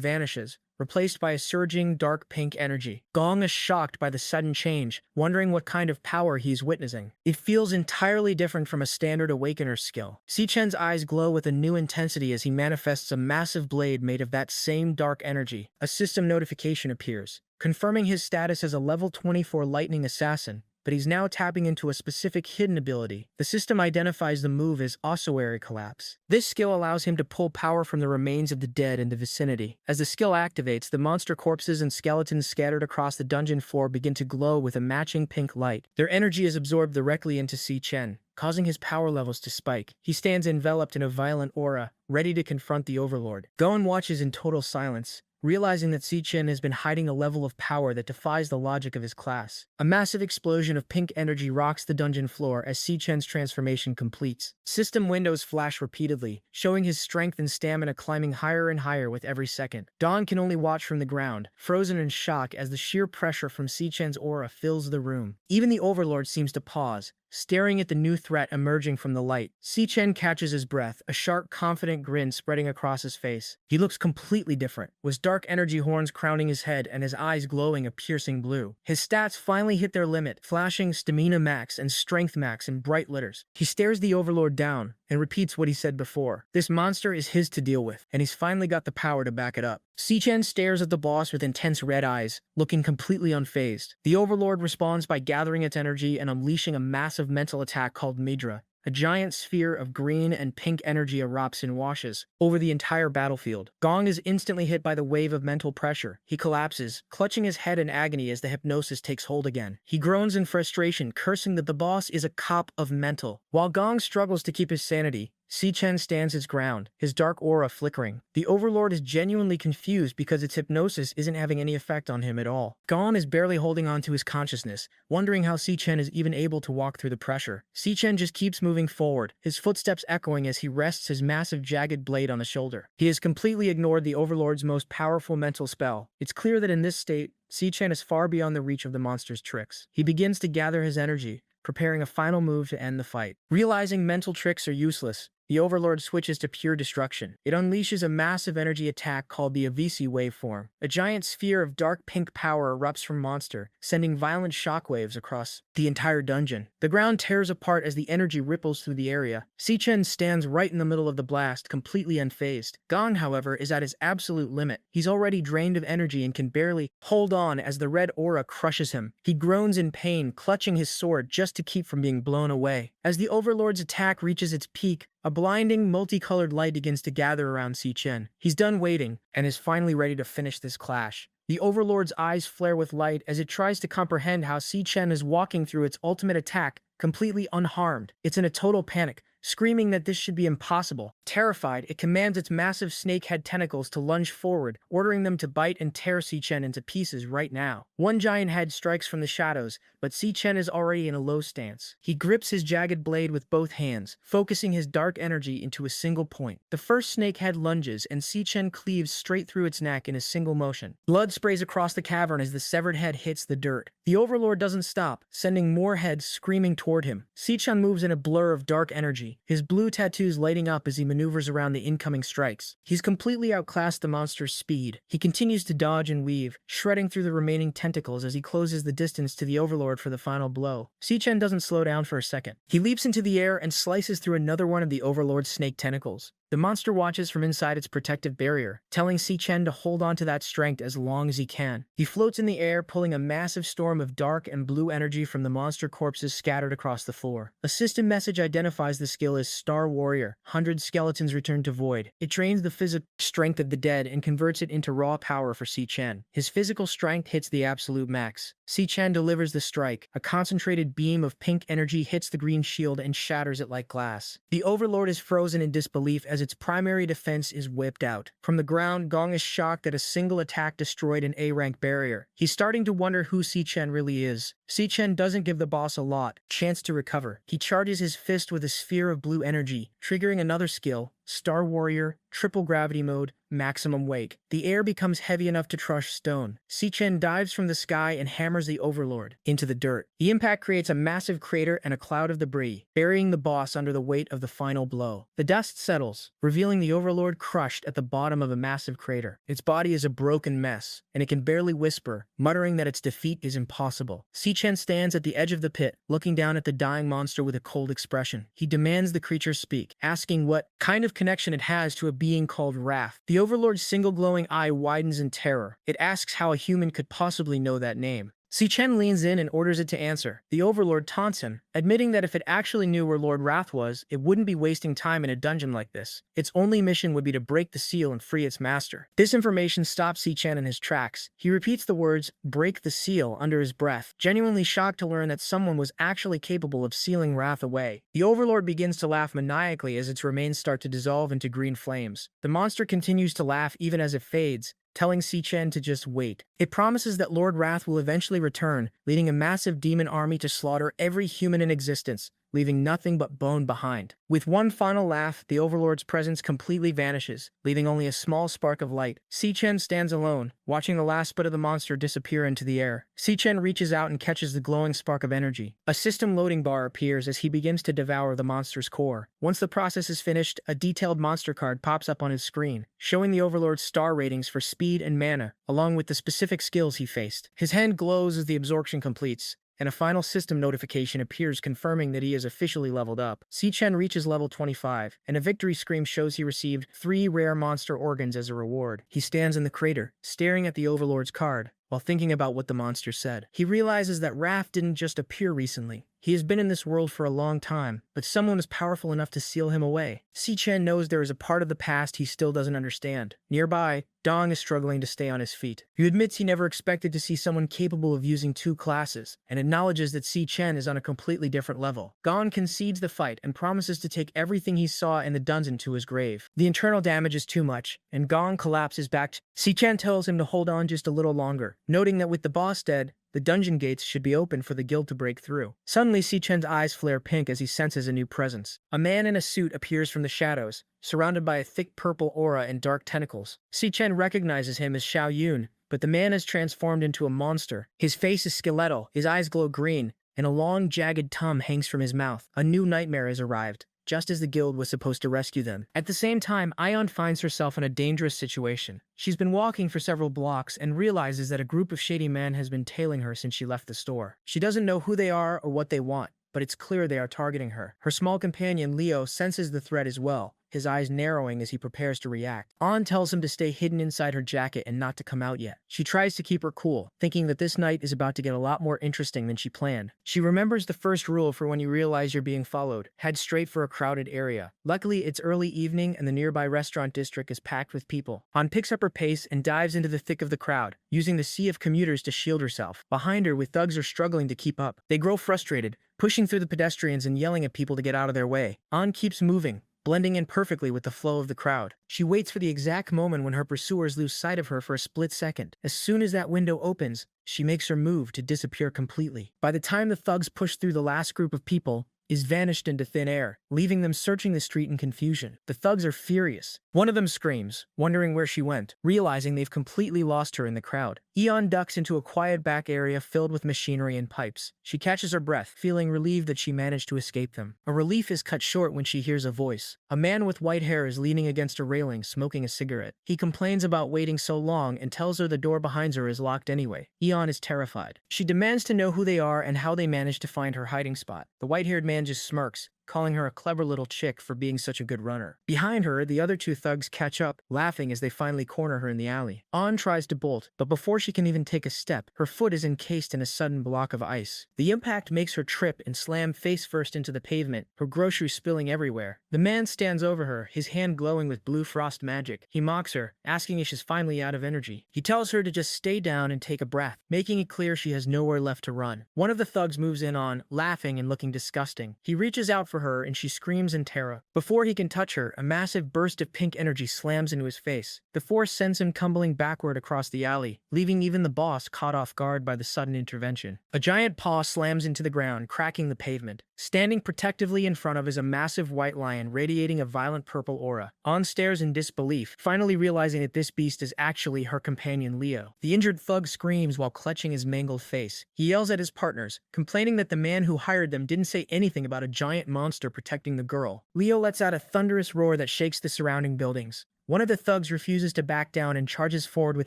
[SPEAKER 1] vanishes, replaced by a surging, dark pink energy. Gong is shocked by the sudden change, wondering what kind of power he's witnessing. It feels entirely different from a standard Awakener skill. Si-Chen's eyes glow with a new intensity as he manifests a massive blade made of that same dark energy. A system notification appears, confirming his status as a level 24 lightning assassin, but he's now tapping into a specific hidden ability. The system identifies the move as Ossuary Collapse. This skill allows him to pull power from the remains of the dead in the vicinity. As the skill activates, the monster corpses and skeletons scattered across the dungeon floor begin to glow with a matching pink light. Their energy is absorbed directly into Si-Chen, causing his power levels to spike. He stands enveloped in a violent aura, ready to confront the Overlord. Gon watches in total silence, realizing that Si-Chen has been hiding a level of power that defies the logic of his class. A massive explosion of pink energy rocks the dungeon floor as Si-Chen's transformation completes. System windows flash repeatedly, showing his strength and stamina climbing higher and higher with every second. Dawn can only watch from the ground, frozen in shock as the sheer pressure from Si-Chen's aura fills the room. Even the Overlord seems to pause, staring at the new threat emerging from the light. Si-Chen catches his breath, a sharp, confident grin spreading across his face. He looks completely different, with dark energy horns crowning his head and his eyes glowing a piercing blue. His stats finally hit their limit, flashing stamina max and strength max in bright letters. He stares the Overlord down and repeats what he said before. This monster is his to deal with, and he's finally got the power to back it up. Si-Chen stares at the boss with intense red eyes, looking completely unfazed. The Overlord responds by gathering its energy and unleashing a massive mental attack called Midra. A giant sphere of green and pink energy erupts and washes over the entire battlefield. Gong is instantly hit by the wave of mental pressure. He collapses, clutching his head in agony as the hypnosis takes hold again. He groans in frustration, cursing that the boss is a cop of mental. While Gong struggles to keep his sanity, Si-Chen stands his ground, his dark aura flickering. The Overlord is genuinely confused because its hypnosis isn't having any effect on him at all. Gon is barely holding on to his consciousness, wondering how Si-Chen is even able to walk through the pressure. Si-Chen just keeps moving forward, his footsteps echoing as he rests his massive jagged blade on the shoulder. He has completely ignored the Overlord's most powerful mental spell. It's clear that in this state, Si-Chen is far beyond the reach of the monster's tricks. He begins to gather his energy, preparing a final move to end the fight. Realizing mental tricks are useless, the Overlord switches to pure destruction. It unleashes a massive energy attack called the Avicii waveform. A giant sphere of dark pink power erupts from Monster, sending violent shockwaves across the entire dungeon. The ground tears apart as the energy ripples through the area. Si-Chen stands right in the middle of the blast, completely unfazed. Gong, however, is at his absolute limit. He's already drained of energy and can barely hold on as the red aura crushes him. He groans in pain, clutching his sword just to keep from being blown away. As the Overlord's attack reaches its peak, a blinding, multicolored light begins to gather around Si-Chen. He's done waiting, and is finally ready to finish this clash. The Overlord's eyes flare with light as it tries to comprehend how Si-Chen is walking through its ultimate attack, completely unharmed. It's in a total panic, screaming that this should be impossible. Terrified, it commands its massive snakehead tentacles to lunge forward, ordering them to bite and tear Si-Chen into pieces right now. One giant head strikes from the shadows, but Si-Chen is already in a low stance. He grips his jagged blade with both hands, focusing his dark energy into a single point. The first snakehead lunges, and Si-Chen cleaves straight through its neck in a single motion. Blood sprays across the cavern as the severed head hits the dirt. The Overlord doesn't stop, sending more heads screaming toward him. Si-Chen moves in a blur of dark energy, his blue tattoos lighting up as he maneuvers around the incoming strikes. He's completely outclassed the monster's speed. He continues to dodge and weave, shredding through the remaining tentacles as he closes the distance to the Overlord for the final blow. Si-Chen doesn't slow down for a second. He leaps into the air and slices through another one of the Overlord's snake tentacles. The monster watches from inside its protective barrier, telling Si-Chen to hold on to that strength as long as he can. He floats in the air, pulling a massive storm of dark and blue energy from the monster corpses scattered across the floor. A system message identifies the skill as Star Warrior. 100 skeletons return to void. It drains the physical strength of the dead and converts it into raw power for Si-Chen. His physical strength hits the absolute max. Si-Chen delivers the strike. A concentrated beam of pink energy hits the green shield and shatters it like glass. The Overlord is frozen in disbelief as its primary defense is whipped out. From the ground, Gong is shocked that a single attack destroyed an A-rank barrier. He's starting to wonder who Si-Chen really is. Si-Chen doesn't give the boss a chance to recover. He charges his fist with a sphere of blue energy, triggering another skill, Star Warrior, triple gravity mode, maximum weight. The air becomes heavy enough to crush stone. Si-Chen dives from the sky and hammers the Overlord into the dirt. The impact creates a massive crater and a cloud of debris, burying the boss under the weight of the final blow. The dust settles, revealing the Overlord crushed at the bottom of a massive crater. Its body is a broken mess, and it can barely whisper, muttering that its defeat is impossible. Si-Chen stands at the edge of the pit, looking down at the dying monster with a cold expression. He demands the creature speak, asking what kind of connection it has to a being called Wrath. The Overlord's single glowing eye widens in terror. It asks how a human could possibly know that name. Si-Chen leans in and orders it to answer. The Overlord taunts him, admitting that if it actually knew where Lord Wrath was, it wouldn't be wasting time in a dungeon like this. Its only mission would be to break the seal and free its master. This information stops Si-Chen in his tracks. He repeats the words, "break the seal," under his breath, genuinely shocked to learn that someone was actually capable of sealing Wrath away. The Overlord begins to laugh maniacally as its remains start to dissolve into green flames. The monster continues to laugh even as it fades, telling Si-Chen to just wait. It promises that Lord Wrath will eventually return, leading a massive demon army to slaughter every human in existence, leaving nothing but bone behind. With one final laugh, the Overlord's presence completely vanishes, leaving only a small spark of light. Si-Chen stands alone, watching the last bit of the monster disappear into the air. Si-Chen reaches out and catches the glowing spark of energy. A system loading bar appears as he begins to devour the monster's core. Once the process is finished, a detailed monster card pops up on his screen, showing the Overlord's star ratings for speed and mana, along with the specific skills he faced. His hand glows as the absorption completes, and a final system notification appears confirming that he is officially leveled up. Si-Chen reaches level 25, and a victory scream shows he received 3 rare monster organs as a reward. He stands in the crater, staring at the Overlord's card, while thinking about what the monster said. He realizes that Wrath didn't just appear recently. He has been in this world for a long time, but someone is powerful enough to seal him away. Si-Chen knows there is a part of the past he still doesn't understand. Nearby, Dong is struggling to stay on his feet. He admits he never expected to see someone capable of using 2 classes, and acknowledges that Si-Chen is on a completely different level. Gon concedes the fight and promises to take everything he saw in the dungeon to his grave. The internal damage is too much, and Gon collapses back. Si-Chen tells him to hold on just a little longer, noting that with the boss dead, the dungeon gates should be open for the guild to break through. Suddenly, Si-Chen's eyes flare pink as he senses a new presence. A man in a suit appears from the shadows, surrounded by a thick purple aura and dark tentacles. Si-Chen recognizes him as Xiao Yun, but the man has transformed into a monster. His face is skeletal, his eyes glow green, and a long, jagged tongue hangs from his mouth. A new nightmare has arrived, just as the guild was supposed to rescue them. At the same time, Aion finds herself in a dangerous situation. She's been walking for several blocks and realizes that a group of shady men has been tailing her since she left the store. She doesn't know who they are or what they want, but it's clear they are targeting her. Her small companion, Leo, senses the threat as well, his eyes narrowing as he prepares to react. An tells him to stay hidden inside her jacket and not to come out yet. She tries to keep her cool, thinking that this night is about to get a lot more interesting than she planned. She remembers the first rule for when you realize you're being followed: head straight for a crowded area. Luckily, it's early evening and the nearby restaurant district is packed with people. An picks up her pace and dives into the thick of the crowd, using the sea of commuters to shield herself. Behind her, with thugs are struggling to keep up. They grow frustrated, pushing through the pedestrians and yelling at people to get out of their way. An keeps moving, blending in perfectly with the flow of the crowd. She waits for the exact moment when her pursuers lose sight of her for a split second. As soon as that window opens, she makes her move to disappear completely. By the time the thugs push through the last group of people, is vanished into thin air, leaving them searching the street in confusion. The thugs are furious. One of them screams, wondering where she went, realizing they've completely lost her in the crowd. Aion ducks into a quiet back area filled with machinery and pipes. She catches her breath, feeling relieved that she managed to escape them. Her relief is cut short when she hears a voice. A man with white hair is leaning against a railing, smoking a cigarette. He complains about waiting so long and tells her the door behind her is locked anyway. Aion is terrified. She demands to know who they are and how they managed to find her hiding spot. The white-haired man just smirks, calling her a clever little chick for being such a good runner. Behind her, the other 2 thugs catch up, laughing as they finally corner her in the alley. An tries to bolt, but before she can even take a step, her foot is encased in a sudden block of ice. The impact makes her trip and slam face first into the pavement, her groceries spilling everywhere. The man stands over her, his hand glowing with blue frost magic. He mocks her, asking if she's finally out of energy. He tells her to just stay down and take a breath, making it clear she has nowhere left to run. One of the thugs moves in on, laughing and looking disgusting. He reaches out for her and she screams in terror. Before he can touch her, a massive burst of pink energy slams into his face. The force sends him tumbling backward across the alley, leaving even the boss caught off guard by the sudden intervention. A giant paw slams into the ground, cracking the pavement. Standing protectively in front of is a massive white lion radiating a violent purple aura. An stares in disbelief, finally realizing that this beast is actually her companion Leo. The injured thug screams while clutching his mangled face. He yells at his partners, complaining that the man who hired them didn't say anything about a giant monster protecting the girl. Leo lets out a thunderous roar that shakes the surrounding buildings. One of the thugs refuses to back down and charges forward with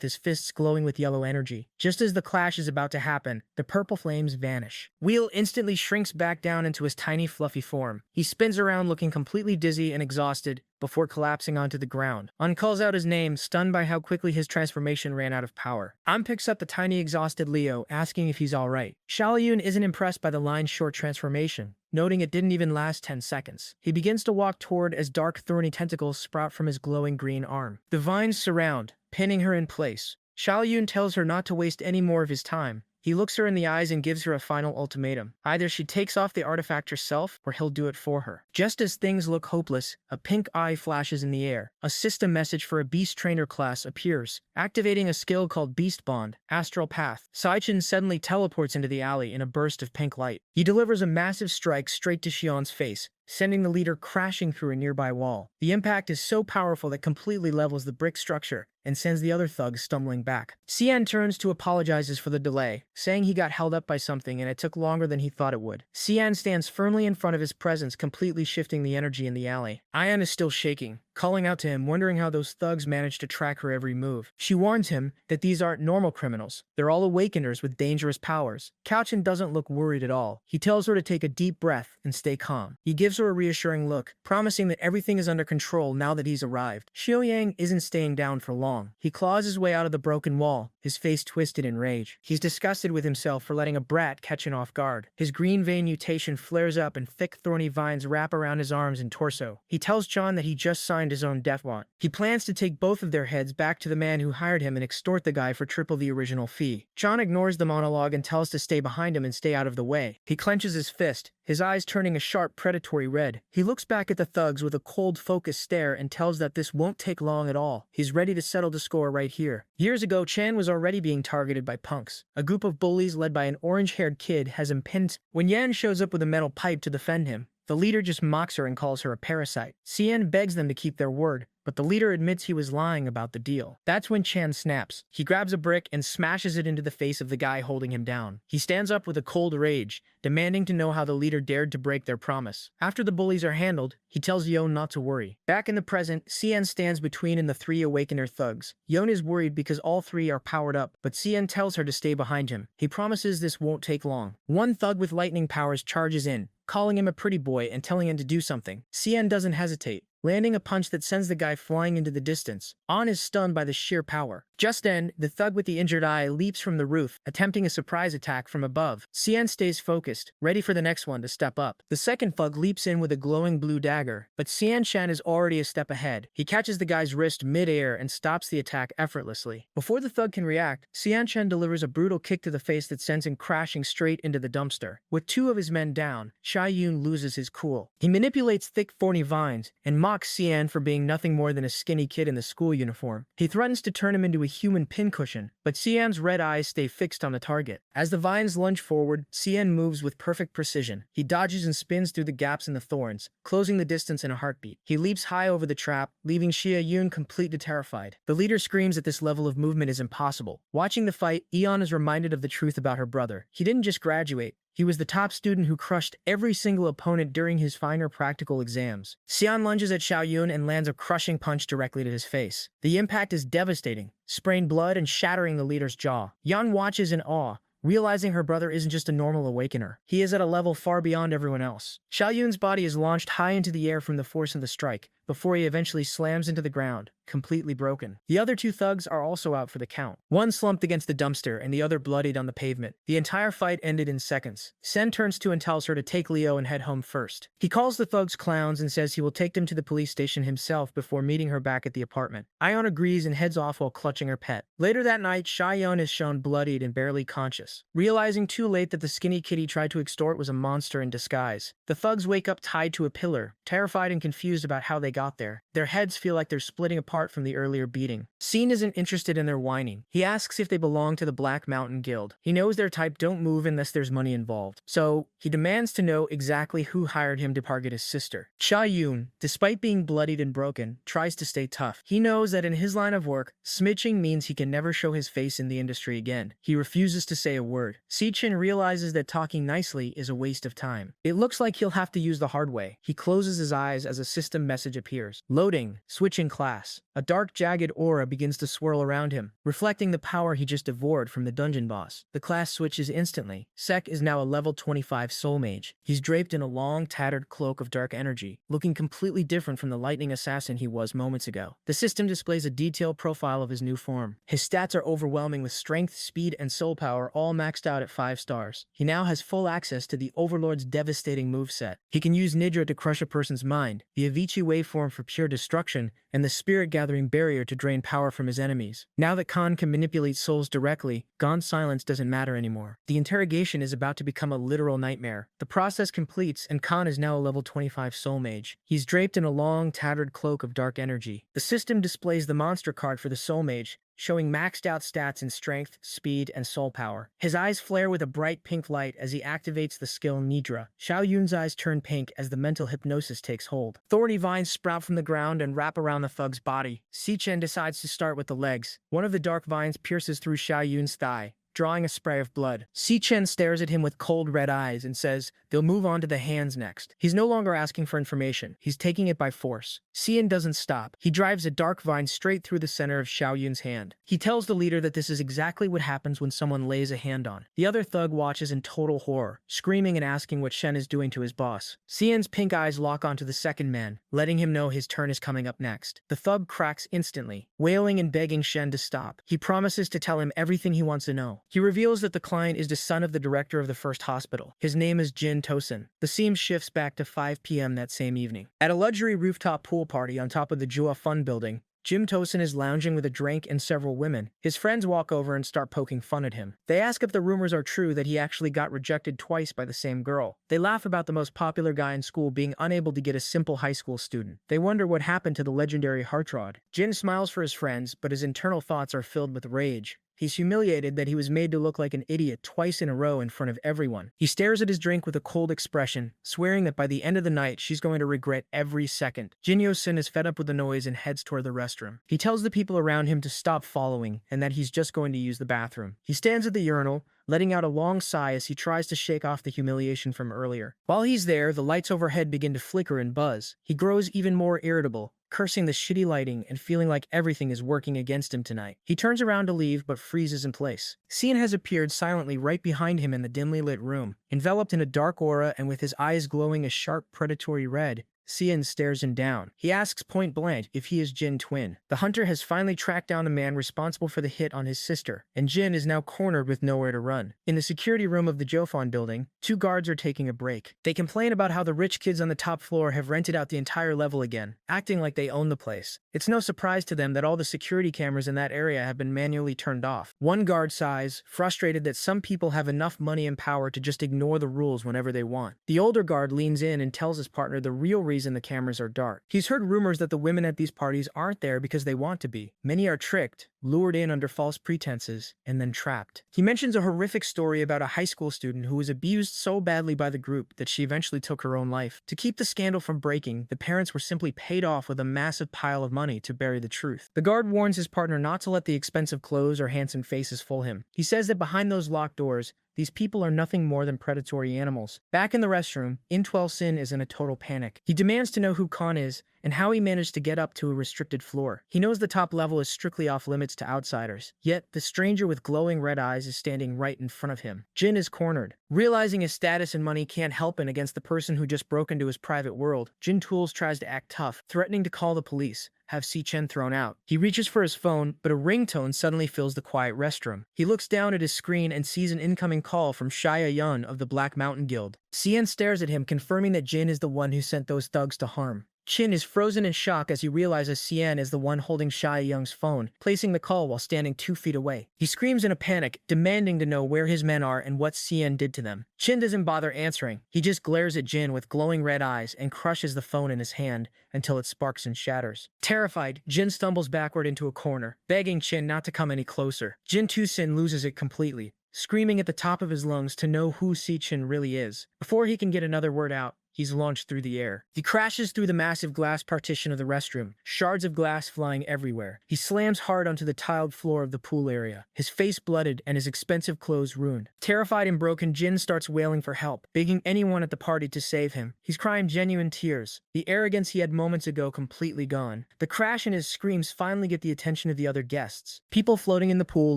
[SPEAKER 1] his fists glowing with yellow energy. Just as the clash is about to happen, the purple flames vanish. Wheel instantly shrinks back down into his tiny fluffy form. He spins around looking completely dizzy and exhausted before collapsing onto the ground. An calls out his name, stunned by how quickly his transformation ran out of power. An picks up the tiny exhausted Leo, asking if he's alright. Xiaoyun isn't impressed by the line's short transformation, noting it didn't even last 10 seconds. He begins to walk toward as dark thorny tentacles sprout from his glowing green arm. The vines surround, pinning her in place. Xiaoyun tells her not to waste any more of his time. He looks her in the eyes and gives her a final ultimatum. Either she takes off the artifact herself, or he'll do it for her. Just as things look hopeless, a pink eye flashes in the air. A system message for a beast trainer class appears, activating a skill called Beast Bond, Astral Path. Saichin suddenly teleports into the alley in a burst of pink light. He delivers a massive strike straight to Xion's face, sending the leader crashing through a nearby wall. The impact is so powerful that completely levels the brick structure and sends the other thugs stumbling back. Xian turns to apologizes for the delay, saying he got held up by something and it took longer than he thought it would. Xian stands firmly in front of his presence, completely shifting the energy in the alley. Ayan is still shaking, calling out to him, wondering how those thugs managed to track her every move. She warns him that these aren't normal criminals. They're all awakeners with dangerous powers. Kaochin doesn't look worried at all. He tells her to take a deep breath and stay calm. He gives her a reassuring look, promising that everything is under control now that he's arrived. Xiaoyang isn't staying down for long. He claws his way out of the broken wall, his face twisted in rage. He's disgusted with himself for letting a brat catch him off guard. His green vein mutation flares up and thick thorny vines wrap around his arms and torso. He tells John that he just signed his own death warrant. He plans to take both of their heads back to the man who hired him and extort the guy for triple the original fee. John ignores the monologue and tells to stay behind him and stay out of the way. He clenches his fist, his eyes turning a sharp predatory red. He looks back at the thugs with a cold, focused stare and tells that this won't take long at all. He's ready to settle the score right here. Years ago, Chan was already being targeted by punks. A group of bullies led by an orange-haired kid has him pinned. When Yan shows up with a metal pipe to defend him, the leader just mocks her and calls her a parasite. Xian begs them to keep their word, but the leader admits he was lying about the deal. That's when Chan snaps. He grabs a brick and smashes it into the face of the guy holding him down. He stands up with a cold rage, demanding to know how the leader dared to break their promise. After the bullies are handled, he tells Yon not to worry. Back in the present, Xian stands between and the three awakener thugs. Yon is worried because all three are powered up, but Xian tells her to stay behind him. He promises this won't take long. One thug with lightning powers charges in, calling him a pretty boy and telling him to do something. Xian doesn't hesitate, landing a punch that sends the guy flying into the distance. An is stunned by the sheer power. Just then, the thug with the injured eye leaps from the roof, attempting a surprise attack from above. Xian stays focused, ready for the next one to step up. The second thug leaps in with a glowing blue dagger, but Xian Shan is already a step ahead. He catches the guy's wrist mid-air and stops the attack effortlessly. Before the thug can react, Xian Shan delivers a brutal kick to the face that sends him crashing straight into the dumpster. With two of his men down, Shai Yun loses his cool. He manipulates thick thorny vines and mocks Xian for being nothing more than a skinny kid in the school uniform. He threatens to turn him into a human pincushion, but Xian's red eyes stay fixed on the target. As the vines lunge forward, Xian moves with perfect precision. He dodges and spins through the gaps in the thorns, closing the distance in a heartbeat. He leaps high over the trap, leaving Xia Yun completely terrified. The leader screams that this level of movement is impossible. Watching the fight, Eon is reminded of the truth about her brother. He didn't just graduate. He was the top student who crushed every single opponent during his final practical exams. Xian lunges at Xiao Yun and lands a crushing punch directly to his face. The impact is devastating, spraying blood and shattering the leader's jaw. Yan watches in awe, realizing her brother isn't just a normal awakener. He is at a level far beyond everyone else. Xiao Yun's body is launched high into the air from the force of the strike, before he eventually slams into the ground, completely broken. The other two thugs are also out for the count. One slumped against the dumpster and the other bloodied on the pavement. The entire fight ended in seconds. Sen turns to and tells her to take Leo and head home first. He calls the thugs clowns and says he will take them to the police station himself before meeting her back at the apartment. Ion agrees and heads off while clutching her pet. Later that night, Shai-Yun is shown bloodied and barely conscious. Realizing too late that the skinny kid he tried to extort was a monster in disguise, the thugs wake up tied to a pillar, terrified and confused about how they got there. Their heads feel like they're splitting apart from the earlier beating. Scene isn't interested in their whining. He asks if they belong to the Black Mountain Guild. He knows their type don't move unless there's money involved. So, he demands to know exactly who hired him to target his sister. Cha Yun, despite being bloodied and broken, tries to stay tough. He knows that in his line of work, smitching means he can never show his face in the industry again. He refuses to say a word. Si-Chin realizes that talking nicely is a waste of time. It looks like he'll have to use the hard way. He closes his eyes as a system message appears. Loading. Switching class. A dark, jagged aura begins to swirl around him, reflecting the power he just devoured from the dungeon boss. The class switches instantly. Sek is now a level 25 soul mage. He's draped in a long, tattered cloak of dark energy, looking completely different from the lightning assassin he was moments ago. The system displays a detailed profile of his new form. His stats are overwhelming with strength, speed, and soul power all maxed out at 5 stars. He now has full access to the Overlord's devastating moveset. He can use Nidra to crush a person's mind, the Avicii waveform for pure destruction, and the spirit-gathering barrier to drain power from his enemies. Now that Khan can manipulate souls directly, Gon's silence doesn't matter anymore. The interrogation is about to become a literal nightmare. The process completes, and Khan is now a level 25 soul mage. He's draped in a long, tattered cloak of dark energy. The system displays the monster card for the soul mage, showing maxed out stats in strength, speed, and soul power. His eyes flare with a bright pink light as he activates the skill Nidra. Xiao Yun's eyes turn pink as the mental hypnosis takes hold. Thorny vines sprout from the ground and wrap around the thug's body. Si Chen decides to start with the legs. One of the dark vines pierces through Xiao Yun's thigh, drawing a spray of blood. Si Chen stares at him with cold red eyes and says they'll move on to the hands next. He's no longer asking for information. He's taking it by force. Xian doesn't stop. He drives a dark vine straight through the center of Xiao Yun's hand. He tells the leader that this is exactly what happens when someone lays a hand on. The other thug watches in total horror, screaming and asking what Shen is doing to his boss. Xian's pink eyes lock onto the second man, letting him know his turn is coming up next. The thug cracks instantly, wailing and begging Shen to stop. He promises to tell him everything he wants to know. He reveals that the client is the son of the director of the first hospital. His name is Jin Tosin. The scene shifts back to 5 p.m. that same evening. At a luxury rooftop pool party on top of the Jua Fun building, Jim Tosin is lounging with a drink and several women. His friends walk over and start poking fun at him. They ask if the rumors are true that he actually got rejected twice by the same girl. They laugh about the most popular guy in school being unable to get a simple high school student. They wonder what happened to the legendary Heartrod. Jin smiles for his friends, but his internal thoughts are filled with rage. He's humiliated that he was made to look like an idiot twice in a row in front of everyone. He stares at his drink with a cold expression, swearing that by the end of the night, she's going to regret every second. Jin Yo-sin is fed up with the noise and heads toward the restroom. He tells the people around him to stop following and that he's just going to use the bathroom. He stands at the urinal, letting out a long sigh as he tries to shake off the humiliation from earlier. While he's there, the lights overhead begin to flicker and buzz. He grows even more irritable, cursing the shitty lighting and feeling like everything is working against him tonight. He turns around to leave but freezes in place. Xian has appeared silently right behind him in the dimly lit room. Enveloped in a dark aura and with his eyes glowing a sharp predatory red, Xian stares him down. He asks point blank if he is Jin Twin. The hunter has finally tracked down the man responsible for the hit on his sister, and Jin is now cornered with nowhere to run. In the security room of the Jofon building, 2 guards are taking a break. They complain about how the rich kids on the top floor have rented out the entire level again, acting like they own the place. It's no surprise to them that all the security cameras in that area have been manually turned off. One guard sighs, frustrated that some people have enough money and power to just ignore the rules whenever they want. The older guard leans in and tells his partner the real reason the cameras are dark. He's heard rumors that the women at these parties aren't there because they want to be. Many are tricked, lured in under false pretenses, and then trapped. He mentions a horrific story about a high school student who was abused so badly by the group that she eventually took her own life. To keep the scandal from breaking, the parents were simply paid off with a massive pile of money to bury the truth. The guard warns his partner not to let the expensive clothes or handsome faces fool him. He says that behind those locked doors, these people are nothing more than predatory animals. Back in the restroom, Intwell Sin is in a total panic. He demands to know who Khan is and how he managed to get up to a restricted floor. He knows the top level is strictly off limits to outsiders, yet the stranger with glowing red eyes is standing right in front of him. Jin is cornered. Realizing his status and money can't help him against the person who just broke into his private world, Jin Tools tries to act tough, threatening to call the police, have Si Chen thrown out. He reaches for his phone, but a ringtone suddenly fills the quiet restroom. He looks down at his screen and sees an incoming call from Shia Yun of the Black Mountain Guild. Xian stares at him, confirming that Jin is the one who sent those thugs to harm. Chin is frozen in shock as he realizes Xian is the one holding Shia Young's phone, placing the call while standing 2 feet away. He screams in a panic, demanding to know where his men are and what Xian did to them. Chin doesn't bother answering. He just glares at Jin with glowing red eyes and crushes the phone in his hand until it sparks and shatters. Terrified, Jin stumbles backward into a corner, begging Chin not to come any closer. Jin Tusin loses it completely, screaming at the top of his lungs to know who Si Chin really is. Before he can get another word out, he's launched through the air. He crashes through the massive glass partition of the restroom, shards of glass flying everywhere. He slams hard onto the tiled floor of the pool area, his face blooded and his expensive clothes ruined. Terrified and broken, Jin starts wailing for help, begging anyone at the party to save him. He's crying genuine tears, the arrogance he had moments ago completely gone. The crash and his screams finally get the attention of the other guests. People floating in the pool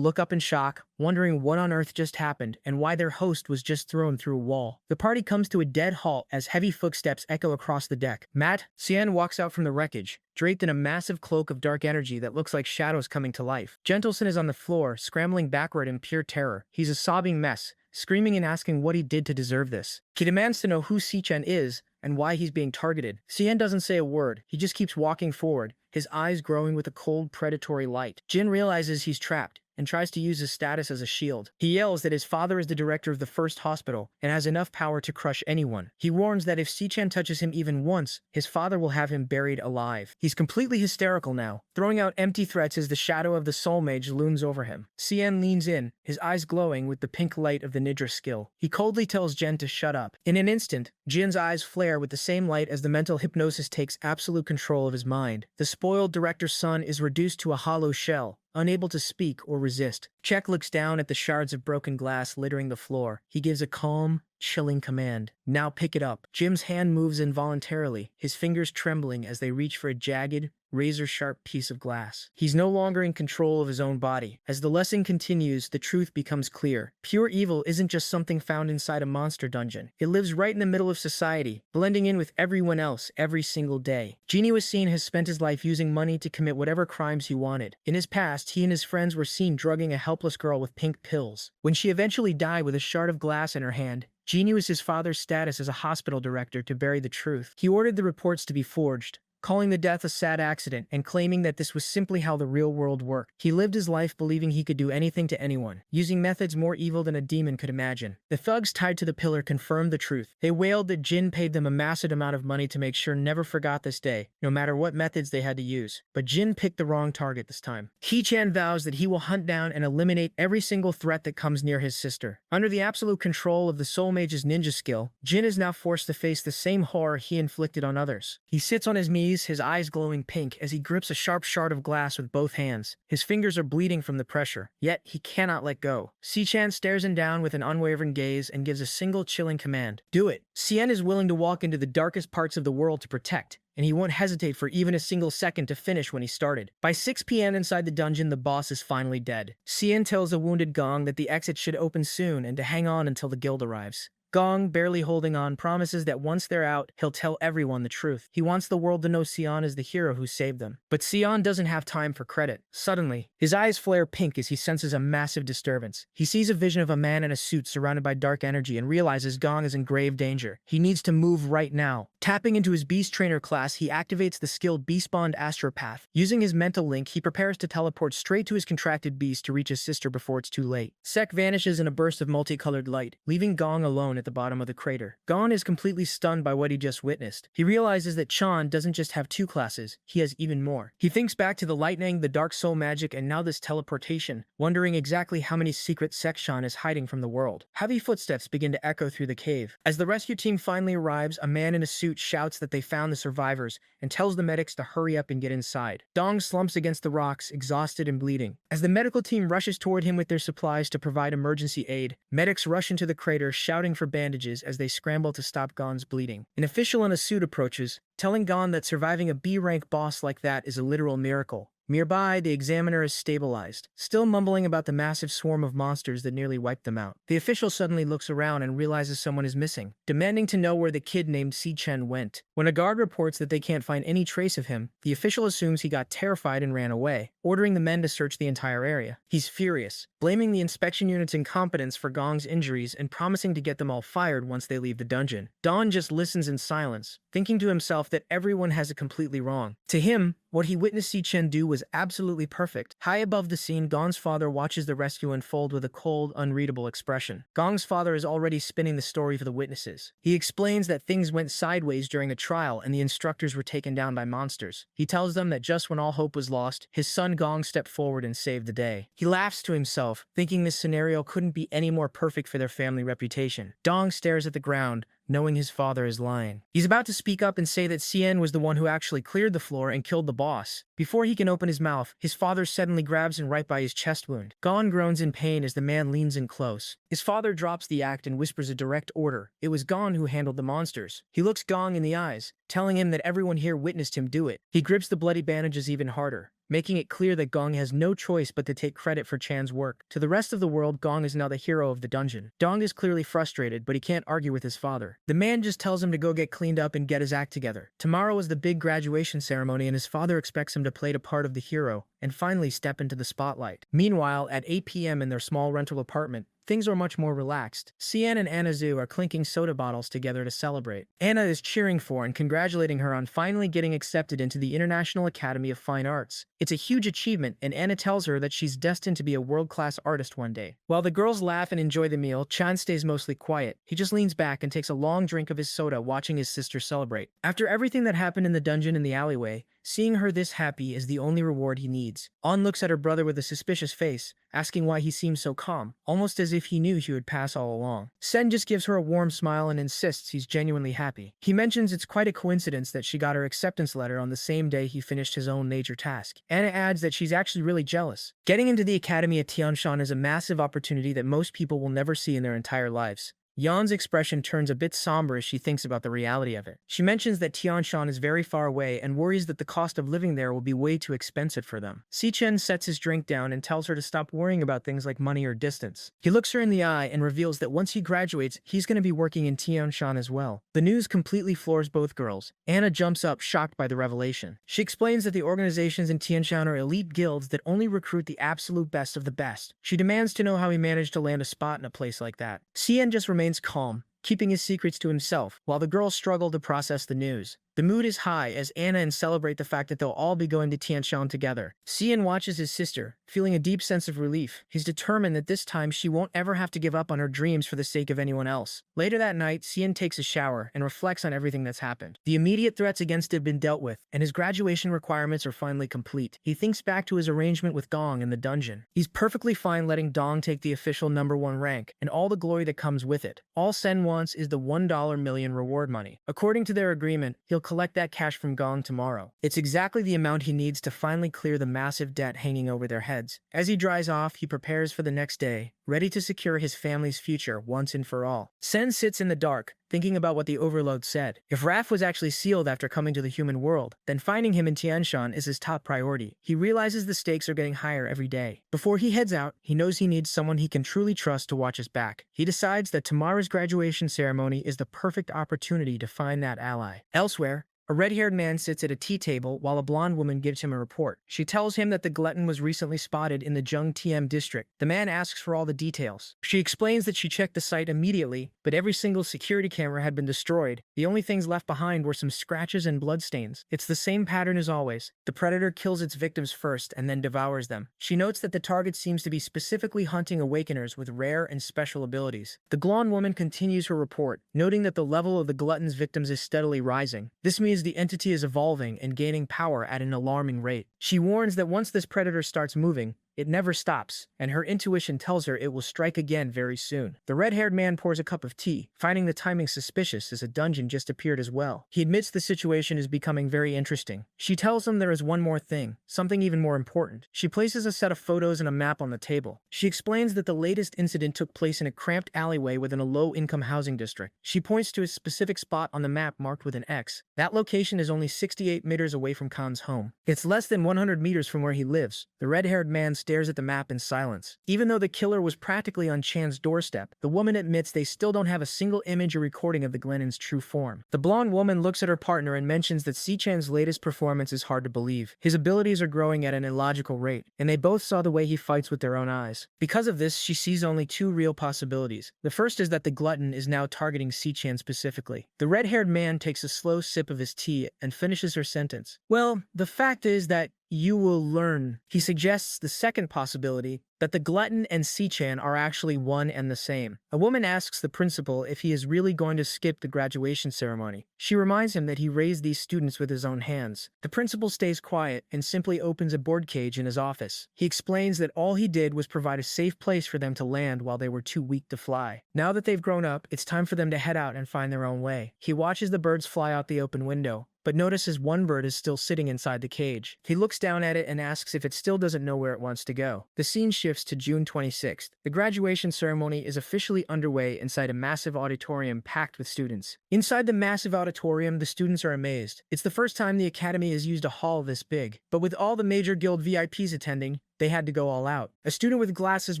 [SPEAKER 1] look up in shock, wondering what on earth just happened and why their host was just thrown through a wall. The party comes to a dead halt as heavy footsteps echo across the deck. Matt, Xian walks out from the wreckage, draped in a massive cloak of dark energy that looks like shadows coming to life. Gentleson is on the floor, scrambling backward in pure terror. He's a sobbing mess, screaming and asking what he did to deserve this. He demands to know who Si Chen is, and why he's being targeted. Cien doesn't say a word. He just keeps walking forward, his eyes growing with a cold, predatory light. Jin realizes he's trapped and tries to use his status as a shield. He yells that his father is the director of the first hospital and has enough power to crush anyone. He warns that if Cien touches him even once, his father will have him buried alive. He's completely hysterical now, throwing out empty threats as the shadow of the soul mage looms over him. Cien leans in, his eyes glowing with the pink light of the Nidra skill. He coldly tells Jin to shut up. In an instant, Jin's eyes flare with the same light as the mental hypnosis takes absolute control of his mind. The spoiled director's son is reduced to a hollow shell, unable to speak or resist. Chek looks down at the shards of broken glass littering the floor. He gives a calm, chilling command. Now pick it up. Jim's hand moves involuntarily, his fingers trembling as they reach for a jagged, razor-sharp piece of glass. He's no longer in control of his own body. As the lesson continues, the truth becomes clear. Pure evil isn't just something found inside a monster dungeon. It lives right in the middle of society, blending in with everyone else every single day. Genie was seen has spent his life using money to commit whatever crimes he wanted. In his past, he and his friends were seen drugging a helpless girl with pink pills. When she eventually died with a shard of glass in her hand, Genie used his father's status as a hospital director to bury the truth. He ordered the reports to be forged, calling the death a sad accident and claiming that this was simply how the real world worked. He lived his life believing he could do anything to anyone, using methods more evil than a demon could imagine. The thugs tied to the pillar confirmed the truth. They wailed that Jin paid them a massive amount of money to make sure never forgot this day, no matter what methods they had to use. But Jin picked the wrong target this time. He-chan vows that he will hunt down and eliminate every single threat that comes near his sister. Under the absolute control of the Soul Mage's ninja skill, Jin is now forced to face the same horror he inflicted on others. He sits on his knees, his eyes glowing pink as he grips a sharp shard of glass with both hands. His fingers are bleeding from the pressure, yet he cannot let go. Cien stares him down with an unwavering gaze and gives a single chilling command. Do it. Cien is willing to walk into the darkest parts of the world to protect, and he won't hesitate for even a single second to finish when he started. By 6 p.m. inside the dungeon, the boss is finally dead. Cien tells the wounded Gong that the exit should open soon and to hang on until the guild arrives. Gong, barely holding on, promises that once they're out, he'll tell everyone the truth. He wants the world to know Cien is the hero who saved them. But Cien doesn't have time for credit. Suddenly, his eyes flare pink as he senses a massive disturbance. He sees a vision of a man in a suit surrounded by dark energy and realizes Gong is in grave danger. He needs to move right now. Tapping into his Beast Trainer class, he activates the skill Beast Bond Astropath. Using his mental link, he prepares to teleport straight to his contracted beast to reach his sister before it's too late. Sek vanishes in a burst of multicolored light, leaving Gong alone at the bottom of the crater. Gong is completely stunned by what he just witnessed. He realizes that Chan doesn't just have 2 classes, he has even more. He thinks back to the lightning, the dark soul magic, and now this teleportation, wondering exactly how many secrets Sek-chan is hiding from the world. Heavy footsteps begin to echo through the cave. As the rescue team finally arrives, a man in a suit shouts that they found the survivors and tells the medics to hurry up and get inside. Dong slumps against the rocks, exhausted and bleeding. As the medical team rushes toward him with their supplies to provide emergency aid, medics rush into the crater shouting for bandages as they scramble to stop Gon's bleeding. An official in a suit approaches, telling Gon that surviving a B-rank boss like that is a literal miracle. Nearby, the examiner is stabilized, still mumbling about the massive swarm of monsters that nearly wiped them out. The official suddenly looks around and realizes someone is missing, demanding to know where the kid named Si-chen went. When a guard reports that they can't find any trace of him, the official assumes he got terrified and ran away, ordering the men to search the entire area. He's furious, blaming the inspection unit's incompetence for Gong's injuries and promising to get them all fired once they leave the dungeon. Don just listens in silence, thinking to himself that everyone has it completely wrong. To him, what he witnessed Si-chen do was absolutely perfect. High above the scene, Gong's father watches the rescue unfold with a cold, unreadable expression. Gong's father is already spinning the story for the witnesses. He explains that things went sideways during the trial and the instructors were taken down by monsters. He tells them that just when all hope was lost, his son Gong stepped forward and saved the day. He laughs to himself, thinking this scenario couldn't be any more perfect for their family reputation. Dong stares at the ground, knowing his father is lying. He's about to speak up and say that Cien was the one who actually cleared the floor and killed the boss. Before he can open his mouth, his father suddenly grabs him right by his chest wound. Gon groans in pain as the man leans in close. His father drops the act and whispers a direct order. It was Gon who handled the monsters. He looks Gong in the eyes, telling him that everyone here witnessed him do it. He grips the bloody bandages even harder, making it clear that Gong has no choice but to take credit for Chan's work. To the rest of the world, Gong is now the hero of the dungeon. Dong is clearly frustrated, but he can't argue with his father. The man just tells him to go get cleaned up and get his act together. Tomorrow is the big graduation ceremony and his father expects him to play the part of the hero and finally step into the spotlight. Meanwhile, at 8 p.m. in their small rental apartment, things are much more relaxed. Cien and Anazu are clinking soda bottles together to celebrate. Anna is cheering for and congratulating her on finally getting accepted into the International Academy of Fine Arts. It's a huge achievement, and Anna tells her that she's destined to be a world-class artist one day. While the girls laugh and enjoy the meal, Chan stays mostly quiet. He just leans back and takes a long drink of his soda, watching his sister celebrate. After everything that happened in the dungeon in the alleyway, seeing her this happy is the only reward he needs. An looks at her brother with a suspicious face, asking why he seems so calm, almost as if he knew he would pass all along. Sen just gives her a warm smile and insists he's genuinely happy. He mentions it's quite a coincidence that she got her acceptance letter on the same day he finished his own major task. Anna adds that she's actually really jealous. Getting into the academy at Tianshan is a massive opportunity that most people will never see in their entire lives. Yan's expression turns a bit somber as she thinks about the reality of it. She mentions that Tianshan is very far away and worries that the cost of living there will be way too expensive for them. Sichen sets his drink down and tells her to stop worrying about things like money or distance. He looks her in the eye and reveals that once he graduates, he's going to be working in Tianshan as well. The news completely floors both girls. Anna jumps up, shocked by the revelation. She explains that the organizations in Tianshan are elite guilds that only recruit the absolute best of the best. She demands to know how he managed to land a spot in a place like that. Cien just remains calm, keeping his secrets to himself, while the girls struggle to process the news. The mood is high as Anna and celebrate the fact that they'll all be going to Tianshan together. Cien watches his sister, feeling a deep sense of relief. He's determined that this time she won't ever have to give up on her dreams for the sake of anyone else. Later that night, Cien takes a shower and reflects on everything that's happened. The immediate threats against him have been dealt with, and his graduation requirements are finally complete. He thinks back to his arrangement with Dong in the dungeon. He's perfectly fine letting Dong take the official #1 rank, and all the glory that comes with it. All Sen wants is the $1 million reward money. According to their agreement, he'll collect that cash from Gong tomorrow. It's exactly the amount he needs to finally clear the massive debt hanging over their heads. As he dries off, he prepares for the next day, ready to secure his family's future once and for all. Sen sits in the dark, thinking about what the overload said. If Raph was actually sealed after coming to the human world, then finding him in Tianshan is his top priority. He realizes the stakes are getting higher every day. Before he heads out, he knows he needs someone he can truly trust to watch his back. He decides that tomorrow's graduation ceremony is the perfect opportunity to find that ally. Elsewhere, a red-haired man sits at a tea table while a blonde woman gives him a report. She tells him that the glutton was recently spotted in the Jung TM district. The man asks for all the details. She explains that she checked the site immediately, but every single security camera had been destroyed. The only things left behind were some scratches and bloodstains. It's the same pattern as always. The predator kills its victims first and then devours them. She notes that the target seems to be specifically hunting awakeners with rare and special abilities. The blonde woman continues her report, noting that the level of the glutton's victims is steadily rising. This means the entity is evolving and gaining power at an alarming rate. She warns that once this predator starts moving, it never stops, and her intuition tells her it will strike again very soon. The red-haired man pours a cup of tea, finding the timing suspicious as a dungeon just appeared as well. He admits the situation is becoming very interesting. She tells him there is one more thing, something even more important. She places a set of photos and a map on the table. She explains that the latest incident took place in a cramped alleyway within a low-income housing district. She points to a specific spot on the map marked with an X. That location is only 68 meters away from Khan's home. It's less than 100 meters from where he lives. The red-haired man stares at the map in silence. Even though the killer was practically on Chan's doorstep, the woman admits they still don't have a single image or recording of the Glennon's true form. The blonde woman looks at her partner and mentions that Si-Chan's latest performance is hard to believe. His abilities are growing at an illogical rate, and they both saw the way he fights with their own eyes. Because of this, she sees only two real possibilities. The first is that the glutton is now targeting Si-Chan specifically. The red-haired man takes a slow sip of his tea and finishes her sentence. Well, the fact is that you will learn. He suggests the second possibility, that the glutton and Si-Chan are actually one and the same. A woman asks the principal if he is really going to skip the graduation ceremony. She reminds him that he raised these students with his own hands. The principal stays quiet and simply opens a bird cage in his office. He explains that all he did was provide a safe place for them to land while they were too weak to fly. Now that they've grown up, it's time for them to head out and find their own way. He watches the birds fly out the open window, but notices one bird is still sitting inside the cage. He looks down at it and asks if it still doesn't know where it wants to go. The scene shifts to June 26th. The graduation ceremony is officially underway inside a massive auditorium packed with students. Inside the massive auditorium, the students are amazed. It's the first time the academy has used a hall this big. But with all the major guild VIPs attending, they had to go all out. A student with glasses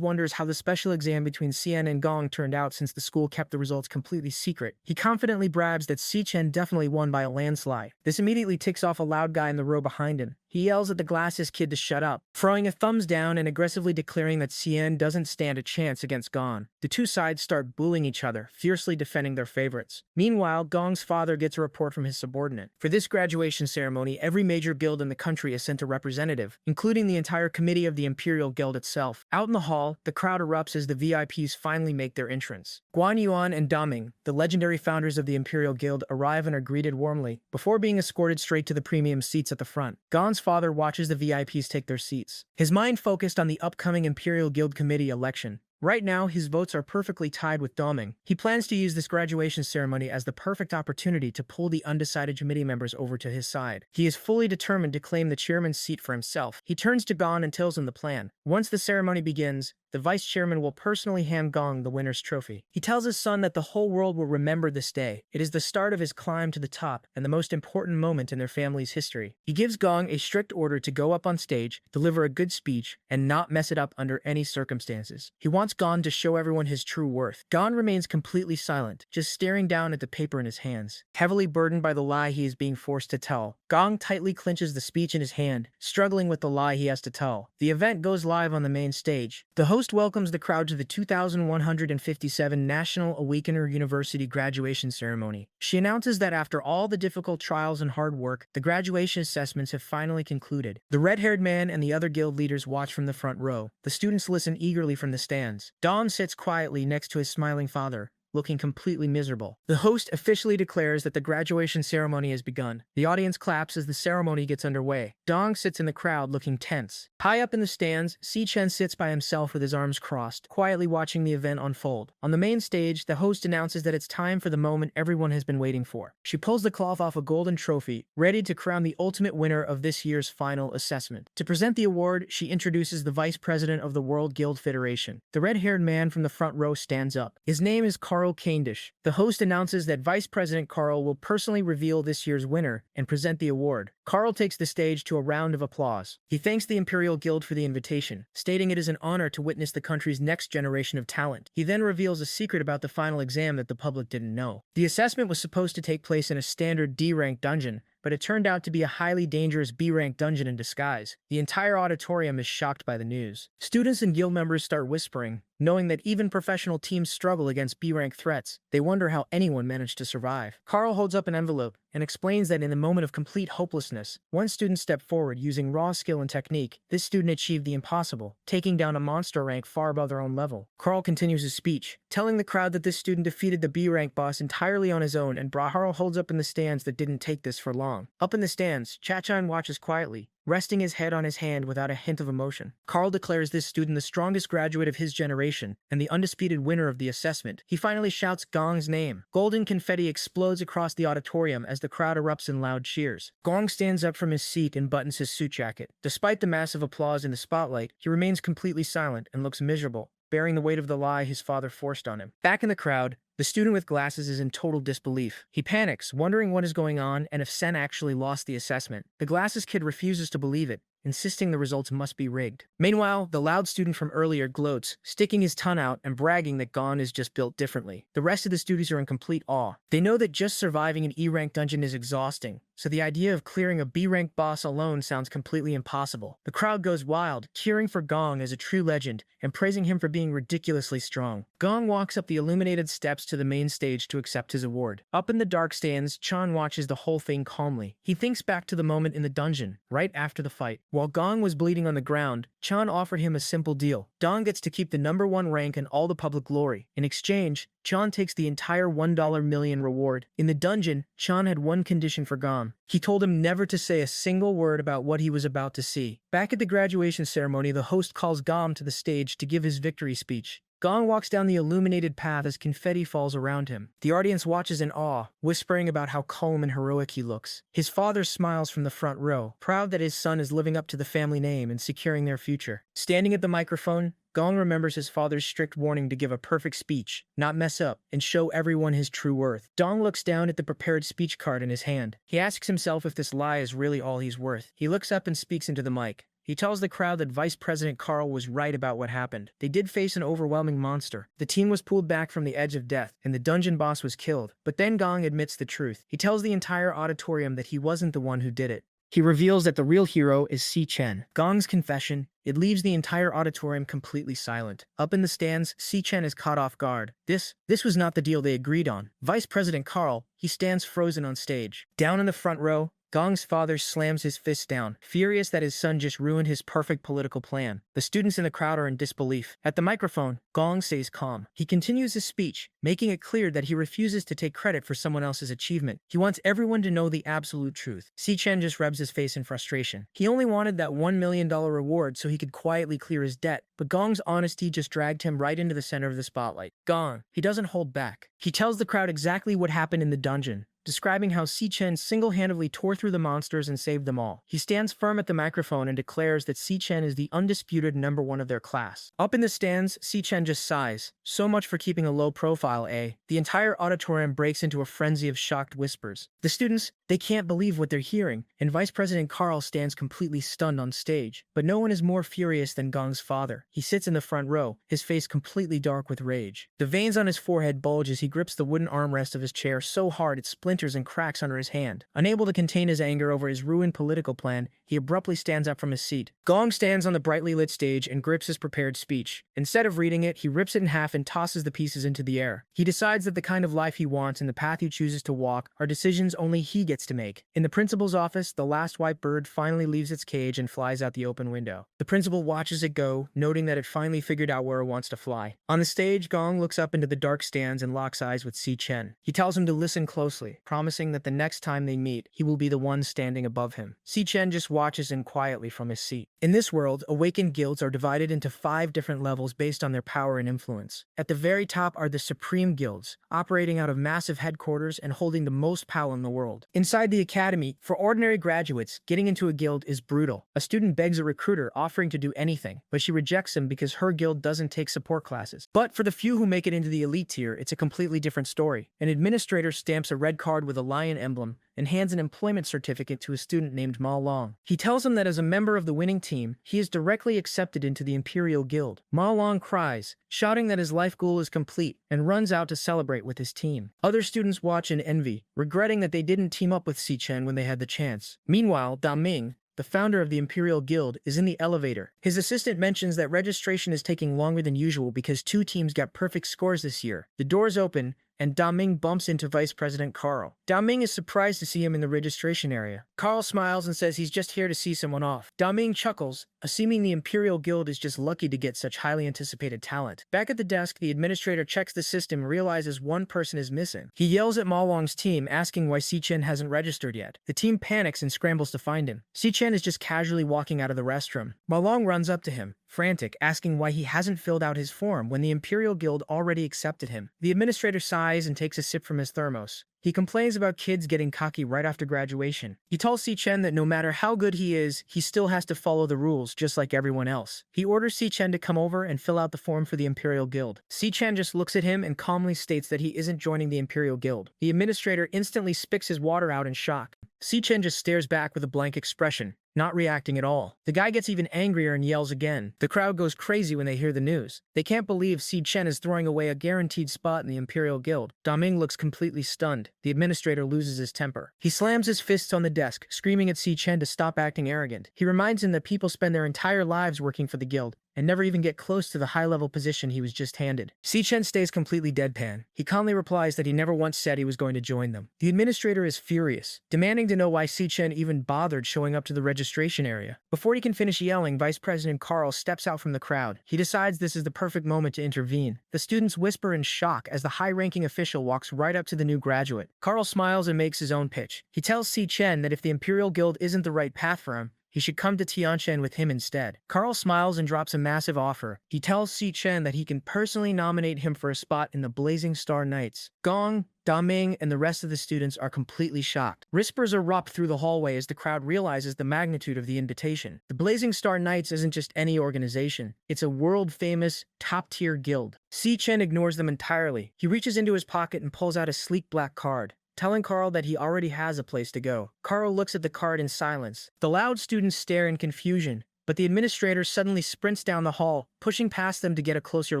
[SPEAKER 1] wonders how the special exam between Xian and Gong turned out since the school kept the results completely secret. He confidently brabs that Xichen definitely won by a landslide. This immediately ticks off a loud guy in the row behind him. He yells at the glasses kid to shut up, throwing a thumbs down and aggressively declaring that Xian doesn't stand a chance against Gong. The two sides start bullying each other, fiercely defending their favorites. Meanwhile, Gong's father gets a report from his subordinate. For this graduation ceremony, every major guild in the country is sent a representative, including the entire committee of the Imperial Guild itself. Out in the hall, the crowd erupts as the VIPs finally make their entrance. Guan Yuan and Daming, the legendary founders of the Imperial Guild, arrive and are greeted warmly, before being escorted straight to the premium seats at the front. Gong's father watches the VIPs take their seats, his mind focused on the upcoming Imperial Guild Committee election. Right now, his votes are perfectly tied with Daming. He plans to use this graduation ceremony as the perfect opportunity to pull the undecided committee members over to his side. He is fully determined to claim the chairman's seat for himself. He turns to Gong and tells him the plan. Once the ceremony begins, the vice chairman will personally hand Gong the winner's trophy. He tells his son that the whole world will remember this day. It is the start of his climb to the top and the most important moment in their family's history. He gives Gong a strict order to go up on stage, deliver a good speech, and not mess it up under any circumstances. He wants Gong to show everyone his true worth. Gong remains completely silent, just staring down at the paper in his hands. Heavily burdened by the lie he is being forced to tell, Gong tightly clenches the speech in his hand, struggling with the lie he has to tell. The event goes live on the main stage. The host welcomes the crowd to the 2157 National Awakener University graduation ceremony. She announces that after all the difficult trials and hard work, the graduation assessments have finally concluded. The red-haired man and the other guild leaders watch from the front row. The students listen eagerly from the stands. Dom sits quietly next to his smiling father, looking completely miserable. The host officially declares that the graduation ceremony has begun. The audience claps as the ceremony gets underway. Dong sits in the crowd looking tense. High up in the stands, Xichen sits by himself with his arms crossed, quietly watching the event unfold. On the main stage, the host announces that it's time for the moment everyone has been waiting for. She pulls the cloth off a golden trophy, ready to crown the ultimate winner of this year's final assessment. To present the award, she introduces the vice president of the World Guild Federation. The red-haired man from the front row stands up. His name is Carl Cavendish. The host announces that Vice President Carl will personally reveal this year's winner and present the award. Carl takes the stage to a round of applause. He thanks the Imperial Guild for the invitation, stating it is an honor to witness the country's next generation of talent. He then reveals a secret about the final exam that the public didn't know. The assessment was supposed to take place in a standard D-rank dungeon, but it turned out to be a highly dangerous B-rank dungeon in disguise. The entire auditorium is shocked by the news. Students and guild members start whispering, knowing that even professional teams struggle against B-rank threats. They wonder how anyone managed to survive. Carl holds up an envelope and explains that in the moment of complete hopelessness, one student stepped forward using raw skill and technique. This student achieved the impossible, taking down a monster rank far above their own level. Carl continues his speech, telling the crowd that this student defeated the B-rank boss entirely on his own, and Carl holds up in the stands that didn't take this for long. Up in the stands, Chachan watches quietly, resting his head on his hand without a hint of emotion. Carl declares this student the strongest graduate of his generation and the undisputed winner of the assessment. He finally shouts Gong's name. Golden confetti explodes across the auditorium as the crowd erupts in loud cheers. Gong stands up from his seat and buttons his suit jacket. Despite the massive applause in the spotlight, he remains completely silent and looks miserable, bearing the weight of the lie his father forced on him. Back in the crowd, the student with glasses is in total disbelief. He panics, wondering what is going on and if Sen actually lost the assessment. The glasses kid refuses to believe it, insisting the results must be rigged. Meanwhile, the loud student from earlier gloats, sticking his tongue out and bragging that Gon is just built differently. The rest of the students are in complete awe. They know that just surviving an E-rank dungeon is exhausting, so the idea of clearing a B-rank boss alone sounds completely impossible. The crowd goes wild, cheering for Gong as a true legend and praising him for being ridiculously strong. Gong walks up the illuminated steps to the main stage to accept his award. Up in the dark stands, Chan watches the whole thing calmly. He thinks back to the moment in the dungeon, right after the fight. While Gong was bleeding on the ground, Chan offered him a simple deal. Dong gets to keep the #1 rank and all the public glory. In exchange, Chan takes the entire $1 million reward. In the dungeon, Chan had one condition for Gong. He told him never to say a single word about what he was about to see. Back at the graduation ceremony, the host calls Gong to the stage to give his victory speech. Gong walks down the illuminated path as confetti falls around him. The audience watches in awe, whispering about how calm and heroic he looks. His father smiles from the front row, proud that his son is living up to the family name and securing their future. Standing at the microphone, Gong remembers his father's strict warning to give a perfect speech, not mess up, and show everyone his true worth. Dong looks down at the prepared speech card in his hand. He asks himself if this lie is really all he's worth. He looks up and speaks into the mic. He tells the crowd that Vice President Carl was right about what happened. They did face an overwhelming monster. The team was pulled back from the edge of death, and the dungeon boss was killed. But then Gong admits the truth. He tells the entire auditorium that he wasn't the one who did it. He reveals that the real hero is Si Chen. Gong's confession, it leaves the entire auditorium completely silent. Up in the stands, Si Chen is caught off guard. This was not the deal they agreed on. Vice President Carl, he stands frozen on stage. Down in the front row, Gong's father slams his fist down, furious that his son just ruined his perfect political plan. The students in the crowd are in disbelief. At the microphone, Gong stays calm. He continues his speech, making it clear that he refuses to take credit for someone else's achievement. He wants everyone to know the absolute truth. Si Chen just rubs his face in frustration. He only wanted that $1 million reward so he could quietly clear his debt, but Gong's honesty just dragged him right into the center of the spotlight. Gong, he doesn't hold back. He tells the crowd exactly what happened in the dungeon, describing how Si Chen single-handedly tore through the monsters and saved them all. He stands firm at the microphone and declares that Si Chen is the undisputed #1 of their class. Up in the stands, Si Chen just sighs. So much for keeping a low profile, eh? The entire auditorium breaks into a frenzy of shocked whispers. The students, they can't believe what they're hearing, and Vice President Carl stands completely stunned on stage. But no one is more furious than Gong's father. He sits in the front row, his face completely dark with rage. The veins on his forehead bulge as he grips the wooden armrest of his chair so hard it splinters and cracks under his hand. Unable to contain his anger over his ruined political plan, he abruptly stands up from his seat. Gong stands on the brightly lit stage and grips his prepared speech. Instead of reading it, he rips it in half and tosses the pieces into the air. He decides that the kind of life he wants and the path he chooses to walk are decisions only he gets to make. In the principal's office, the last white bird finally leaves its cage and flies out the open window. The principal watches it go, noting that it finally figured out where it wants to fly. On the stage, Gong looks up into the dark stands and locks eyes with Si Chen. He tells him to listen closely, promising that the next time they meet, he will be the one standing above him. Si Chen just watches him quietly from his seat. In this world, awakened guilds are divided into 5 different levels based on their power and influence. At the very top are the Supreme Guilds, operating out of massive headquarters and holding the most power in the world. Inside the academy, for ordinary graduates, getting into a guild is brutal. A student begs a recruiter offering to do anything, but she rejects him because her guild doesn't take support classes. But for the few who make it into the elite tier, it's a completely different story. An administrator stamps a red card with a lion emblem and hands an employment certificate to a student named Ma Long. He tells him that as a member of the winning team, he is directly accepted into the Imperial Guild. Ma Long cries, shouting that his life goal is complete, and runs out to celebrate with his team. Other students watch in envy, regretting that they didn't team up with Si Chen when they had the chance. Meanwhile, Da Ming, the founder of the Imperial Guild, is in the elevator. His assistant mentions that registration is taking longer than usual because 2 teams got perfect scores this year. The doors open, and Da Ming bumps into Vice President Carl. Da Ming is surprised to see him in the registration area. Carl smiles and says he's just here to see someone off. Da Ming chuckles, assuming the Imperial Guild is just lucky to get such highly anticipated talent. Back at the desk, the administrator checks the system and realizes one person is missing. He yells at Ma Long's team, asking why Si Chen hasn't registered yet. The team panics and scrambles to find him. Si Chen is just casually walking out of the restroom. Ma Long runs up to him, frantic, asking why he hasn't filled out his form when the Imperial Guild already accepted him. The administrator sighs and takes a sip from his thermos. He complains about kids getting cocky right after graduation. He tells Si Chen that no matter how good he is, he still has to follow the rules just like everyone else. He orders Si Chen to come over and fill out the form for the Imperial Guild. Si Chen just looks at him and calmly states that he isn't joining the Imperial Guild. The administrator instantly spits his water out in shock. Si Chen just stares back with a blank expression, not reacting at all. The guy gets even angrier and yells again. The crowd goes crazy when they hear the news. They can't believe Si Chen is throwing away a guaranteed spot in the Imperial Guild. Da Ming looks completely stunned. The administrator loses his temper. He slams his fists on the desk, screaming at Si Chen to stop acting arrogant. He reminds him that people spend their entire lives working for the guild and never even get close to the high-level position he was just handed. Si Chen stays completely deadpan. He calmly replies that he never once said he was going to join them. The administrator is furious, demanding to know why Si Chen even bothered showing up to the registration area. Before he can finish yelling, Vice President Carl steps out from the crowd. He decides this is the perfect moment to intervene. The students whisper in shock as the high-ranking official walks right up to the new graduate. Carl smiles and makes his own pitch. He tells Si Chen that if the Imperial Guild isn't the right path for him, he should come to Tianshan with him instead. Carl smiles and drops a massive offer. He tells Si Chen that he can personally nominate him for a spot in the Blazing Star Knights. Gong, Da Ming, and the rest of the students are completely shocked. Whispers erupt through the hallway as the crowd realizes the magnitude of the invitation. The Blazing Star Knights isn't just any organization. It's a world-famous, top-tier guild. Si Chen ignores them entirely. He reaches into his pocket and pulls out a sleek black card, telling Carl that he already has a place to go. Carl looks at the card in silence. The loud students stare in confusion, but the administrator suddenly sprints down the hall, pushing past them to get a closer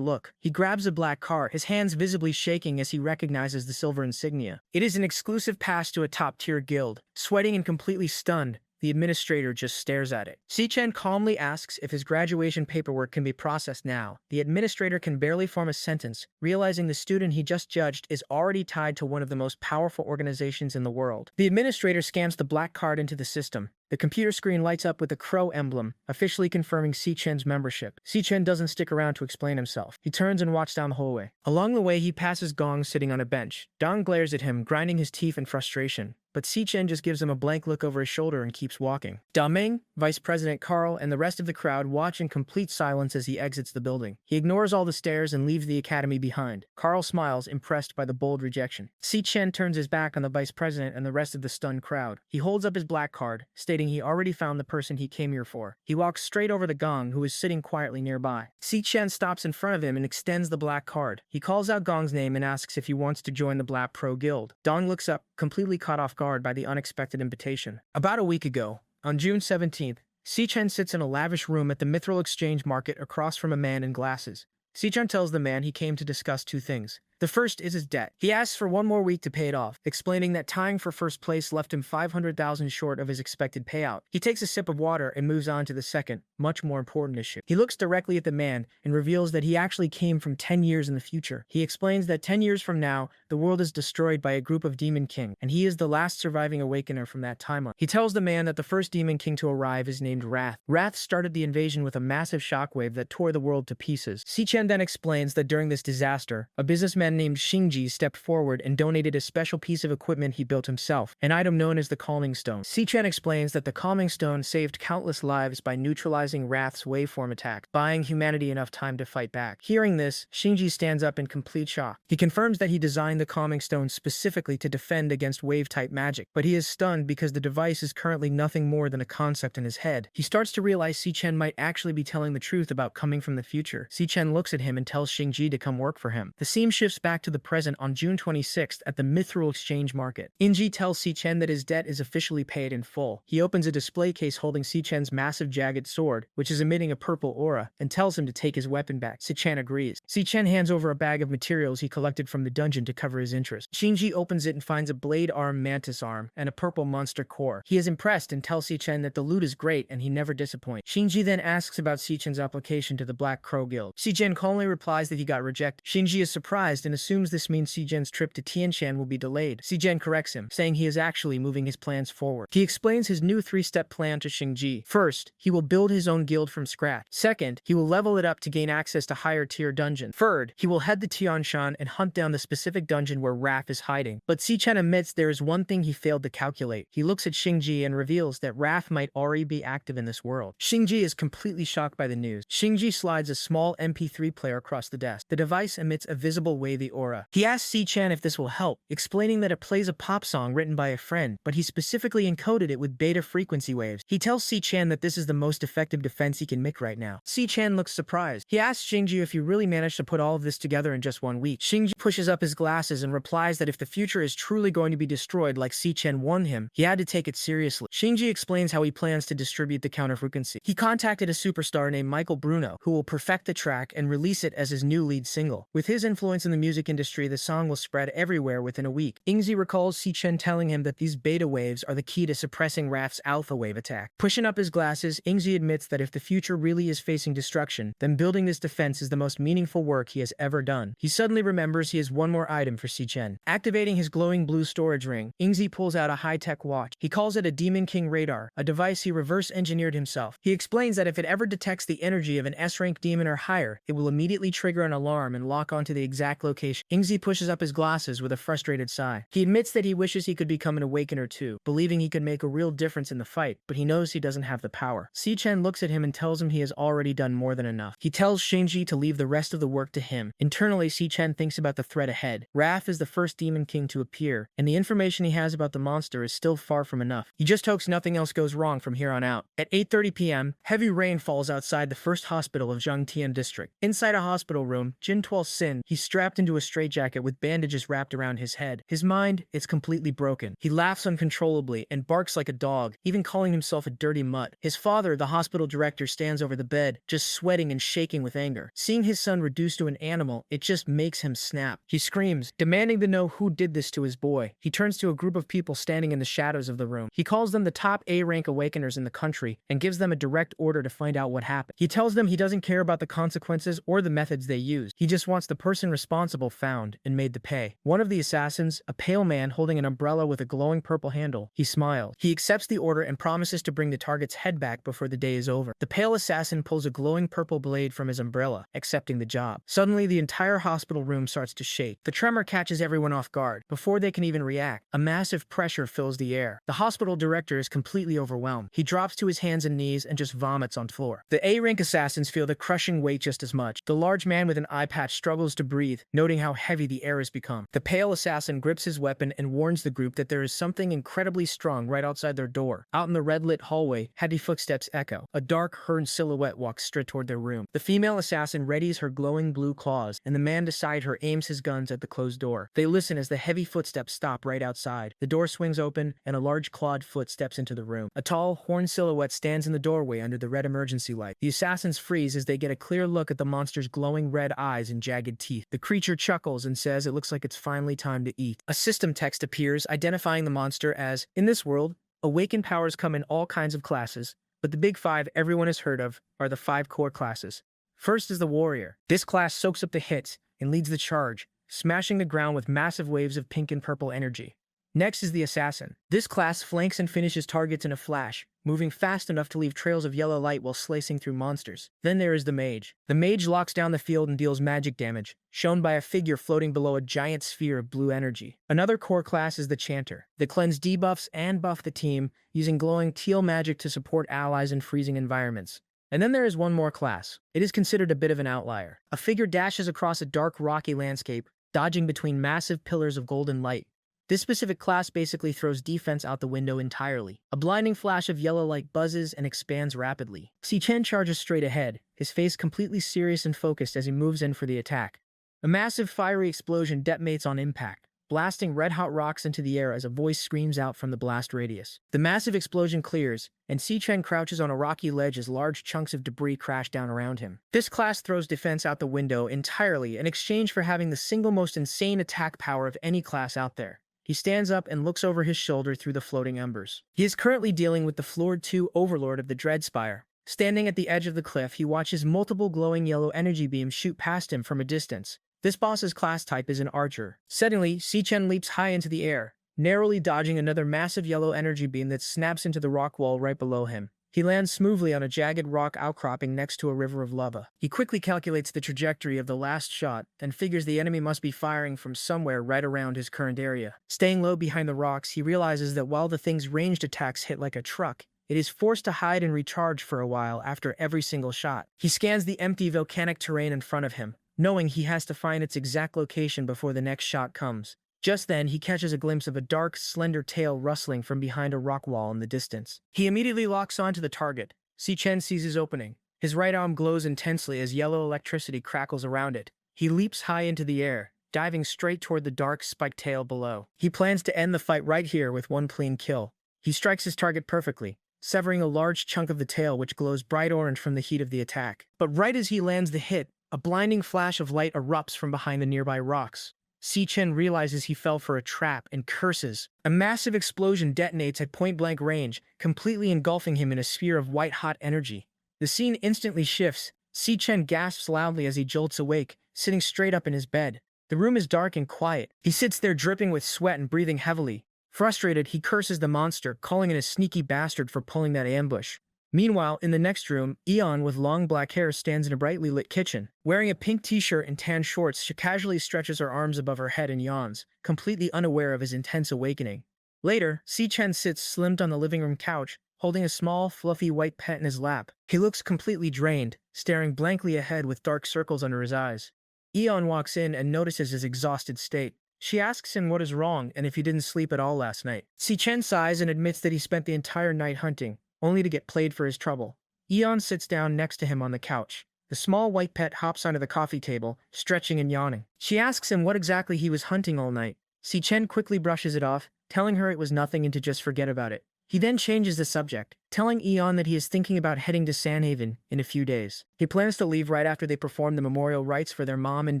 [SPEAKER 1] look. He grabs a black card, his hands visibly shaking as he recognizes the silver insignia. It is an exclusive pass to a top-tier guild. Sweating and completely stunned, the administrator just stares at it. Si-Chen calmly asks if his graduation paperwork can be processed now. The administrator can barely form a sentence, realizing the student he just judged is already tied to one of the most powerful organizations in the world. The administrator scans the black card into the system. The computer screen lights up with a crow emblem, officially confirming Si-Chen's membership. Si-Chen doesn't stick around to explain himself. He turns and walks down the hallway. Along the way, he passes Gong sitting on a bench. Dong glares at him, grinding his teeth in frustration. But Si-Chen just gives him a blank look over his shoulder and keeps walking. Da Ming, Vice President Carl, and the rest of the crowd watch in complete silence as he exits the building. He ignores all the stares and leaves the academy behind. Carl smiles, impressed by the bold rejection. Si-Chen turns his back on the Vice President and the rest of the stunned crowd. He holds up his black card, stating he already found the person he came here for. He walks straight over to Gong, who is sitting quietly nearby. Si-Chen stops in front of him and extends the black card. He calls out Gong's name and asks if he wants to join the Black Pro Guild. Dong looks up, completely caught off guard by the unexpected invitation. About a week ago, on June 17th, Si-Chen sits in a lavish room at the Mithril Exchange Market across from a man in glasses. Si-Chen tells the man he came to discuss two things. The first is his debt. He asks for one more week to pay it off, explaining that tying for first place left him 500,000 short of his expected payout. He takes a sip of water and moves on to the second, much more important issue. He looks directly at the man and reveals that he actually came from 10 years in the future. He explains that 10 years from now, the world is destroyed by a group of Demon King, and he is the last surviving Awakener from that timeline. He tells the man that the first Demon King to arrive is named Wrath. Wrath started the invasion with a massive shockwave that tore the world to pieces. Si-Chen then explains that during this disaster, a businessman named Xingji stepped forward and donated a special piece of equipment he built himself, an item known as the Calming Stone. Si-Chen explains that the Calming Stone saved countless lives by neutralizing Wrath's waveform attack, buying humanity enough time to fight back. Hearing this, Xingji stands up in complete shock. He confirms that he designed the Calming Stone specifically to defend against wave-type magic, but he is stunned because the device is currently nothing more than a concept in his head. He starts to realize Si-Chen might actually be telling the truth about coming from the future. Si-Chen looks at him and tells Xingji to come work for him. The scene shifts back to the present on June 26th at the Mithril Exchange Market. Xingji tells Si-Chen that his debt is officially paid in full. He opens a display case holding Si-Chen's massive jagged sword, which is emitting a purple aura, and tells him to take his weapon back. Si-Chen agrees. Si-Chen hands over a bag of materials he collected from the dungeon to cover his interest. Xingji opens it and finds a blade arm mantis arm and a purple monster core. He is impressed and tells Si-Chen that the loot is great and he never disappoints. Xingji then asks about Si-Chen's application to the Black Crow Guild. Si-Chen calmly replies that he got rejected. Xingji is surprised and assumes this means Si-Chen's trip to Tianshan will be delayed. Si-Chen corrects him, saying he is actually moving his plans forward. He explains his new 3-step plan to Xingji. First, he will build his own guild from scratch. Second, he will level it up to gain access to higher tier dungeons. Third, he will head to Tianshan and hunt down the specific dungeon where Wrath is hiding. But Si-Chen admits there is one thing he failed to calculate. He looks at Xingji and reveals that Wrath might already be active in this world. Xingji is completely shocked by the news. Xingji slides a small MP3 player across the desk. The device emits a visible wavy aura. He asks Si-Chen if this will help, explaining that it plays a pop song written by a friend, but he specifically encoded it with beta frequency waves. He tells Si-Chen that this is the most effective defense he can make right now. Si-Chen looks surprised. He asks Xingji if he really managed to put all of this together in just 1 week. Xingji pushes up his glasses and replies that if the future is truly going to be destroyed like Si-Chen warned him, he had to take it seriously. Xingji explains how he plans to distribute the counter-frequency. He contacted a superstar named Michael Bruno, who will perfect the track and release it as his new lead single. With his influence in the music industry, the song will spread everywhere within a week. Xingji recalls Si-Chen telling him that these beta waves are the key to suppressing Wrath's alpha wave attack. Pushing up his glasses, Xingji admits that if the future really is facing destruction, then building this defense is the most meaningful work he has ever done. He suddenly remembers he has one more item for Si-Chen. Activating his glowing blue storage ring, Xingji pulls out a high-tech watch. He calls it a Demon King radar, a device he reverse-engineered himself. He explains that if it ever detects the energy of an S-rank demon or higher, it will immediately trigger an alarm and lock onto the exact location. Xingji pushes up his glasses with a frustrated sigh. He admits that he wishes he could become an Awakener too, believing he could make a real difference in the fight, but he knows he doesn't have the power. Si-Chen looks at him and tells him he has already done more than enough. He tells Xingji to leave the rest of the work to him. Internally, Si-Chen thinks about the threat ahead. Wrath is the first Demon King to appear, and the information he has about the monster is still far from enough. He just hopes nothing else goes wrong from here on out. At 8:30 p.m., heavy rain falls outside the first hospital of Zhangtian district. Inside a hospital room, Jin Tuol Sin, he's strapped into a straitjacket with bandages wrapped around his head. His mind is completely broken. He laughs uncontrollably and barks like a dog, even calling himself a dirty mutt. His father, the hospital director, stands over the bed, just sweating and shaking with anger. Seeing his son reduced to an animal, it just makes him snap. He screams, demanding to know who did this to his boy. He turns to a group of people standing in the shadows of the room. He calls them the top A-rank awakeners in the country and gives them a direct order to find out what happened. He tells them he doesn't care about the consequences or the methods they use. He just wants the person responsible found and made to pay. One of the assassins, a pale man holding an umbrella with a glowing purple handle, he smiles. He accepts the order and promises to bring the target's head back before the day is over. The pale assassin pulls a glowing purple blade from his umbrella, accepting the job. Suddenly, the entire hospital room starts to shake. The tremor catches everyone off guard. Before they can even react, a massive pressure fills the air. The hospital director is completely overwhelmed. He drops to his hands and knees and just vomits on the floor. The A-rank assassins feel the crushing weight just as much. The large man with an eye patch struggles to breathe, noting how heavy the air has become. The pale assassin grips his weapon and warns the group that there is something incredibly strong right outside their door. Out in the red-lit hallway, heavy footsteps echo. A dark, herd silhouette walks straight toward their room. The female assassin readies her glowing blue claws, and the man beside her aims his guns at the closed door. They listen as the heavy footsteps stop right outside. The door swings open, and a large clawed foot steps into the room. A tall, horned silhouette stands in the doorway under the red emergency light. The assassins freeze as they get a clear look at the monster's glowing red eyes and jagged teeth. The creature chuckles and says it looks like it's finally time to eat. A system text appears, identifying the monster as, in this world, awakened powers come in all kinds of classes, but the big five everyone has heard of are the 5 core classes. First is the warrior. This class soaks up the hits and leads the charge, smashing the ground with massive waves of pink and purple energy. Next is the assassin. This class flanks and finishes targets in a flash, moving fast enough to leave trails of yellow light while slicing through monsters. Then there is the mage. The mage locks down the field and deals magic damage, shown by a figure floating below a giant sphere of blue energy. Another core class is the chanter. They cleanse debuffs and buff the team, using glowing teal magic to support allies in freezing environments. And then there is one more class. It is considered a bit of an outlier. A figure dashes across a dark, rocky landscape, dodging between massive pillars of golden light. This specific class basically throws defense out the window entirely. A blinding flash of yellow light buzzes and expands rapidly. Si-Chen charges straight ahead, his face completely serious and focused as he moves in for the attack. A massive fiery explosion detonates on impact, blasting red-hot rocks into the air as a voice screams out from the blast radius. The massive explosion clears, and Si-Chen crouches on a rocky ledge as large chunks of debris crash down around him. This class throws defense out the window entirely in exchange for having the single most insane attack power of any class out there. He stands up and looks over his shoulder through the floating embers. He is currently dealing with the Floor 2 Overlord of the Dreadspire. Standing at the edge of the cliff, he watches multiple glowing yellow energy beams shoot past him from a distance. This boss's class type is an archer. Suddenly, Si-Chen leaps high into the air, narrowly dodging another massive yellow energy beam that snaps into the rock wall right below him. He lands smoothly on a jagged rock outcropping next to a river of lava. He quickly calculates the trajectory of the last shot and figures the enemy must be firing from somewhere right around his current area. Staying low behind the rocks, he realizes that while the thing's ranged attacks hit like a truck, it is forced to hide and recharge for a while after every single shot. He scans the empty volcanic terrain in front of him, knowing he has to find its exact location before the next shot comes. Just then, he catches a glimpse of a dark, slender tail rustling from behind a rock wall in the distance. He immediately locks onto the target. Si-Chen sees his opening. His right arm glows intensely as yellow electricity crackles around it. He leaps high into the air, diving straight toward the dark, spiked tail below. He plans to end the fight right here with one clean kill. He strikes his target perfectly, severing a large chunk of the tail which glows bright orange from the heat of the attack. But right as he lands the hit, a blinding flash of light erupts from behind the nearby rocks. Si-Chen realizes he fell for a trap and curses. A massive explosion detonates at point-blank range, completely engulfing him in a sphere of white-hot energy. The scene instantly shifts. Si-Chen gasps loudly as he jolts awake, sitting straight up in his bed. The room is dark and quiet. He sits there dripping with sweat and breathing heavily. Frustrated, he curses the monster, calling it a sneaky bastard for pulling that ambush. Meanwhile, in the next room, Eon with long black hair stands in a brightly lit kitchen. Wearing a pink t-shirt and tan shorts, she casually stretches her arms above her head and yawns, completely unaware of his intense awakening. Later, Si-Chen sits slimed on the living room couch, holding a small, fluffy white pet in his lap. He looks completely drained, staring blankly ahead with dark circles under his eyes. Eon walks in and notices his exhausted state. She asks him what is wrong and if he didn't sleep at all last night. Si-Chen sighs and admits that he spent the entire night hunting, only to get played for his trouble. Eon sits down next to him on the couch, The small white pet hops onto the coffee table, stretching and yawning. She asks him what exactly he was hunting all night. Si Chen quickly brushes it off, telling her it was nothing and to just forget about it. He then changes the subject, telling Eon that he is thinking about heading to Sanhaven in a few days. He plans to leave right after they perform the memorial rites for their mom and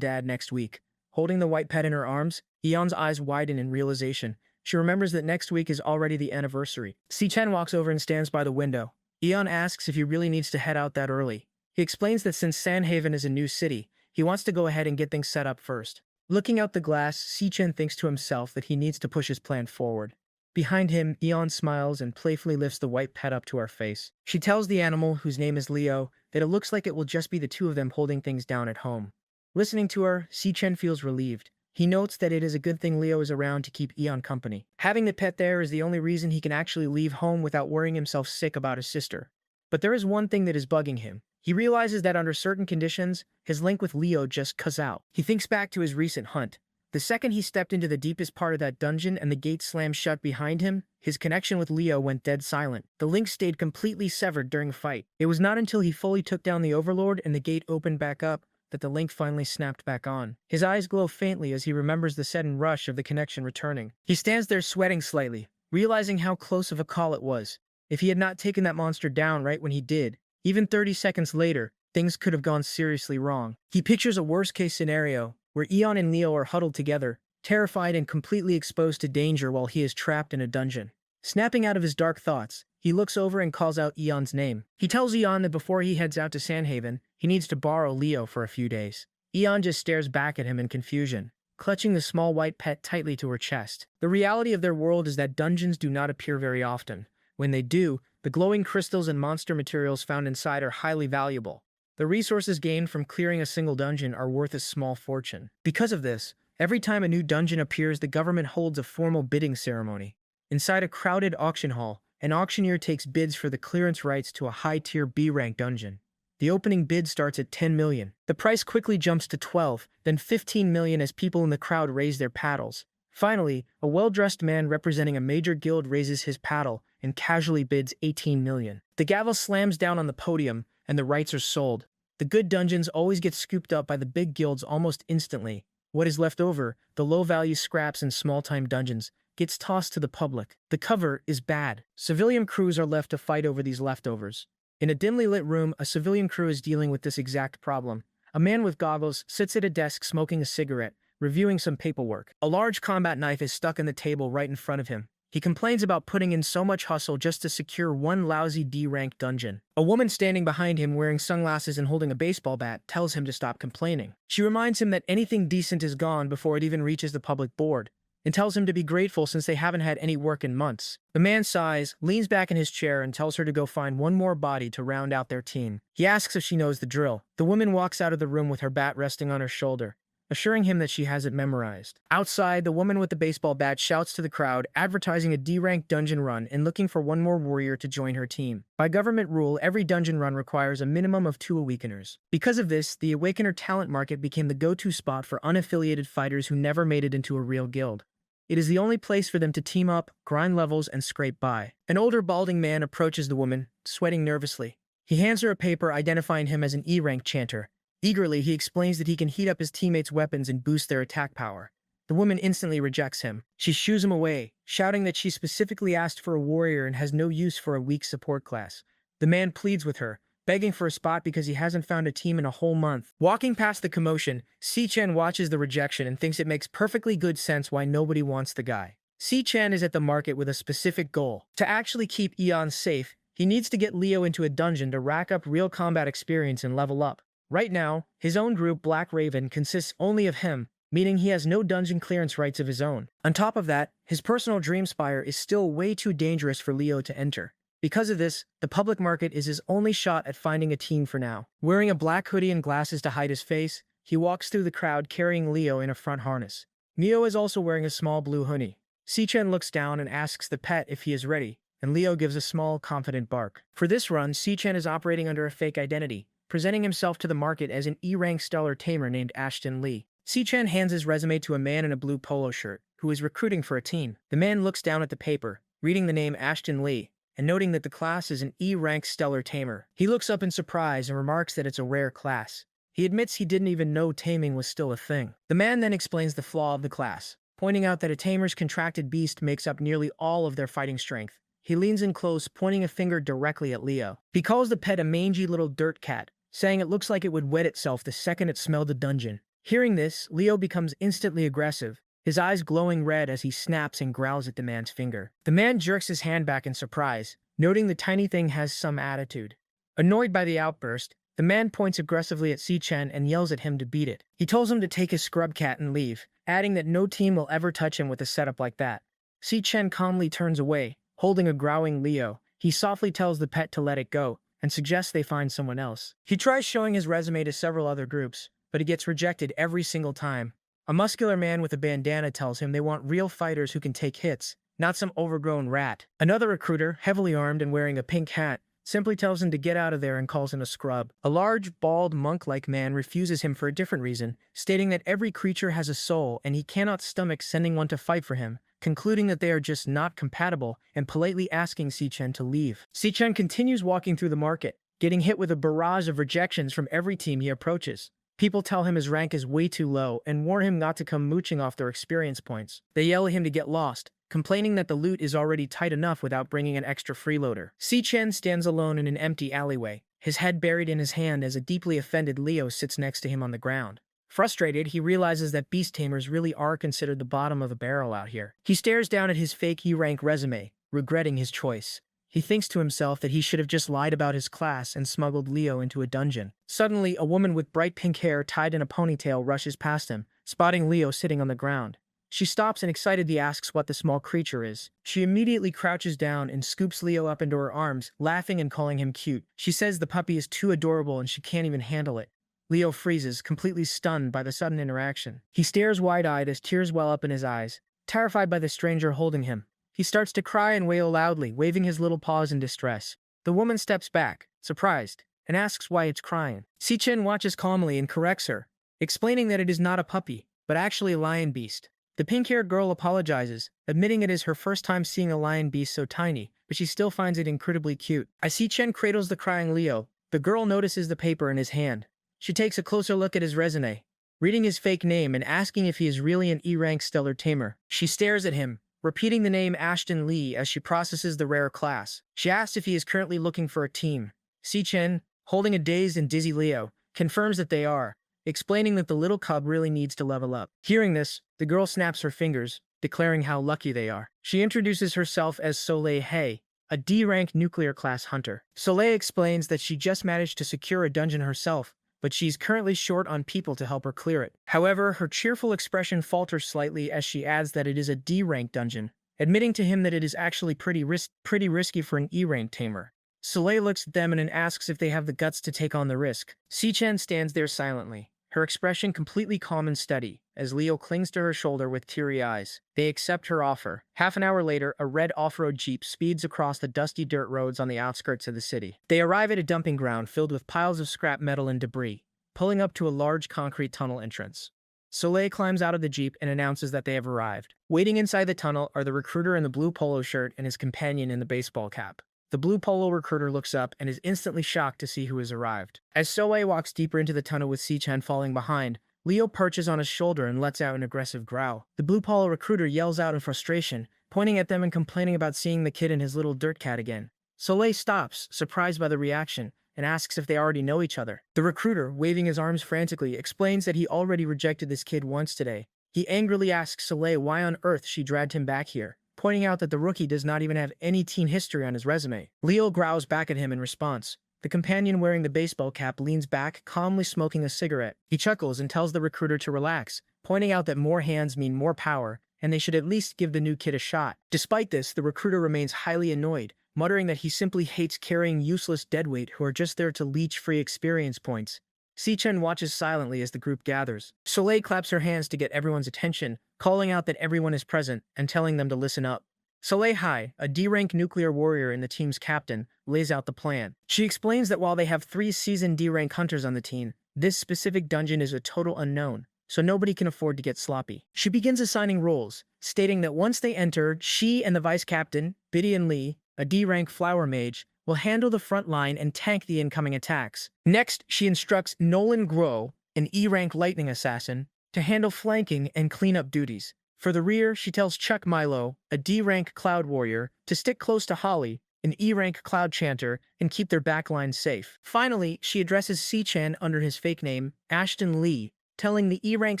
[SPEAKER 1] dad next week. Holding the white pet in her arms, Eon's eyes widen in realization. She remembers that next week is already the anniversary. Si Chen walks over and stands by the window. Eon asks if he really needs to head out that early. He explains that since Sanhaven is a new city, he wants to go ahead and get things set up first. Looking out the glass, Si Chen thinks to himself that he needs to push his plan forward. Behind him, Eon smiles and playfully lifts the white pet up to her face. She tells the animal, whose name is Leo, that it looks like it will just be the two of them holding things down at home. Listening to her, Si Chen feels relieved. He notes that it is a good thing Leo is around to keep Eon company. Having the pet there is the only reason he can actually leave home without worrying himself sick about his sister. But there is one thing that is bugging him. He realizes that under certain conditions, his link with Leo just cuts out. He thinks back to his recent hunt. The second he stepped into the deepest part of that dungeon and the gate slammed shut behind him, his connection with Leo went dead silent. The link stayed completely severed during the fight. It was not until he fully took down the Overlord and the gate opened back up that the link finally snapped back on. His eyes glow faintly as he remembers the sudden rush of the connection returning. He stands there sweating slightly, realizing how close of a call it was. If he had not taken that monster down right when he did, even 30 seconds later, things could have gone seriously wrong. He pictures a worst-case scenario, where Eon and Leo are huddled together, terrified and completely exposed to danger while he is trapped in a dungeon. Snapping out of his dark thoughts, he looks over and calls out Eon's name. He tells Eon that before he heads out to Sanhaven, he needs to borrow Leo for a few days. Eon just stares back at him in confusion, clutching the small white pet tightly to her chest. The reality of their world is that dungeons do not appear very often. When they do, the glowing crystals and monster materials found inside are highly valuable. The resources gained from clearing a single dungeon are worth a small fortune. Because of this, every time a new dungeon appears, the government holds a formal bidding ceremony. Inside a crowded auction hall, an auctioneer takes bids for the clearance rights to a high-tier B-rank dungeon. The opening bid starts at 10 million. The price quickly jumps to 12, then 15 million as people in the crowd raise their paddles. Finally, a well-dressed man representing a major guild raises his paddle and casually bids 18 million. The gavel slams down on the podium, and the rights are sold. The good dungeons always get scooped up by the big guilds almost instantly. What is left over, the low-value scraps and small-time dungeons, gets tossed to the public. The cover is bad. Civilian crews are left to fight over these leftovers. In a dimly lit room, a civilian crew is dealing with this exact problem. A man with goggles sits at a desk smoking a cigarette, reviewing some paperwork. A large combat knife is stuck in the table right in front of him. He complains about putting in so much hustle just to secure one lousy D-rank dungeon. A woman standing behind him wearing sunglasses and holding a baseball bat tells him to stop complaining. She reminds him that anything decent is gone before it even reaches the public board, and tells him to be grateful since they haven't had any work in months. The man sighs, leans back in his chair, and tells her to go find one more body to round out their team. He asks if she knows the drill. The woman walks out of the room with her bat resting on her shoulder, assuring him that she has it memorized. Outside, the woman with the baseball bat shouts to the crowd, advertising a D-rank dungeon run and looking for one more warrior to join her team. By government rule, every dungeon run requires a minimum of 2 awakeners. Because of this, the awakener talent market became the go-to spot for unaffiliated fighters who never made it into a real guild. It is the only place for them to team up, grind levels, and scrape by. An older balding man approaches the woman, sweating nervously. He hands her a paper identifying him as an E-rank chanter. Eagerly, he explains that he can heat up his teammates' weapons and boost their attack power. The woman instantly rejects him. She shoos him away, shouting that she specifically asked for a warrior and has no use for a weak support class. The man pleads with her, begging for a spot because he hasn't found a team in a whole month. Walking past the commotion, Si Chen watches the rejection and thinks it makes perfectly good sense why nobody wants the guy. Si Chen is at the market with a specific goal. To actually keep Eon safe, he needs to get Leo into a dungeon to rack up real combat experience and level up. Right now, his own group, Black Raven, consists only of him, meaning he has no dungeon clearance rights of his own. On top of that, his personal Dreamspire is still way too dangerous for Leo to enter. Because of this, the public market is his only shot at finding a team for now. Wearing a black hoodie and glasses to hide his face, he walks through the crowd carrying Leo in a front harness. Leo is also wearing a small blue hoodie. Si Chen looks down and asks the pet if he is ready, and Leo gives a small, confident bark. For this run, Si Chen is operating under a fake identity, presenting himself to the market as an E-rank stellar tamer named Ashton Lee. Si Chen hands his resume to a man in a blue polo shirt, who is recruiting for a team. The man looks down at the paper, reading the name Ashton Lee, and noting that the class is an E-rank stellar tamer. He looks up in surprise and remarks that it's a rare class. He admits he didn't even know taming was still a thing. The man then explains the flaw of the class, pointing out that a tamer's contracted beast makes up nearly all of their fighting strength. He leans in close, pointing a finger directly at Leo. He calls the pet a mangy little dirt cat, saying it looks like it would wet itself the second it smelled the dungeon. Hearing this, Leo becomes instantly aggressive, his eyes glowing red as he snaps and growls at the man's finger. The man jerks his hand back in surprise, noting the tiny thing has some attitude. Annoyed by the outburst, the man points aggressively at Si-Chen and yells at him to beat it. He tells him to take his scrub cat and leave, adding that no team will ever touch him with a setup like that. Si-Chen calmly turns away, holding a growling Leo. He softly tells the pet to let it go, and suggests they find someone else. He tries showing his resume to several other groups, but he gets rejected every single time. A muscular man with a bandana tells him they want real fighters who can take hits, not some overgrown rat. Another recruiter, heavily armed and wearing a pink hat, simply tells him to get out of there and calls him a scrub. A large, bald, monk-like man refuses him for a different reason, stating that every creature has a soul and he cannot stomach sending one to fight for him, concluding that they are just not compatible and politely asking Si-Chen to leave. Si-Chen continues walking through the market, getting hit with a barrage of rejections from every team he approaches. People tell him his rank is way too low and warn him not to come mooching off their experience points. They yell at him to get lost, complaining that the loot is already tight enough without bringing an extra freeloader. Si-Chen stands alone in an empty alleyway, his head buried in his hand as a deeply offended Leo sits next to him on the ground. Frustrated, he realizes that beast tamers really are considered the bottom of the barrel out here. He stares down at his fake E-rank resume, regretting his choice. He thinks to himself that he should have just lied about his class and smuggled Leo into a dungeon. Suddenly, a woman with bright pink hair tied in a ponytail rushes past him, spotting Leo sitting on the ground. She stops and excitedly asks what the small creature is. She immediately crouches down and scoops Leo up into her arms, laughing and calling him cute. She says the puppy is too adorable and she can't even handle it. Leo freezes, completely stunned by the sudden interaction. He stares wide-eyed as tears well up in his eyes, terrified by the stranger holding him. He starts to cry and wail loudly, waving his little paws in distress. The woman steps back, surprised, and asks why it's crying. Si-Chen watches calmly and corrects her, explaining that it is not a puppy, but actually a lion beast. The pink-haired girl apologizes, admitting it is her first time seeing a lion beast so tiny, but she still finds it incredibly cute. As Si-Chen cradles the crying Leo, the girl notices the paper in his hand. She takes a closer look at his resume, reading his fake name and asking if he is really an E-rank stellar tamer. She stares at him, repeating the name Ashton Lee as she processes the rare class. She asks if he is currently looking for a team. Si-Chen, holding a dazed and dizzy Leo, confirms that they are, explaining that the little cub really needs to level up. Hearing this, the girl snaps her fingers, declaring how lucky they are. She introduces herself as Soleil Hay, a D-rank nuclear class hunter. Soleil explains that she just managed to secure a dungeon herself, but she's currently short on people to help her clear it. However, her cheerful expression falters slightly as she adds that it is a D-rank dungeon, admitting to him that it is actually pretty risky for an E-rank tamer. Soleil looks at them and asks if they have the guts to take on the risk. Si-Chen stands there silently, her expression completely calm and steady, as Leo clings to her shoulder with teary eyes. They accept her offer. Half an hour later, a red off-road jeep speeds across the dusty dirt roads on the outskirts of the city. They arrive at a dumping ground filled with piles of scrap metal and debris, pulling up to a large concrete tunnel entrance. Soleil climbs out of the jeep and announces that they have arrived. Waiting inside the tunnel are the recruiter in the blue polo shirt and his companion in the baseball cap. The blue polo recruiter looks up and is instantly shocked to see who has arrived. As Soleil walks deeper into the tunnel with Si-Chen falling behind, Leo perches on his shoulder and lets out an aggressive growl. The blue polo recruiter yells out in frustration, pointing at them and complaining about seeing the kid and his little dirt cat again. Soleil stops, surprised by the reaction, and asks if they already know each other. The recruiter, waving his arms frantically, explains that he already rejected this kid once today. He angrily asks Soleil why on earth she dragged him back here, pointing out that the rookie does not even have any teen history on his resume. Leo growls back at him in response. The companion wearing the baseball cap leans back, calmly smoking a cigarette. He chuckles and tells the recruiter to relax, pointing out that more hands mean more power, and they should at least give the new kid a shot. Despite this, the recruiter remains highly annoyed, muttering that he simply hates carrying useless deadweight who are just there to leech free experience points. Si-Chen watches silently as the group gathers. Soleil claps her hands to get everyone's attention, calling out that everyone is present and telling them to listen up. Soleil Hai, a D-rank nuclear warrior and the team's captain, lays out the plan. She explains that while they have 3 seasoned D-rank hunters on the team, this specific dungeon is a total unknown, so nobody can afford to get sloppy. She begins assigning roles, stating that once they enter, she and the vice captain, Bidian Lee, a D-rank flower mage, will handle the front line and tank the incoming attacks. Next, she instructs Nolan Grow, an E-rank lightning assassin, to handle flanking and cleanup duties. For the rear, she tells Chuck Milo, a D-rank cloud warrior, to stick close to Holly, an E-rank cloud chanter, and keep their backlines safe. Finally, she addresses C-Chan under his fake name, Ashton Lee, telling the E-rank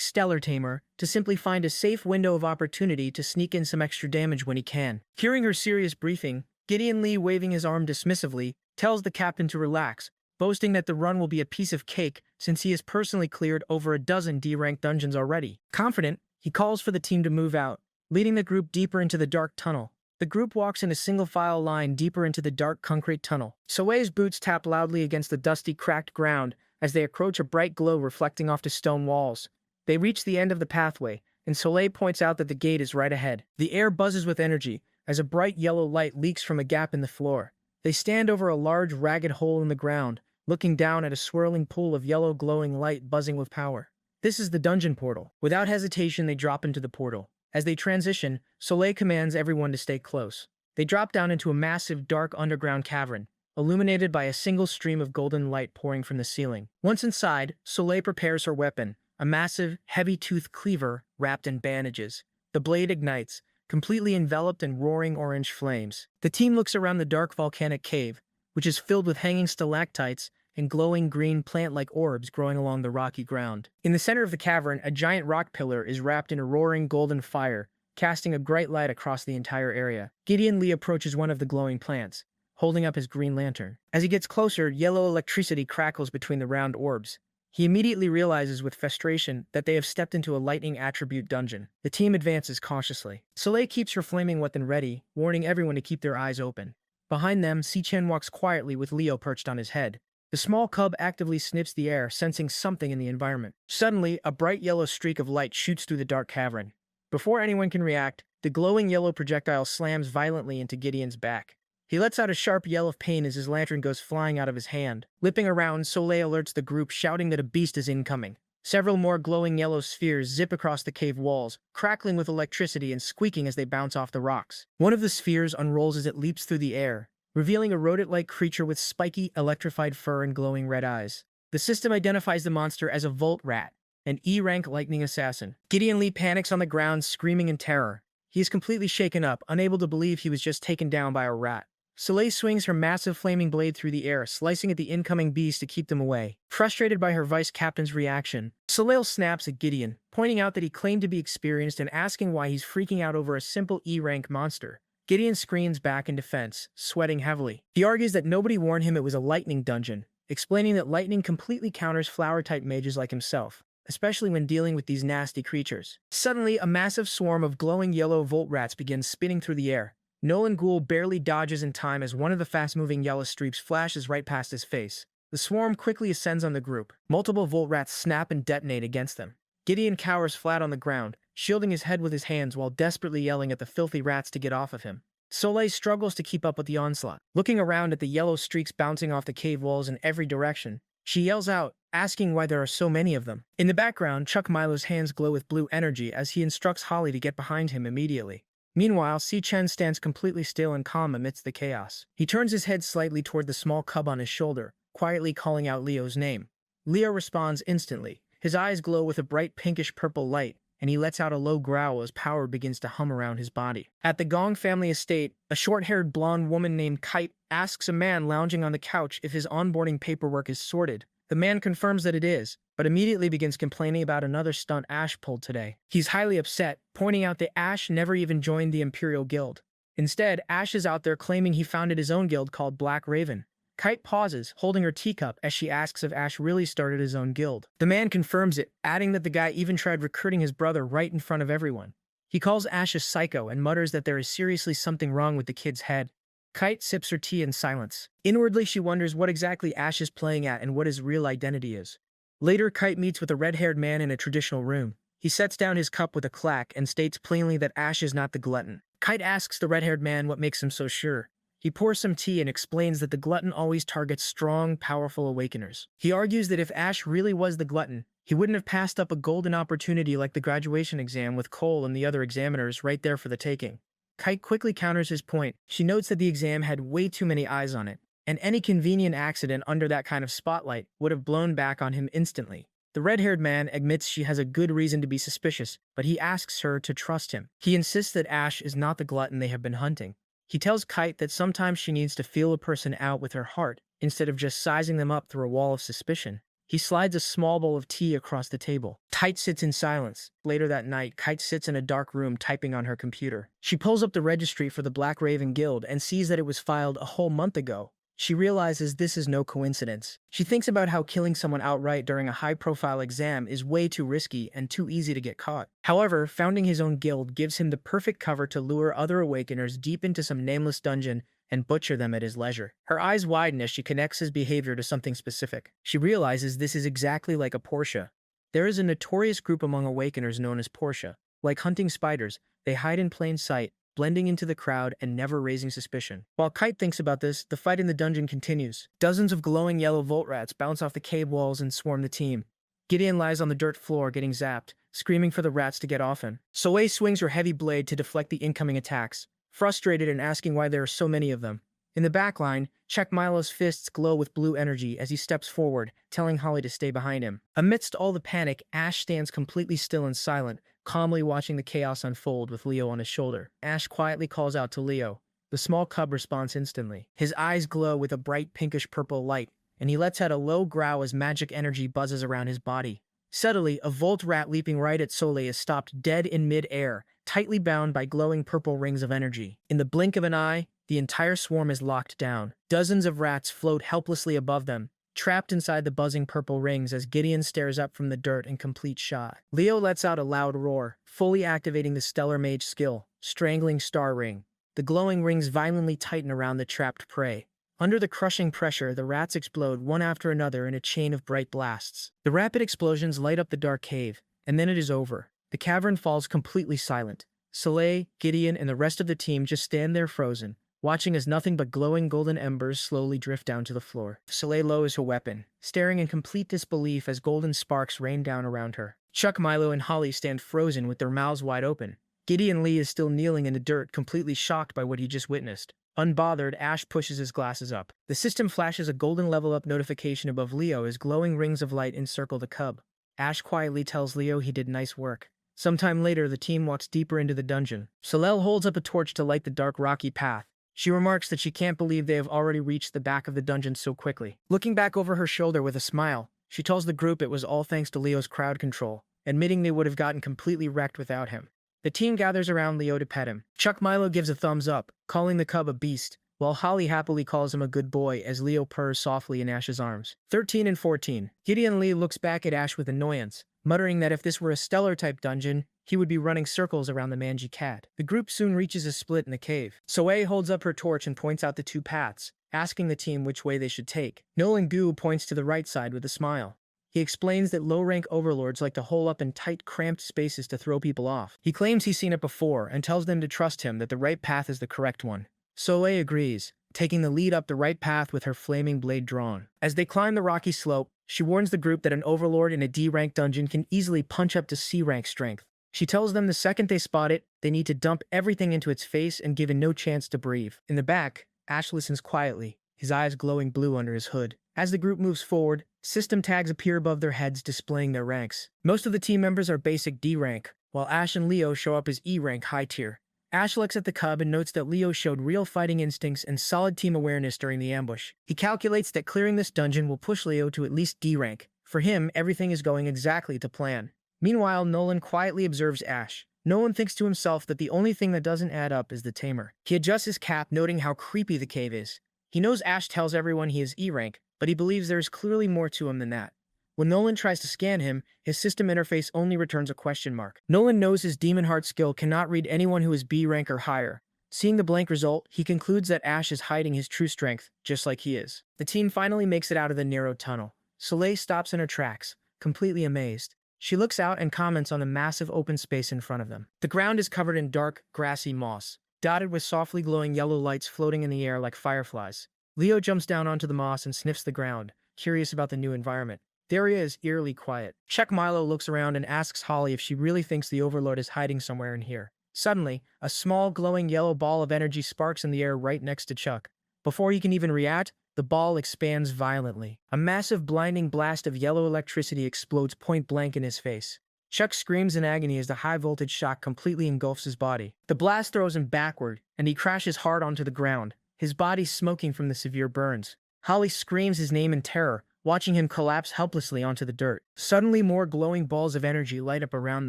[SPEAKER 1] stellar tamer to simply find a safe window of opportunity to sneak in some extra damage when he can. Hearing her serious briefing, Gideon Lee, waving his arm dismissively, tells the captain to relax, boasting that the run will be a piece of cake since he has personally cleared over a dozen D-rank dungeons already. Confident, he calls for the team to move out, leading the group deeper into the dark tunnel. The group walks in a single-file line deeper into the dark concrete tunnel. Soleil's boots tap loudly against the dusty, cracked ground as they approach a bright glow reflecting off the stone walls. They reach the end of the pathway, and Soleil points out that the gate is right ahead. The air buzzes with energy as a bright yellow light leaks from a gap in the floor. They stand over a large, ragged hole in the ground, looking down at a swirling pool of yellow glowing light buzzing with power. This is the dungeon portal. Without hesitation, they drop into the portal. As they transition, Soleil commands everyone to stay close. They drop down into a massive, dark underground cavern, illuminated by a single stream of golden light pouring from the ceiling. Once inside, Soleil prepares her weapon, a massive, heavy-toothed cleaver wrapped in bandages. The blade ignites, completely enveloped in roaring orange flames. The team looks around the dark volcanic cave, which is filled with hanging stalactites and glowing green plant-like orbs growing along the rocky ground. In the center of the cavern, a giant rock pillar is wrapped in a roaring golden fire, casting a bright light across the entire area. Gideon Lee approaches one of the glowing plants, holding up his green lantern. As he gets closer, yellow electricity crackles between the round orbs. He immediately realizes with frustration that they have stepped into a lightning attribute dungeon. The team advances cautiously. Soleil keeps her flaming weapon ready, warning everyone to keep their eyes open. Behind them, Si-Chen walks quietly with Leo perched on his head. The small cub actively sniffs the air, sensing something in the environment. Suddenly, a bright yellow streak of light shoots through the dark cavern. Before anyone can react, the glowing yellow projectile slams violently into Gideon's back. He lets out a sharp yell of pain as his lantern goes flying out of his hand. Lipping around, Soleil alerts the group, shouting that a beast is incoming. Several more glowing yellow spheres zip across the cave walls, crackling with electricity and squeaking as they bounce off the rocks. One of the spheres unrolls as it leaps through the air, revealing a rodent-like creature with spiky, electrified fur and glowing red eyes. The system identifies the monster as a Volt Rat, an E-rank lightning assassin. Gideon Lee panics on the ground, screaming in terror. He is completely shaken up, unable to believe he was just taken down by a rat. Soleil swings her massive flaming blade through the air, slicing at the incoming beast to keep them away. Frustrated by her vice captain's reaction, Soleil snaps at Gideon, pointing out that he claimed to be experienced and asking why he's freaking out over a simple E-rank monster. Gideon screams back in defense, sweating heavily. He argues that nobody warned him it was a lightning dungeon, explaining that lightning completely counters flower-type mages like himself, especially when dealing with these nasty creatures. Suddenly, a massive swarm of glowing yellow Volt Rats begins spinning through the air. Nolan Ghoul barely dodges in time as one of the fast-moving yellow streaks flashes right past his face. The swarm quickly ascends on the group. Multiple Volt Rats snap and detonate against them. Gideon cowers flat on the ground, shielding his head with his hands while desperately yelling at the filthy rats to get off of him. Soleil struggles to keep up with the onslaught. Looking around at the yellow streaks bouncing off the cave walls in every direction, she yells out, asking why there are so many of them. In the background, Chuck Milo's hands glow with blue energy as he instructs Holly to get behind him immediately. Meanwhile, Si-Chen stands completely still and calm amidst the chaos. He turns his head slightly toward the small cub on his shoulder, quietly calling out Leo's name. Leo responds instantly. His eyes glow with a bright pinkish-purple light, and he lets out a low growl as power begins to hum around his body. At the Gong family estate, a short-haired blonde woman named Kite asks a man lounging on the couch if his onboarding paperwork is sorted. The man confirms that it is, but immediately begins complaining about another stunt Ash pulled today. He's highly upset, pointing out that Ash never even joined the Imperial Guild. Instead, Ash is out there claiming he founded his own guild called Black Raven. Kite pauses, holding her teacup as she asks if Ash really started his own guild. The man confirms it, adding that the guy even tried recruiting his brother right in front of everyone. He calls Ash a psycho and mutters that there is seriously something wrong with the kid's head. Kite sips her tea in silence. Inwardly, she wonders what exactly Ash is playing at and what his real identity is. Later, Kite meets with a red-haired man in a traditional room. He sets down his cup with a clack and states plainly that Ash is not the glutton. Kite asks the red-haired man what makes him so sure. He pours some tea and explains that the glutton always targets strong, powerful awakeners. He argues that if Ash really was the glutton, he wouldn't have passed up a golden opportunity like the graduation exam with Cole and the other examiners right there for the taking. Kite quickly counters his point. She notes that the exam had way too many eyes on it, and any convenient accident under that kind of spotlight would have blown back on him instantly. The red-haired man admits she has a good reason to be suspicious, but he asks her to trust him. He insists that Ash is not the glutton they have been hunting. He tells Kite that sometimes she needs to feel a person out with her heart, instead of just sizing them up through a wall of suspicion. He slides a small bowl of tea across the table. Kite sits in silence. Later that night, Kite sits in a dark room typing on her computer. She pulls up the registry for the Black Raven Guild and sees that it was filed a whole month ago. She realizes this is no coincidence. She thinks about how killing someone outright during a high-profile exam is way too risky and too easy to get caught. However, founding his own guild gives him the perfect cover to lure other Awakeners deep into some nameless dungeon and butcher them at his leisure. Her eyes widen as she connects his behavior to something specific. She realizes this is exactly like a Portia. There is a notorious group among Awakeners known as Portia. Like hunting spiders, they hide in plain sight, blending into the crowd and never raising suspicion. While Kite thinks about this, the fight in the dungeon continues. Dozens of glowing yellow volt rats bounce off the cave walls and swarm the team. Gideon lies on the dirt floor getting zapped, screaming for the rats to get off him. Soleil swings her heavy blade to deflect the incoming attacks, frustrated and asking why there are so many of them. In the backline, Check Milo's fists glow with blue energy as he steps forward, telling Holly to stay behind him. Amidst all the panic, Ash stands completely still and silent, calmly watching the chaos unfold with Leo on his shoulder. Ash quietly calls out to Leo. The small cub responds instantly. His eyes glow with a bright pinkish-purple light, and he lets out a low growl as magic energy buzzes around his body. Suddenly, a Volt rat leaping right at Soleil is stopped dead in mid-air, tightly bound by glowing purple rings of energy. In the blink of an eye, the entire swarm is locked down. Dozens of rats float helplessly above them, trapped inside the buzzing purple rings as Gideon stares up from the dirt in complete shock. Leo lets out a loud roar, fully activating the Stellar Mage skill, Strangling Star Ring. The glowing rings violently tighten around the trapped prey. Under the crushing pressure, the rats explode one after another in a chain of bright blasts. The rapid explosions light up the dark cave, and then it is over. The cavern falls completely silent. Soleil, Gideon, and the rest of the team just stand there frozen, watching as nothing but glowing golden embers slowly drift down to the floor. Soleil lowers her weapon, staring in complete disbelief as golden sparks rain down around her. Chuck, Milo, and Holly stand frozen with their mouths wide open. Gideon Lee is still kneeling in the dirt, completely shocked by what he just witnessed. Unbothered, Ash pushes his glasses up. The system flashes a golden level-up notification above Leo as glowing rings of light encircle the cub. Ash quietly tells Leo he did nice work. Sometime later, the team walks deeper into the dungeon. Soleil holds up a torch to light the dark, rocky path. She remarks that she can't believe they have already reached the back of the dungeon so quickly. Looking back over her shoulder with a smile, she tells the group it was all thanks to Leo's crowd control, admitting they would have gotten completely wrecked without him. The team gathers around Leo to pet him. Chuck Milo gives a thumbs up, calling the cub a beast, while Holly happily calls him a good boy as Leo purrs softly in Ash's arms. 13 and 14. Gideon Lee looks back at Ash with annoyance, muttering that if this were a stellar-type dungeon, he would be running circles around the mangy cat. The group soon reaches a split in the cave. Soleil holds up her torch and points out the two paths, asking the team which way they should take. Nolan Gu points to the right side with a smile. He explains that low-rank overlords like to hole up in tight, cramped spaces to throw people off. He claims he's seen it before and tells them to trust him that the right path is the correct one. Soleil agrees, taking the lead up the right path with her flaming blade drawn. As they climb the rocky slope, she warns the group that an overlord in a D-rank dungeon can easily punch up to C-rank strength. She tells them the second they spot it, they need to dump everything into its face and give it no chance to breathe. In the back, Ash listens quietly, his eyes glowing blue under his hood. As the group moves forward, system tags appear above their heads displaying their ranks. Most of the team members are basic D rank, while Ash and Leo show up as E rank high tier. Ash looks at the cub and notes that Leo showed real fighting instincts and solid team awareness during the ambush. He calculates that clearing this dungeon will push Leo to at least D rank. For him, everything is going exactly to plan. Meanwhile, Nolan quietly observes Ash. Nolan thinks to himself that the only thing that doesn't add up is the tamer. He adjusts his cap, noting how creepy the cave is. He knows Ash tells everyone he is E rank, but he believes there is clearly more to him than that. When Nolan tries to scan him, his system interface only returns a question mark. Nolan knows his Demon Heart skill cannot read anyone who is B rank or higher. Seeing the blank result, he concludes that Ash is hiding his true strength, just like he is. The team finally makes it out of the narrow tunnel. Soleil stops in her tracks, completely amazed. She looks out and comments on the massive open space in front of them. The ground is covered in dark, grassy moss, dotted with softly glowing yellow lights floating in the air like fireflies. Leo jumps down onto the moss and sniffs the ground, curious about the new environment. The area is eerily quiet. Check Milo looks around and asks Holly if she really thinks the Overlord is hiding somewhere in here. Suddenly, a small glowing yellow ball of energy sparks in the air right next to Chuck. Before he can even react, the ball expands violently. A massive blinding blast of yellow electricity explodes point blank in his face. Chuck screams in agony as the high-voltage shock completely engulfs his body. The blast throws him backward, and he crashes hard onto the ground, his body smoking from the severe burns. Holly screams his name in terror, watching him collapse helplessly onto the dirt. Suddenly, more glowing balls of energy light up around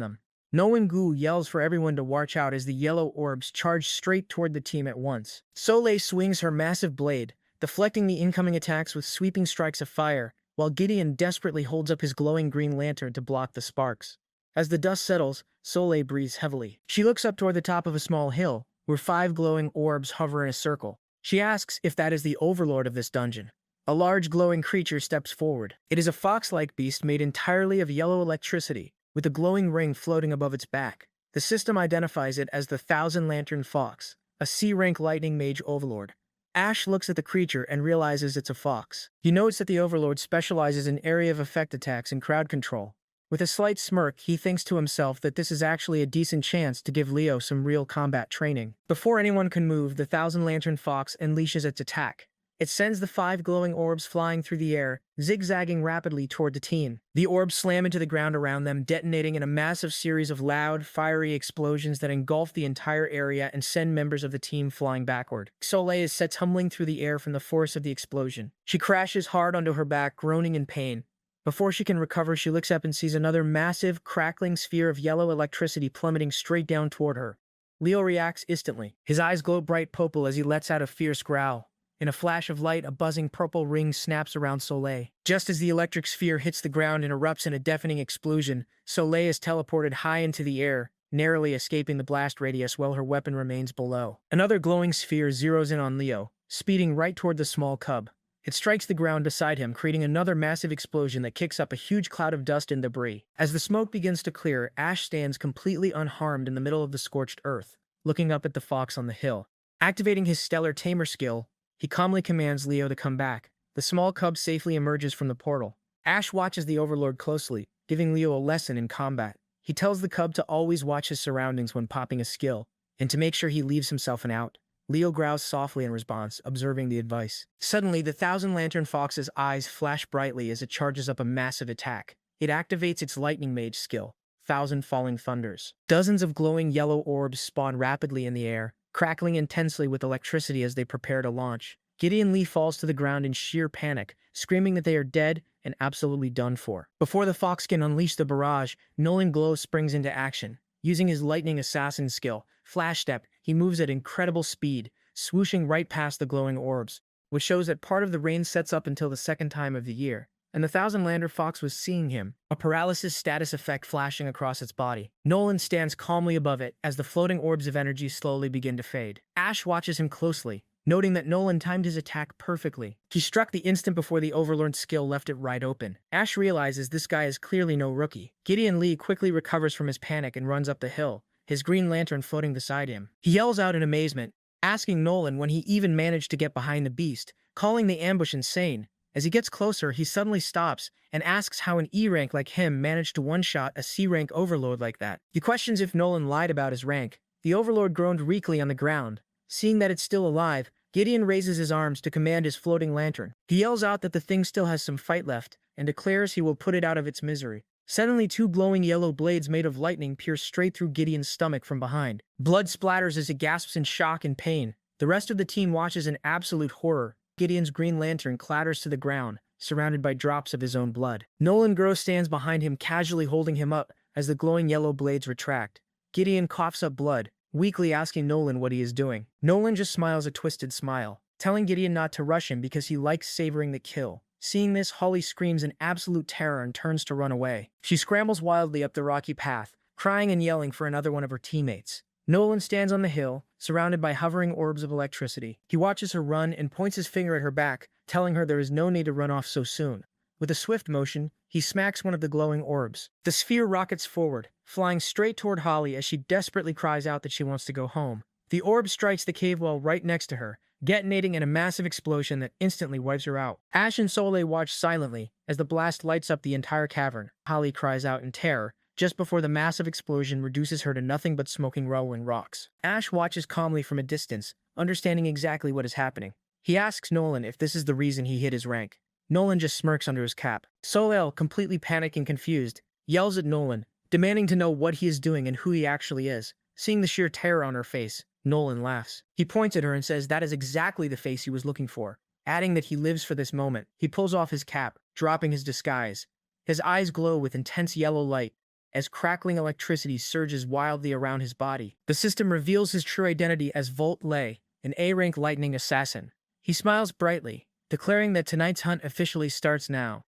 [SPEAKER 1] them. Noen-gu yells for everyone to watch out as the yellow orbs charge straight toward the team at once. Soleil swings her massive blade, deflecting the incoming attacks with sweeping strikes of fire, while Gideon desperately holds up his glowing green lantern to block the sparks. As the dust settles, Soleil breathes heavily. She looks up toward the top of a small hill, where 5 glowing orbs hover in a circle. She asks if that is the overlord of this dungeon. A large glowing creature steps forward. It is a fox-like beast made entirely of yellow electricity, with a glowing ring floating above its back. The system identifies it as the Thousand Lantern Fox, a C-rank lightning mage overlord. Ash looks at the creature and realizes it's a fox. He notes that the overlord specializes in area of effect attacks and crowd control. With a slight smirk, he thinks to himself that this is actually a decent chance to give Leo some real combat training. Before anyone can move, the Thousand Lantern Fox unleashes its attack. It sends the 5 glowing orbs flying through the air, zigzagging rapidly toward the team. The orbs slam into the ground around them, detonating in a massive series of loud, fiery explosions that engulf the entire area and send members of the team flying backward. Soleil is set tumbling through the air from the force of the explosion. She crashes hard onto her back, groaning in pain. Before she can recover, she looks up and sees another massive, crackling sphere of yellow electricity plummeting straight down toward her. Leo reacts instantly. His eyes glow bright purple as he lets out a fierce growl. In a flash of light, a buzzing purple ring snaps around Soleil. Just as the electric sphere hits the ground and erupts in a deafening explosion, Soleil is teleported high into the air, narrowly escaping the blast radius while her weapon remains below. Another glowing sphere zeroes in on Leo, speeding right toward the small cub. It strikes the ground beside him, creating another massive explosion that kicks up a huge cloud of dust and debris. As the smoke begins to clear, Ash stands completely unharmed in the middle of the scorched earth, looking up at the fox on the hill. Activating his stellar tamer skill, he calmly commands Leo to come back. The small cub safely emerges from the portal. Ash watches the overlord closely, giving Leo a lesson in combat. He tells the cub to always watch his surroundings when popping a skill, and to make sure he leaves himself an out. Leo growls softly in response, observing the advice. Suddenly, the Thousand Lantern Fox's eyes flash brightly as it charges up a massive attack. It activates its lightning mage skill, Thousand Falling Thunders. Dozens of glowing yellow orbs spawn rapidly in the air, crackling intensely with electricity as they prepare to launch. Gideon Lee falls to the ground in sheer panic, screaming that they are dead and absolutely done for. Before the fox can unleash the barrage, Nolan Glow springs into action. Using his lightning assassin skill, Flash Step, he moves at incredible speed, swooshing right past the glowing orbs, which shows that part of the rain sets up until the second time of the year. And the Thousand Lantern Fox was seeing him, a paralysis status effect flashing across its body. Nolan stands calmly above it as the floating orbs of energy slowly begin to fade. Ash watches him closely, noting that Nolan timed his attack perfectly. He struck the instant before the Overlord's skill left it wide open. Ash realizes this guy is clearly no rookie. Gideon Lee quickly recovers from his panic and runs up the hill, his green lantern floating beside him. He yells out in amazement, asking Nolan when he even managed to get behind the beast, calling the ambush insane. As he gets closer, he suddenly stops and asks how an E-rank like him managed to one-shot a C-rank overlord like that. He questions if Nolan lied about his rank. The overlord groaned weakly on the ground. Seeing that it's still alive, Gideon raises his arms to command his floating lantern. He yells out that the thing still has some fight left, and declares he will put it out of its misery. Suddenly, 2 glowing yellow blades made of lightning pierce straight through Gideon's stomach from behind. Blood splatters as he gasps in shock and pain. The rest of the team watches in absolute horror. Gideon's green lantern clatters to the ground, surrounded by drops of his own blood. Nolan Grow stands behind him, casually holding him up as the glowing yellow blades retract. Gideon coughs up blood, weakly asking Nolan what he is doing. Nolan just smiles a twisted smile, telling Gideon not to rush him because he likes savoring the kill. Seeing this, Holly screams in absolute terror and turns to run away. She scrambles wildly up the rocky path, crying and yelling for another one of her teammates. Nolan stands on the hill, surrounded by hovering orbs of electricity. He watches her run and points his finger at her back, telling her there is no need to run off so soon. With a swift motion, he smacks one of the glowing orbs. The sphere rockets forward, flying straight toward Holly as she desperately cries out that she wants to go home. The orb strikes the cave wall right next to her, detonating in a massive explosion that instantly wipes her out. Ash and Soleil watch silently as the blast lights up the entire cavern. Holly cries out in terror, just before the massive explosion reduces her to nothing but smoking rolling rocks. Ash watches calmly from a distance, understanding exactly what is happening. He asks Nolan if this is the reason he hid his rank. Nolan just smirks under his cap. Soleil, completely panicked and confused, yells at Nolan, demanding to know what he is doing and who he actually is. Seeing the sheer terror on her face, Nolan laughs. He points at her and says that is exactly the face he was looking for, adding that he lives for this moment. He pulls off his cap, dropping his disguise. His eyes glow with intense yellow light as crackling electricity surges wildly around his body. The system reveals his true identity as Volt Lei, an A-rank lightning assassin. He smiles brightly, declaring that tonight's hunt officially starts now.